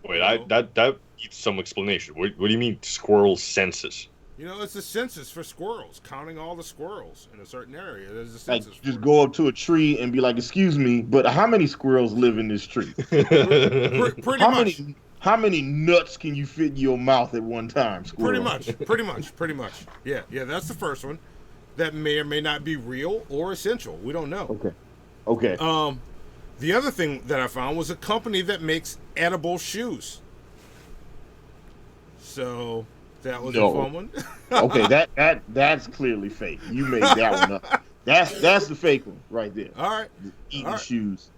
Wait, that needs some explanation. What do you mean squirrel census? It's a census for squirrels, counting all the squirrels in a certain area. There's a census. Like, just go up to a tree and be like, "Excuse me, but how many squirrels live in this tree?" Pretty much. How many nuts can you fit in your mouth at one time? Pretty much. Yeah, that's the first one. That may or may not be real or essential. We don't know. Okay. The other thing that I found was a company that makes edible shoes. So that was a fun one. Okay, that's clearly fake. You made that one up. That's the fake one right there. All right. Eating shoes.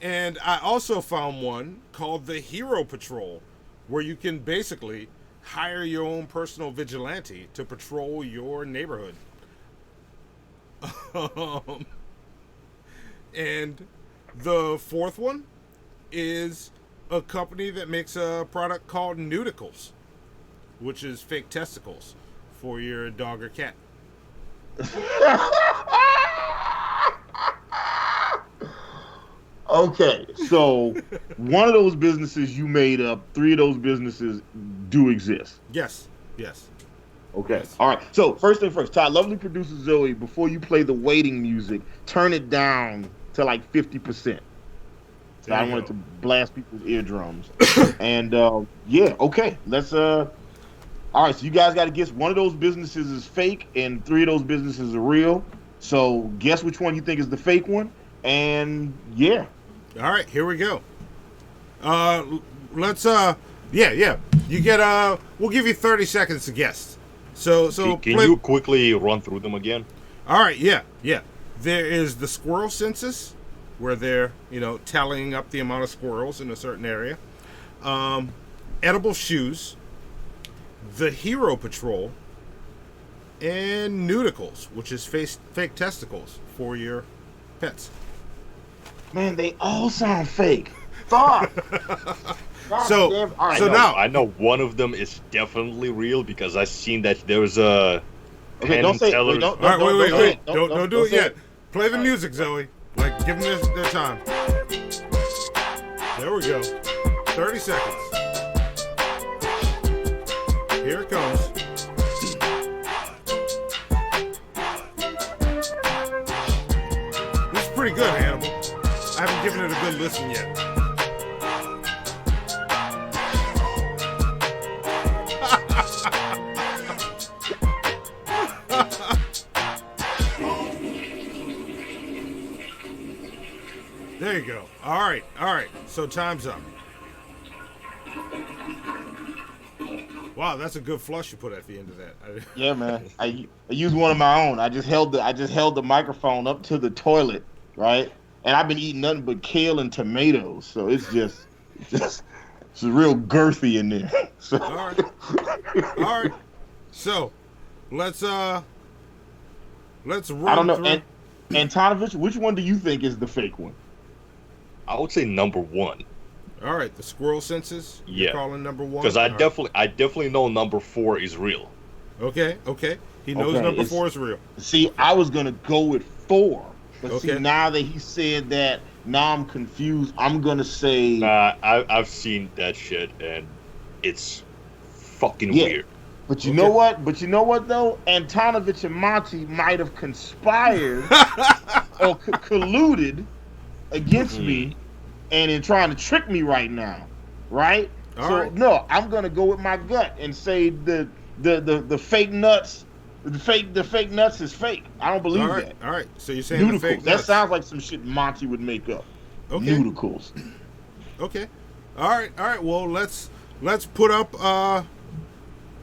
And I also found one called the Hero Patrol, where you can basically hire your own personal vigilante to patrol your neighborhood. And the fourth one is a company that makes a product called Nudicles, which is fake testicles for your dog or cat. Okay, so one of those businesses you made up, 3 of those businesses do exist. Yes. Okay. All right. So first thing first, Todd, lovely producer Zoe, before you play the waiting music, turn it down to like 50%. So I don't want it to blast people's eardrums. And yeah, okay. Let's all right, so you guys got to guess one of those businesses is fake and 3 of those businesses are real. So guess which one you think is the fake one. And yeah. All right, here we go. Let's yeah. You get we'll give you 30 seconds to guess. So can you quickly run through them again? All right, yeah. There is the squirrel census, where they're, tallying up the amount of squirrels in a certain area. Edible shoes, the Hero Patrol, and Nudicles, which is fake testicles for your pets. Man, they all sound fake. Fuck. So now I know one of them is definitely real because I've seen that there's a. Okay, don't say. Wait, All right, wait. Don't do it yet. Play the music, Zoe. Like, give them their time. There we go. 30 seconds. Here it comes. This is pretty good, Hannibal. I haven't given it a good listen yet. There you go. All right. So time's up. Wow, that's a good flush you put at the end of that. Yeah, man. I used one of my own. I just held the microphone up to the toilet, right? And I've been eating nothing but kale and tomatoes, so it's real girthy in there. So. All right. So let's run. I don't know. Antonovich, which one do you think is the fake one? I would say number 1. All right, the squirrel census. Yeah, you're calling number 1 because I definitely know number 4 is real. Okay. He knows number 4 is real. See, I was gonna go with 4, but Okay. see, now that he said that, now I'm confused. I'm gonna say. I've seen that shit and it's fucking weird. But you know what? Though, Antonovich and Monty might have conspired or colluded against me, and in trying to trick me right now, right? No, I'm gonna go with my gut and say the fake nuts, the fake nuts is fake. I don't believe that. All right. So you're saying the fake Nudicles. nuts. That sounds like some shit Monty would make up. Okay. Nudicles. Okay. All right. Well, let's put up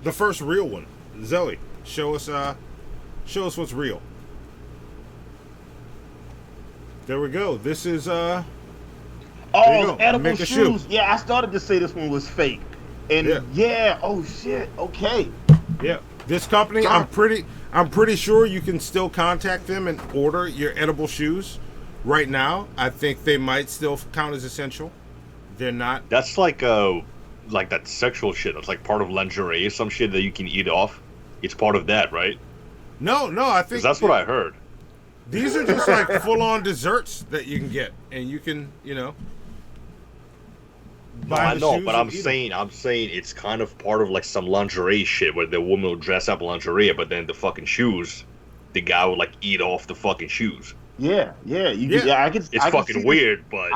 the first real one. Zoe, show us what's real. There we go. This is the edible shoes. Yeah, I started to say this one was fake. And oh shit. Okay. Yeah. This company, I'm pretty sure you can still contact them and order your edible shoes right now. I think they might still count as essential. They're not. That's like that sexual shit. That's like part of lingerie, some shit that you can eat off. It's part of that, right? No, I think that's what I heard. These are just like full-on desserts that you can get, and you can, No, I know, but I'm saying it's kind of part of like some lingerie shit where the woman will dress up lingerie, but then the fucking shoes, the guy would like eat off the fucking shoes. Yeah. It's fucking weird, but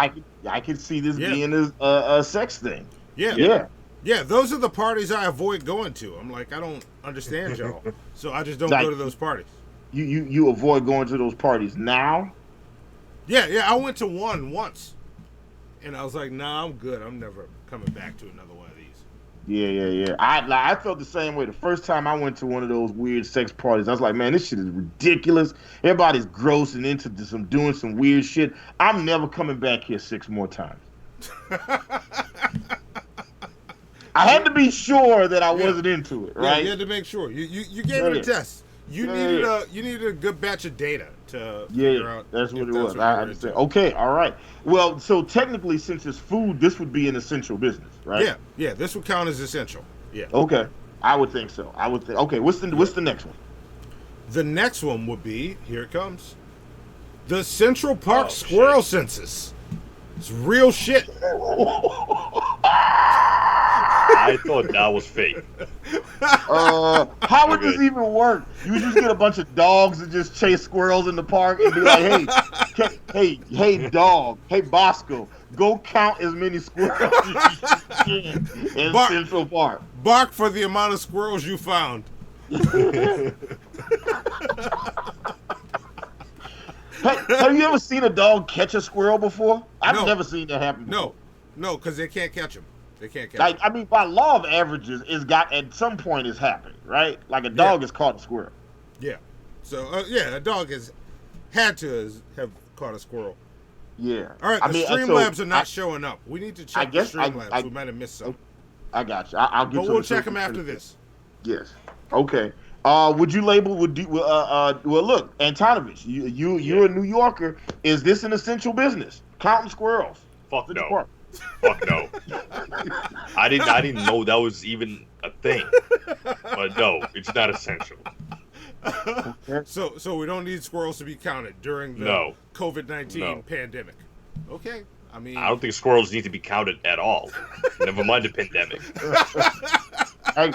I could see this being a sex thing. Yeah. Those are the parties I avoid going to. I'm like, I don't understand y'all, so I just don't go to those parties. You avoid going to those parties now? Yeah, I went to one once. And I was like, nah, I'm good. I'm never coming back to another one of these. Yeah. I felt the same way. The first time I went to one of those weird sex parties, I was like, man, this shit is ridiculous. Everybody's gross and into doing some weird shit. I'm never coming back here 6 more times. I had to be sure that I wasn't into it, right? Yeah, you had to make sure. You gave it a test. You needed a good batch of data to figure out. That's what it was. I understand. Okay, all right. Well, so technically, since it's food, this would be an essential business, right? Yeah. This would count as essential. Yeah. Okay, I would think so. Okay, what's the next one? The next one would be, here it comes, the Central Park Squirrel Census. It's real shit. I thought that was fake. How would this even work? You just get a bunch of dogs and just chase squirrels in the park and be like, hey, dog, hey, Bosco, go count as many squirrels as you can in Central Park. Bark for the amount of squirrels you found. Hey, have you ever seen a dog catch a squirrel before? I've never seen that happen before. No, because they can't catch them. They can't catch them. I mean, by law of averages, at some point it's happening, right? Like a dog has caught a squirrel. Yeah. So, a dog had to have caught a squirrel. Yeah. All right, Streamlabs are not showing up. We need to check the Streamlabs. We might have missed some. I got you. I'll get. But we'll check them after this. Yes. Okay. Would you label? Well, look, Antonovich, you're a New Yorker. Is this an essential business? Counting squirrels. Fuck no. Fuck no. I didn't know that was even a thing. But no, it's not essential. So we don't need squirrels to be counted during the COVID-19 pandemic. Okay. I mean, I don't think squirrels need to be counted at all. Never mind the pandemic. Hey,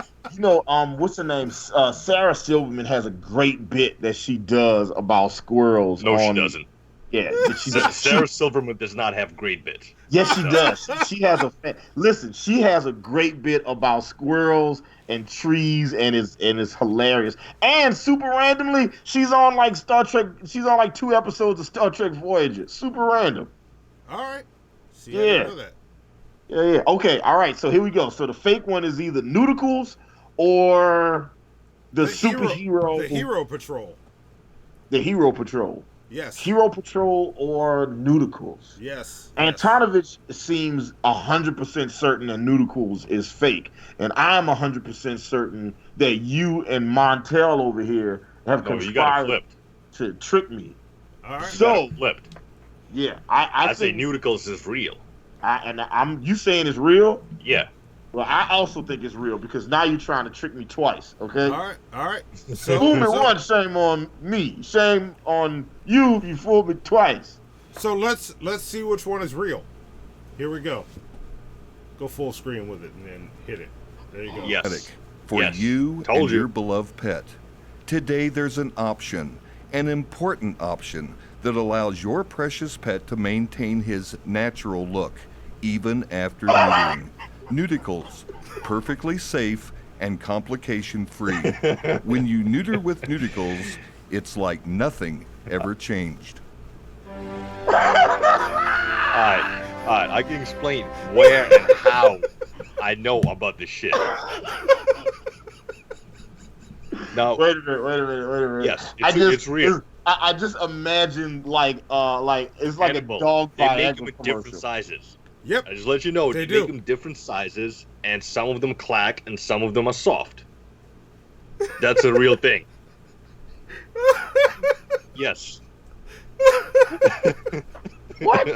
what's her name? Sarah Silverman has a great bit that she does about squirrels. No, she doesn't. Yeah, Sarah Silverman does not have great bits. Yes, she does. She has a great bit about squirrels and trees, and it's hilarious. And super randomly, she's on like Star Trek. She's on like 2 episodes of Star Trek Voyager. Super random. All right. See, I didn't know that. Yeah. Okay. All right. So here we go. So the fake one is either Nudicles or the superhero. The Hero Patrol. The Hero Patrol. Yes. Hero Patrol or Nudicles. Yes. Antonovich seems 100% certain that Nudicles is fake, and I'm 100% certain that you and Montel over here have conspired to trick me. All right. So flipped. Yeah, I say Nudicles is real. You saying it's real? Yeah. Well, I also think it's real because now you're trying to trick me twice. Okay. All right. Fool me once, shame on me. Shame on you if you fooled me twice. So let's see which one is real. Here we go. Go full screen with it and then hit it. There you go. Yes. For you and your beloved pet. Today there's an option, an important option that allows your precious pet to maintain his natural look even after neutering. Nudicles, perfectly safe and complication-free. When you neuter with Nudicles, it's like nothing ever changed. All right. I can explain where and how I know about this shit. Now, wait a minute. Yes, it's real. I just imagine like it's like Hannibal. a dog They fight. make them in different sizes. Yep. I just let you know they make them different sizes, and some of them clack, and some of them are soft. That's a real thing. Yes. What?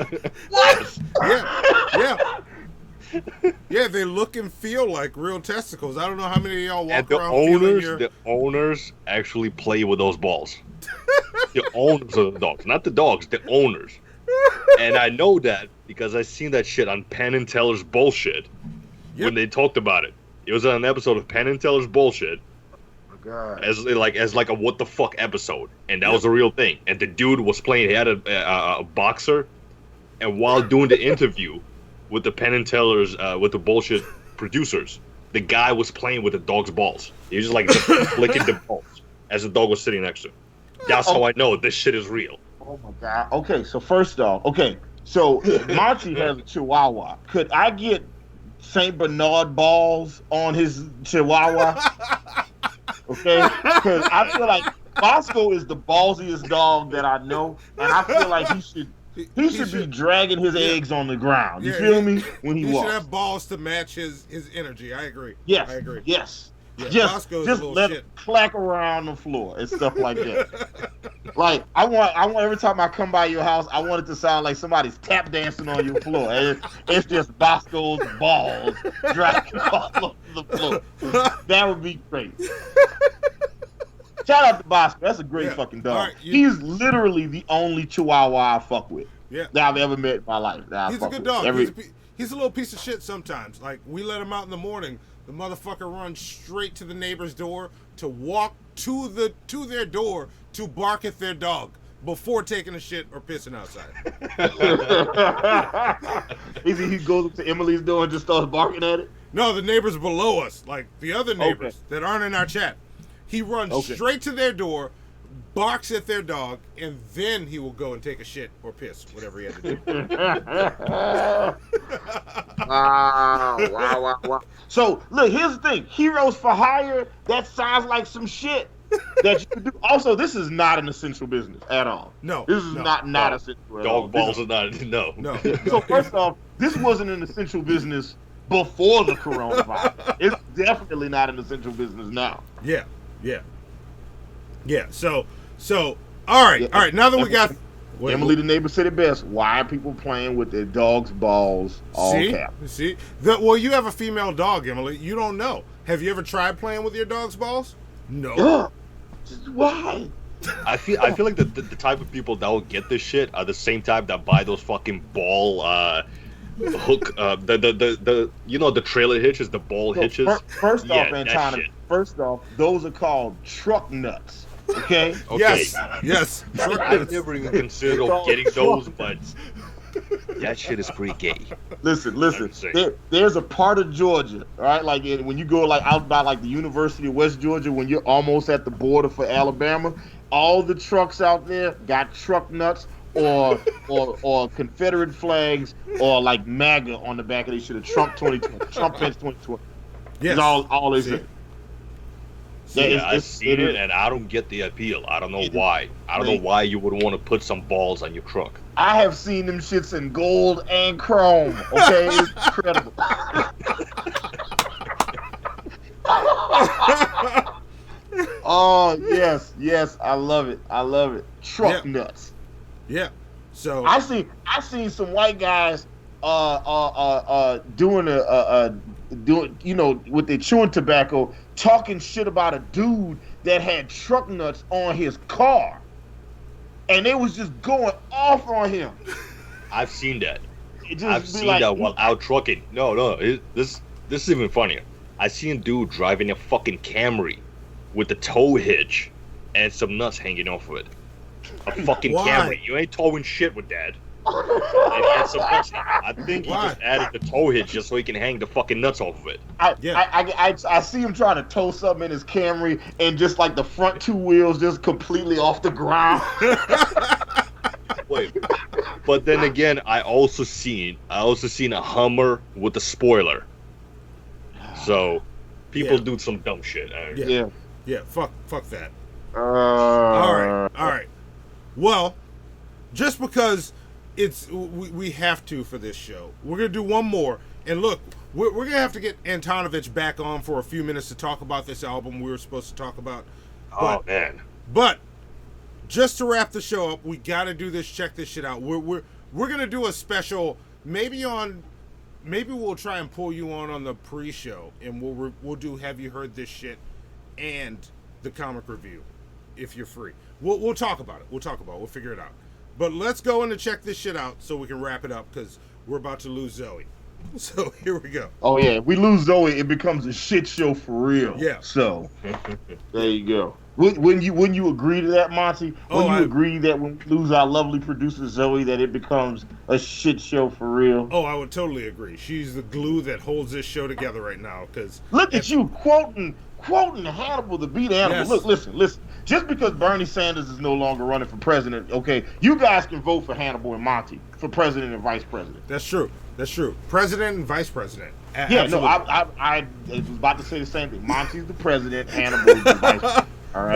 Yeah, they look and feel like real testicles. I don't know how many of y'all walk And the around feeling your... the owners actually play with those balls. The owners of the dogs, not the dogs, the owners. And I know that because I seen that shit on Penn and Teller's bullshit when they talked about it. It was on an episode of Penn and Teller's bullshit. Oh God. As like a what the fuck episode, and that was a real thing. And the dude was playing. He had a boxer, and while doing the interview with the Penn and Teller's with the bullshit producers, the guy was playing with the dog's balls. He was just flicking the balls as the dog was sitting next to him. That's how I know this shit is real. Oh my God. Okay, so first off, so Monty has a Chihuahua. Could I get Saint Bernard balls on his Chihuahua? Okay, because I feel like Bosco is the ballsiest dog that I know, and I feel like he should be dragging his eggs on the ground. You feel me? When he walks, he should have balls to match his energy. I agree. Yes, I agree. Yes. Yeah, Just let it clack around the floor and stuff like that. Like I want every time I come by your house, I want it to sound like somebody's tap dancing on your floor. And it's just Bosco's balls dragging all over the floor. That would be great. Shout out to Bosco. That's a great fucking dog. Right, he's literally the only Chihuahua I fuck with. Yeah. That I've ever met in my life. He's a good dog. He's a little piece of shit sometimes. Like we let him out in the morning. The motherfucker runs straight to the neighbor's door to walk to their door to bark at their dog before taking a shit or pissing outside. He goes up to Emily's door and just starts barking at it? No, the neighbors below us, like the other neighbors that aren't in our chat. He runs straight to their door, barks at their dog, and then he will go and take a shit or piss, whatever he had to do. Wow. So, look, here's the thing. Heroes for Hire, that sounds like some shit that you could do. Also, this is not an essential business at all. No. This is not essential at all. Dog balls are not, no. So, first off, this wasn't an essential business before the coronavirus. It's definitely not an essential business now. Yeah. So, all right. Now that we got Emily, the neighbor, said it best. Why are people playing with their dog's balls all cap? See? Well, you have a female dog, Emily. You don't know. Have you ever tried playing with your dog's balls? No. Why? I feel like the type of people that will get this shit are the same type that buy those fucking ball hook the trailer hitches, the ball hitches. First off, Antonovich, those are called truck nuts. Okay. Yes. I never even considered getting those, but that shit is pretty gay. Listen. There's a part of Georgia, all right? Like when you go out by the University of West Georgia, when you're almost at the border for Alabama, all the trucks out there got truck nuts or Confederate flags or MAGA on the back of their shit. Trump 2020, Trump Pants 2020. Yes. All they say. I've seen it, and I don't get the appeal. I don't know why. I don't know why you would want to put some balls on your truck. I have seen them shits in gold and chrome. Okay, it's incredible. Oh yes, I love it. Truck nuts. Yeah. So I seen some white guys doing with their chewing tobacco, talking shit about a dude that had truck nuts on his car, and they was just going off on him. I've seen that. I've seen that while out trucking. No, this is even funnier. I seen a dude driving a fucking Camry with the tow hitch and some nuts hanging off of it. A fucking Camry. You ain't towing shit with that. And he had some nuts. I think he just added the tow hitch just so he can hang the fucking nuts off of it. I see him trying to tow something in his Camry, and just the front two wheels just completely off the ground. Wait, but then again, I also seen a Hummer with a spoiler. So people do some dumb shit. Yeah. Fuck that. All right. Well, just because we have to for this show, we're gonna do one more. And look, we're gonna have to get Antonovich back on for a few minutes to talk about this album we were supposed to talk about. But just to wrap the show up, we gotta do this. Check this shit out. We're gonna do a special. Maybe we'll try and pull you on the pre-show, and we'll do Have You Heard This Shit and the comic review if you're free. We'll talk about it. We'll figure it out. But let's go in and check this shit out so we can wrap it up, because we're about to lose Zoe. So here we go. Oh yeah, if we lose Zoe, it becomes a shit show for real. Yeah. So there you go. When you agree to that, Monty? Agree that when we lose our lovely producer Zoe, that it becomes a shit show for real? Oh, I would totally agree. She's the glue that holds this show together right now. Because look at you quoting quoting Hannibal to beat Hannibal. Yes. Look, listen. Just because Bernie Sanders is no longer running for president, okay, you guys can vote for Hannibal and Monty for president and vice president. That's true. President and vice president. Yeah, no, I was about to say the same thing. Monty's the president, Hannibal is the vice president. All right.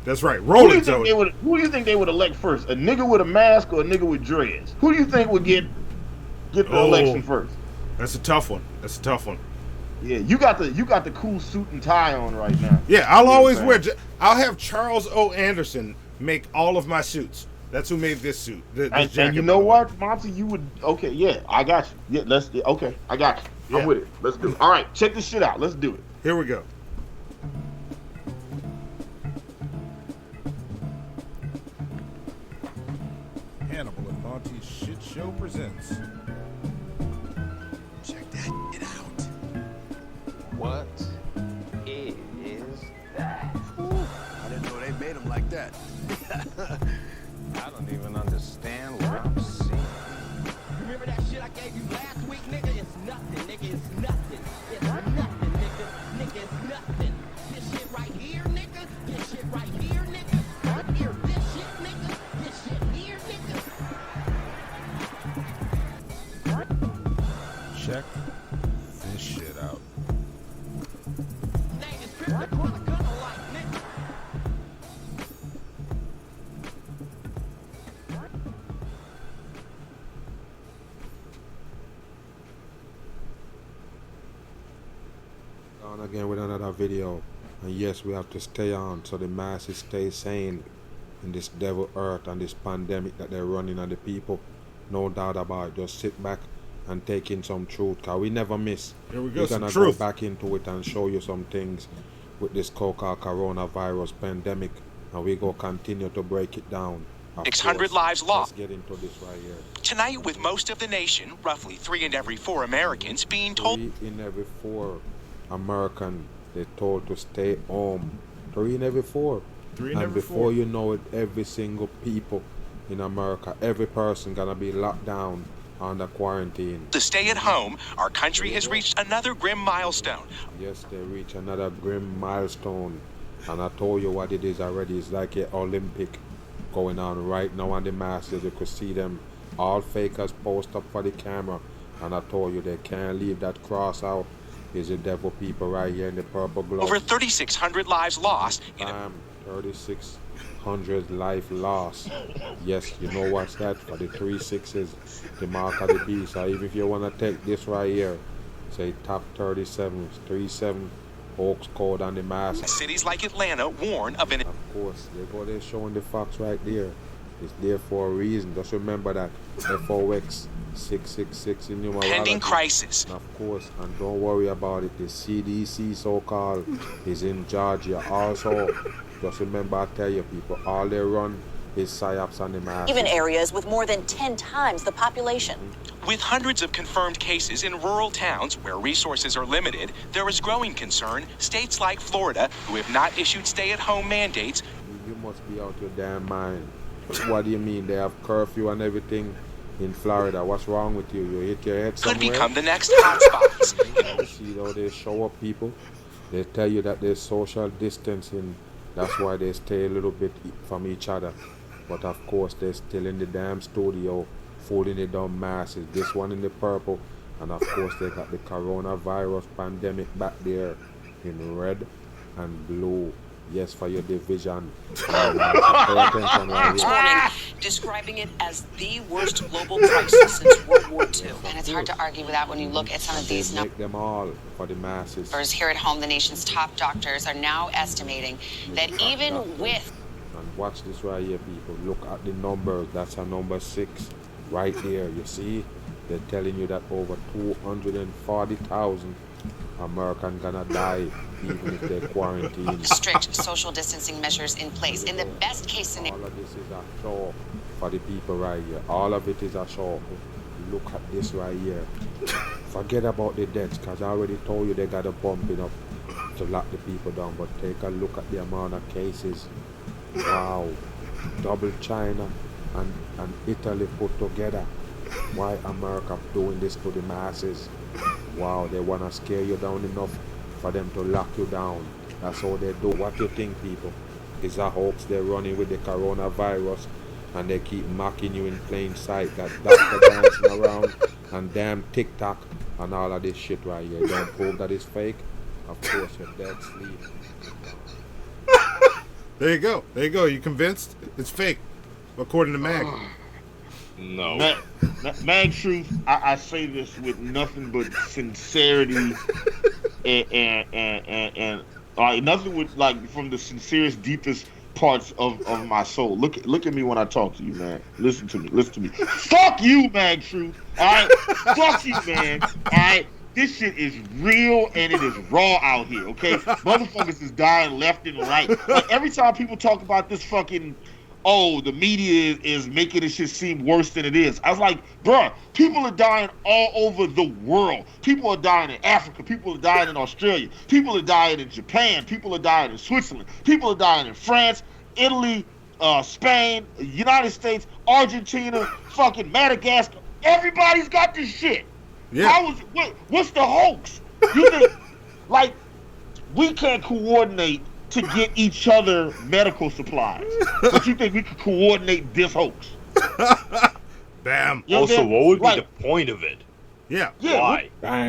That's right. Roll it, Zoe. Who do you think they would elect first? A nigga with a mask or a nigga with dreads? Who do you think would get the election first? That's a tough one. Yeah, you got the cool suit and tie on right now. Yeah, I'll always wear. I'll have Charles O. Anderson make all of my suits. That's who made this suit. And you know what, Monty? You would. Okay, yeah, I got you. Yeah, okay, I got you. Yeah. I'm with it. Let's do it. All right, check this shit out. Let's do it. Here we go. Hannibal and Monty's Shit Show presents. Check that shit out. What is that? I didn't know they made them like that. I don't even understand what I'm seeing. Remember that shit I gave you last week, nigga? It's nothing, nigga. It's nothing. It's nothing, nigga. Nigga, it's nothing. This shit right here, nigga. This shit right here, nigga. Right here, this shit, nigga. This shit here, nigga. Check this shit out. Name is Chris the Corner Gunner like, nigga. On again with another video, and yes, we have to stay on so the masses stay sane in this devil earth and this pandemic that they're running on the people. No doubt about it. Just sit back and take in some truth, cause we never miss. Here we go. We're Some gonna truth. go back into it and show you some things with this so-called coronavirus pandemic, and we go continue to break it down. Of 600 course. lives lost. Let's get into this right here. Tonight, with most of the nation, roughly 3 in every 4 Americans, being told 3 in every 4 American they're told to stay home. 3 in every 4. And before you know it, every single people in America, every person gonna be locked down under quarantine. to stay at home, our country has reached another grim milestone. Yes, they reach another grim milestone. And I told you what it is already. It's like an Olympic going on right now on the masses. You could see them all fakers post up for the camera. And I told you they can't leave that cross out. Is the devil people right here in the purple glove. Over 3,600 lives lost. 3,600 life lost. Yes, you know what's that? For the 3 6s, the mark of the beast. Or even if you want to take this right here, say top 37, 37 Oaks code on the mask. Cities like Atlanta warn of an... Of course, they go there showing the facts right there. It's there for a reason. Just remember that FOX 666 in numerology. Pending crisis. And of course, and don't worry about it. The CDC, so-called, is in Georgia. Also, just remember, I tell you people, all they run is psyops on the mask. Even areas with more than 10 times the population. With hundreds of confirmed cases in rural towns where resources are limited, there is growing concern. States like Florida, who have not issued stay-at-home mandates... You must be out your damn mind. What do you mean? They have curfew and everything in Florida. What's wrong with you? You hit your head somewhere? Could become the next hotspots. You see how they show up people? They tell you that there's social distancing. That's why they stay a little bit from each other. But of course, they're still in the damn studio, fooling the dumb masses. This one in the purple. And of course, they got the coronavirus pandemic back there in red and blue. Yes, for your division. Pay attention right This here. morning, describing it as the worst global crisis since World War II. And it's hard to argue with that when you look at some of these Make them all for the masses. numbers. Here at home, the nation's top doctors are now estimating that even with... And watch this right here, people. Look at the numbers. That's a number 6 right there. You see? They're telling you that over 240,000 Americans gonna die even if they're quarantined. strict social distancing measures in place. In the best case scenario... All of this is a show for the people right here. All of it is a show. Look at this right here. Forget about the deaths, because I already told you they got a bumping up to lock the people down. But take a look at the amount of cases. Wow. Double China and Italy put together. Why America doing this to the masses? Wow, they want to scare you down enough for them to lock you down. That's how they do. What you think, people? Is a hoax they're running with the coronavirus, and they keep mocking you in plain sight. That doctor dancing around and damn TikTok and all of this shit right here. Don't prove that it's fake. Of course, you're dead sleep. There you go. There you go. You convinced? It's fake, according to Mag. No. Mag Truth, I say this with nothing but sincerity and nothing with like from the sincerest, deepest parts of my soul. Look at me when I talk to you, man. Listen to me. Fuck you, Mag Truth. Alright? Fuck you, man. Alright? This shit is real and it is raw out here, okay? Motherfuckers is dying left and right. Like every time people talk about this fucking, the media is making this shit seem worse than it is. I was like, bruh, people are dying all over the world. People are dying in Africa. People are dying in Australia. People are dying in Japan. People are dying in Switzerland. People are dying in France, Italy, Spain, United States, Argentina, fucking Madagascar. Everybody's got this shit. Yeah. What's the hoax? You think, like, we can't coordinate to get each other medical supplies, but you think we could coordinate this hoax? Bam. Also, what would be the point of it? Yeah. Why? I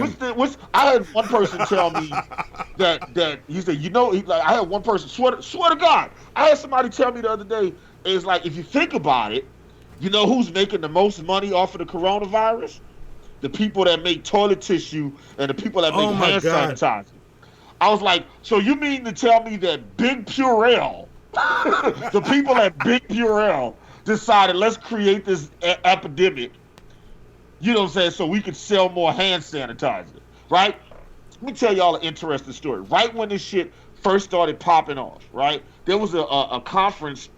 had one person tell me that he said, I had one person swear to God, I had somebody tell me the other day, it's like, if you think about it, you know who's making the most money off of the coronavirus? The people that make toilet tissue and the people that make hand sanitizer. I was like, so you mean to tell me that Big Purell, the people at Big Purell decided, let's create this epidemic, you know what I'm saying, so we could sell more hand sanitizer, right? Let me tell y'all an interesting story. Right when this shit first started popping off, right, there was a conference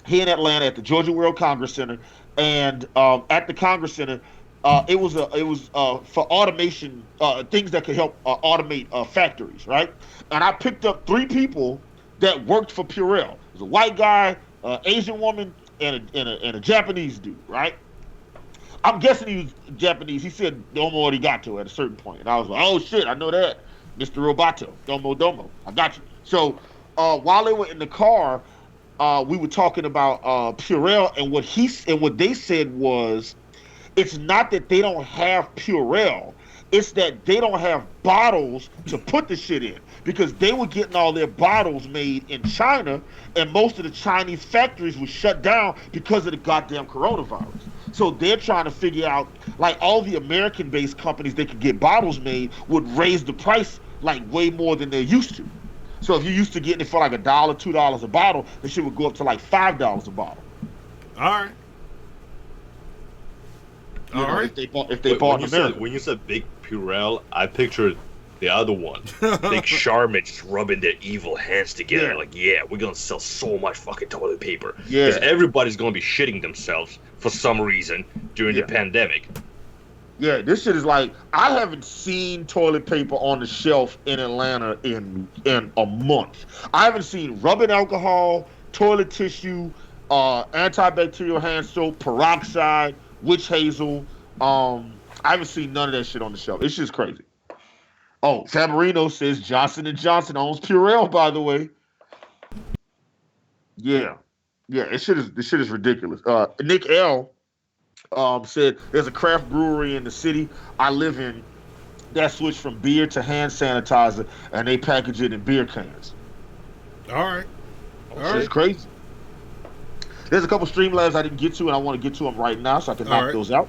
here in Atlanta at the Georgia World Congress Center, and at the Congress Center, it was for automation, things that could help automate factories, right? And I picked up 3 people that worked for Purell. It was a white guy, Asian woman, and a Japanese dude, right? I'm guessing he was Japanese. He said Domo already got to at a certain point. And I was like, oh shit, I know that. Mr. Roboto, Domo, I got you. So while they were in the car, we were talking about Purell, and what they said was, it's not that they don't have Purell, it's that they don't have bottles to put the shit in, because they were getting all their bottles made in China, and most of the Chinese factories were shut down because of the goddamn coronavirus. So they're trying to figure out, like, all the American-based companies that could get bottles made would raise the price like way more than they're used to. So if you're used to getting it for like $1, $2 a bottle, the shit would go up to like $5 a bottle. All right. All right. If they bought in America. When you said Big Purell, I pictured the other one. Big Charmin just rubbing their evil hands together. Yeah. Like, yeah, we're going to sell so much fucking toilet paper. Yeah. Because everybody's going to be shitting themselves for some reason during the pandemic. Yeah, this shit is like, I haven't seen toilet paper on the shelf in Atlanta in a month. I haven't seen rubbing alcohol, toilet tissue, antibacterial hand soap, peroxide, witch hazel. I haven't seen none of that shit on the shelf. It's just crazy. Oh, Faberino says Johnson & Johnson owns Purell, by the way. Yeah. Yeah, this shit is ridiculous. Nick L. Said there's a craft brewery in the city I live in that switched from beer to hand sanitizer, and they package it in beer cans. All right. It's crazy. There's a couple Streamlabs I didn't get to, and I want to get to them right now, so I can knock those out.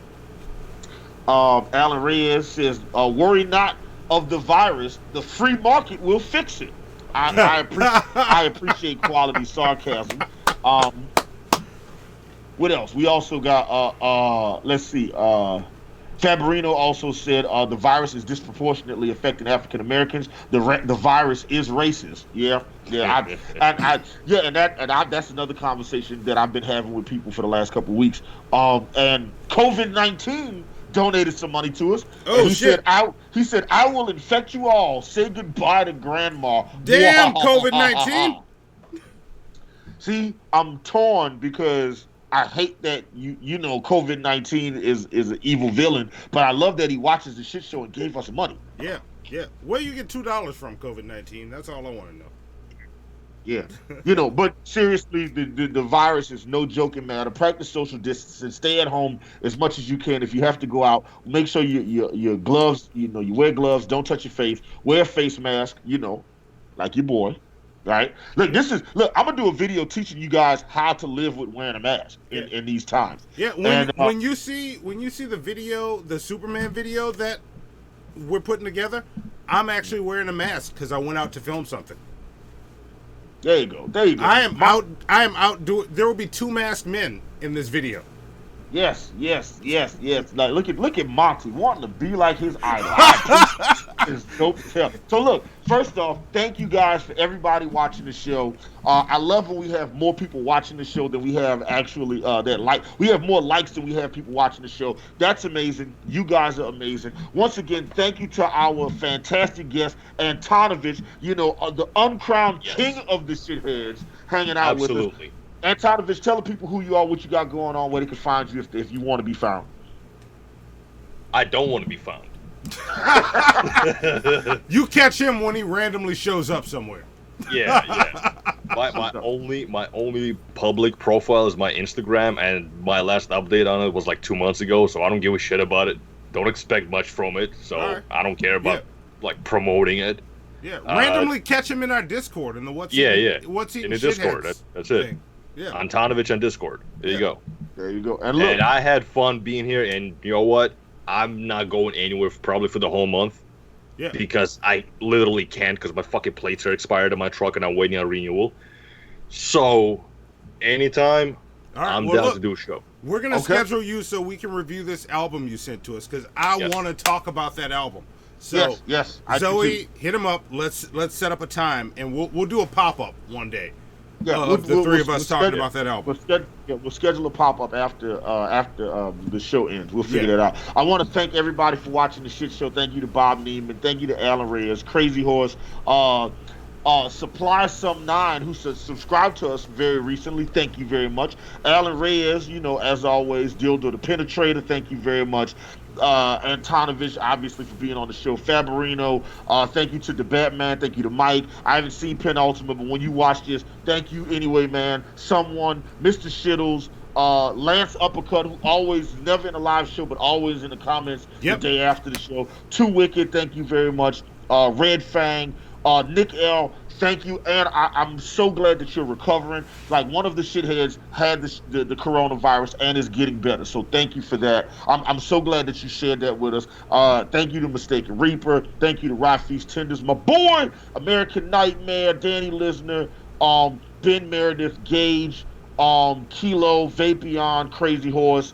Alan Reyes says, worry not of the virus. The free market will fix it. I appreciate quality sarcasm. What else? We also got, let's see, Faberino also said the virus is disproportionately affecting African Americans. The virus is racist. Yeah. That's another conversation that I've been having with people for the last couple of weeks. And COVID-19 donated some money to us. Oh, shit. He said, I will infect you all. Say goodbye to grandma. Damn, COVID-19. See, I'm torn because I hate that you know COVID-19 is an evil villain, but I love that he watches the shit show and gave us money. Yeah. Yeah. Where you get $2 from COVID-19? That's all I want to know. Yeah, but seriously, the virus is no joking matter. Practice social distancing. Stay at home as much as you can. If you have to go out, make sure your gloves. You wear gloves. Don't touch your face. Wear a face mask. Like your boy. Right. Look, I'm gonna do a video teaching you guys how to live with wearing a mask in these times. Yeah. When you see the video, the Superman video that we're putting together, I'm actually wearing a mask because I went out to film something. There you go. I am out doing. There will be 2 masked men in this video. Yes. Like look at Monty wanting to be like his idol. It's dope as hell. So look, first off, thank you guys for everybody watching the show. I love when we have more people watching the show than we have actually we have more likes than we have people watching the show. That's amazing. You guys are amazing. Once again, thank you to our fantastic guest, Antonovich, the uncrowned king of the shitheads, hanging out with us. Absolutely. Antonovich, tell the people who you are, what you got going on, where they can find you if you want to be found. I don't want to be found. You catch him when he randomly shows up somewhere. Yeah. My only public profile is my Instagram, and my last update on it was like 2 months ago, so I don't give a shit about it. Don't expect much from it, so right. I don't care about like promoting it. Yeah, randomly catch him in our Discord in the what's in the Discord. That's it. Thing. Yeah. Antonovich on Discord. There you go. There you go. And look, and I had fun being here, and you know what? I'm not going anywhere probably for the whole month. Yeah. Because I literally can't, because my fucking plates are expired in my truck and I'm waiting on renewal. So, anytime, I'm down to do a show. We're going to schedule you so we can review this album you sent to us, because I want to talk about that album. So, yes. Zoe, hit him up. Let's set up a time, and we'll do a pop-up one day. Yeah, the three of us talking about that album. We'll schedule a pop-up after the show ends. We'll figure that out. I want to thank everybody for watching the shit show. Thank you to Bob Neiman. Thank you to Alan Reyes, Crazy Horse, Supply Some 9, who subscribed to us very recently. Thank you very much. Alan Reyes, as always, Dildo the Penetrator. Thank you very much. Antonovich, obviously, for being on the show. Fabarino, thank you to the Batman. Thank you to Mike. I haven't seen Penultimate, but when you watch this, thank you anyway, man. Someone, Mr. Shittles, Lance Uppercut, who always, never in a live show, but always in the comments the day after the show. Too Wicked, thank you very much. Red Fang, Nick L., thank you, and I'm so glad that you're recovering. Like, one of the shitheads had the coronavirus and is getting better, so thank you for that. I'm so glad that you shared that with us. Thank you to Mistaken Reaper. Thank you to Rafis Tenders, my boy, American Nightmare, Danny Lisner, Ben Meredith, Gage, Kilo, Vapion, Crazy Horse,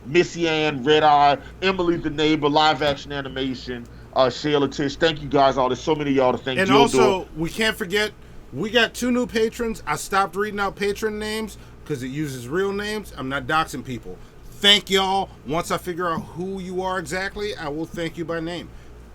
Missy Ann, Red Eye, Emily the Neighbor, Live Action Animation, Shayla Tish. Thank you guys all. There's so many of y'all to thank. And also, we can't forget, we got 2 new patrons. I stopped reading out patron names because it uses real names. I'm not doxing people. Thank y'all. Once I figure out who you are exactly, I will thank you by name.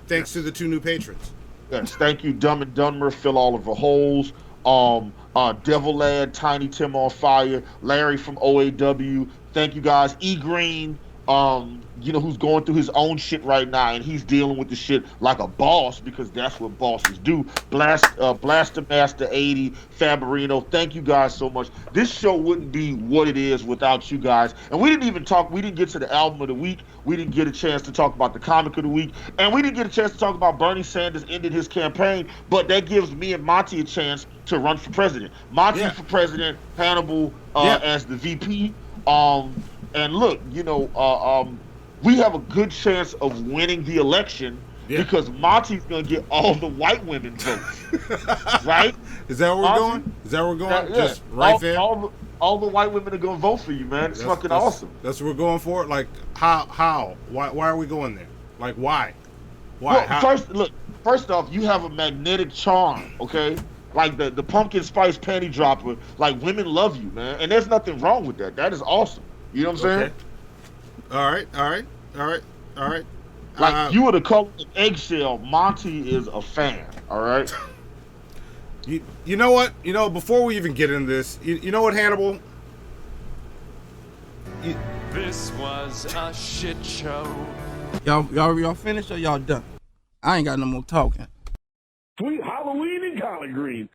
Thanks to the 2 new patrons. Yes, thank you, Dumb and Dunmer, Fill Oliver Holes, Devil Lad, Tiny Tim on Fire, Larry from OAW. Thank you guys. E Green, who's going through his own shit right now, and he's dealing with the shit like a boss, because that's what bosses do. Blaster Master 80, Fabarino, thank you guys so much. This show wouldn't be what it is without you guys. And we didn't get to the album of the week. We didn't get a chance to talk about the comic of the week. And we didn't get a chance to talk about Bernie Sanders ended his campaign, but that gives me and Monty a chance to run for president. Monty for president, Hannibal as the VP. And look, we have a good chance of winning the election because Monty's going to get all the white women votes. Right? Is that where we're going? Is that where we're going? Just right there? All the white women are going to vote for you, man. It's fucking awesome. That's what we're going for? Like, how? Why are we going there? Like, why? Well, first off, you have a magnetic charm, okay? Like the pumpkin spice panty dropper. Like, women love you, man. And there's nothing wrong with that. That is awesome. You know what I'm saying? All right. Like, you were the color of eggshell. Monty is a fan. All right. You know what? Before we even get into this, you know what, Hannibal? This was a shit show. Y'all finished or y'all done? I ain't got no more talking. Sweet Halloween in collard greens.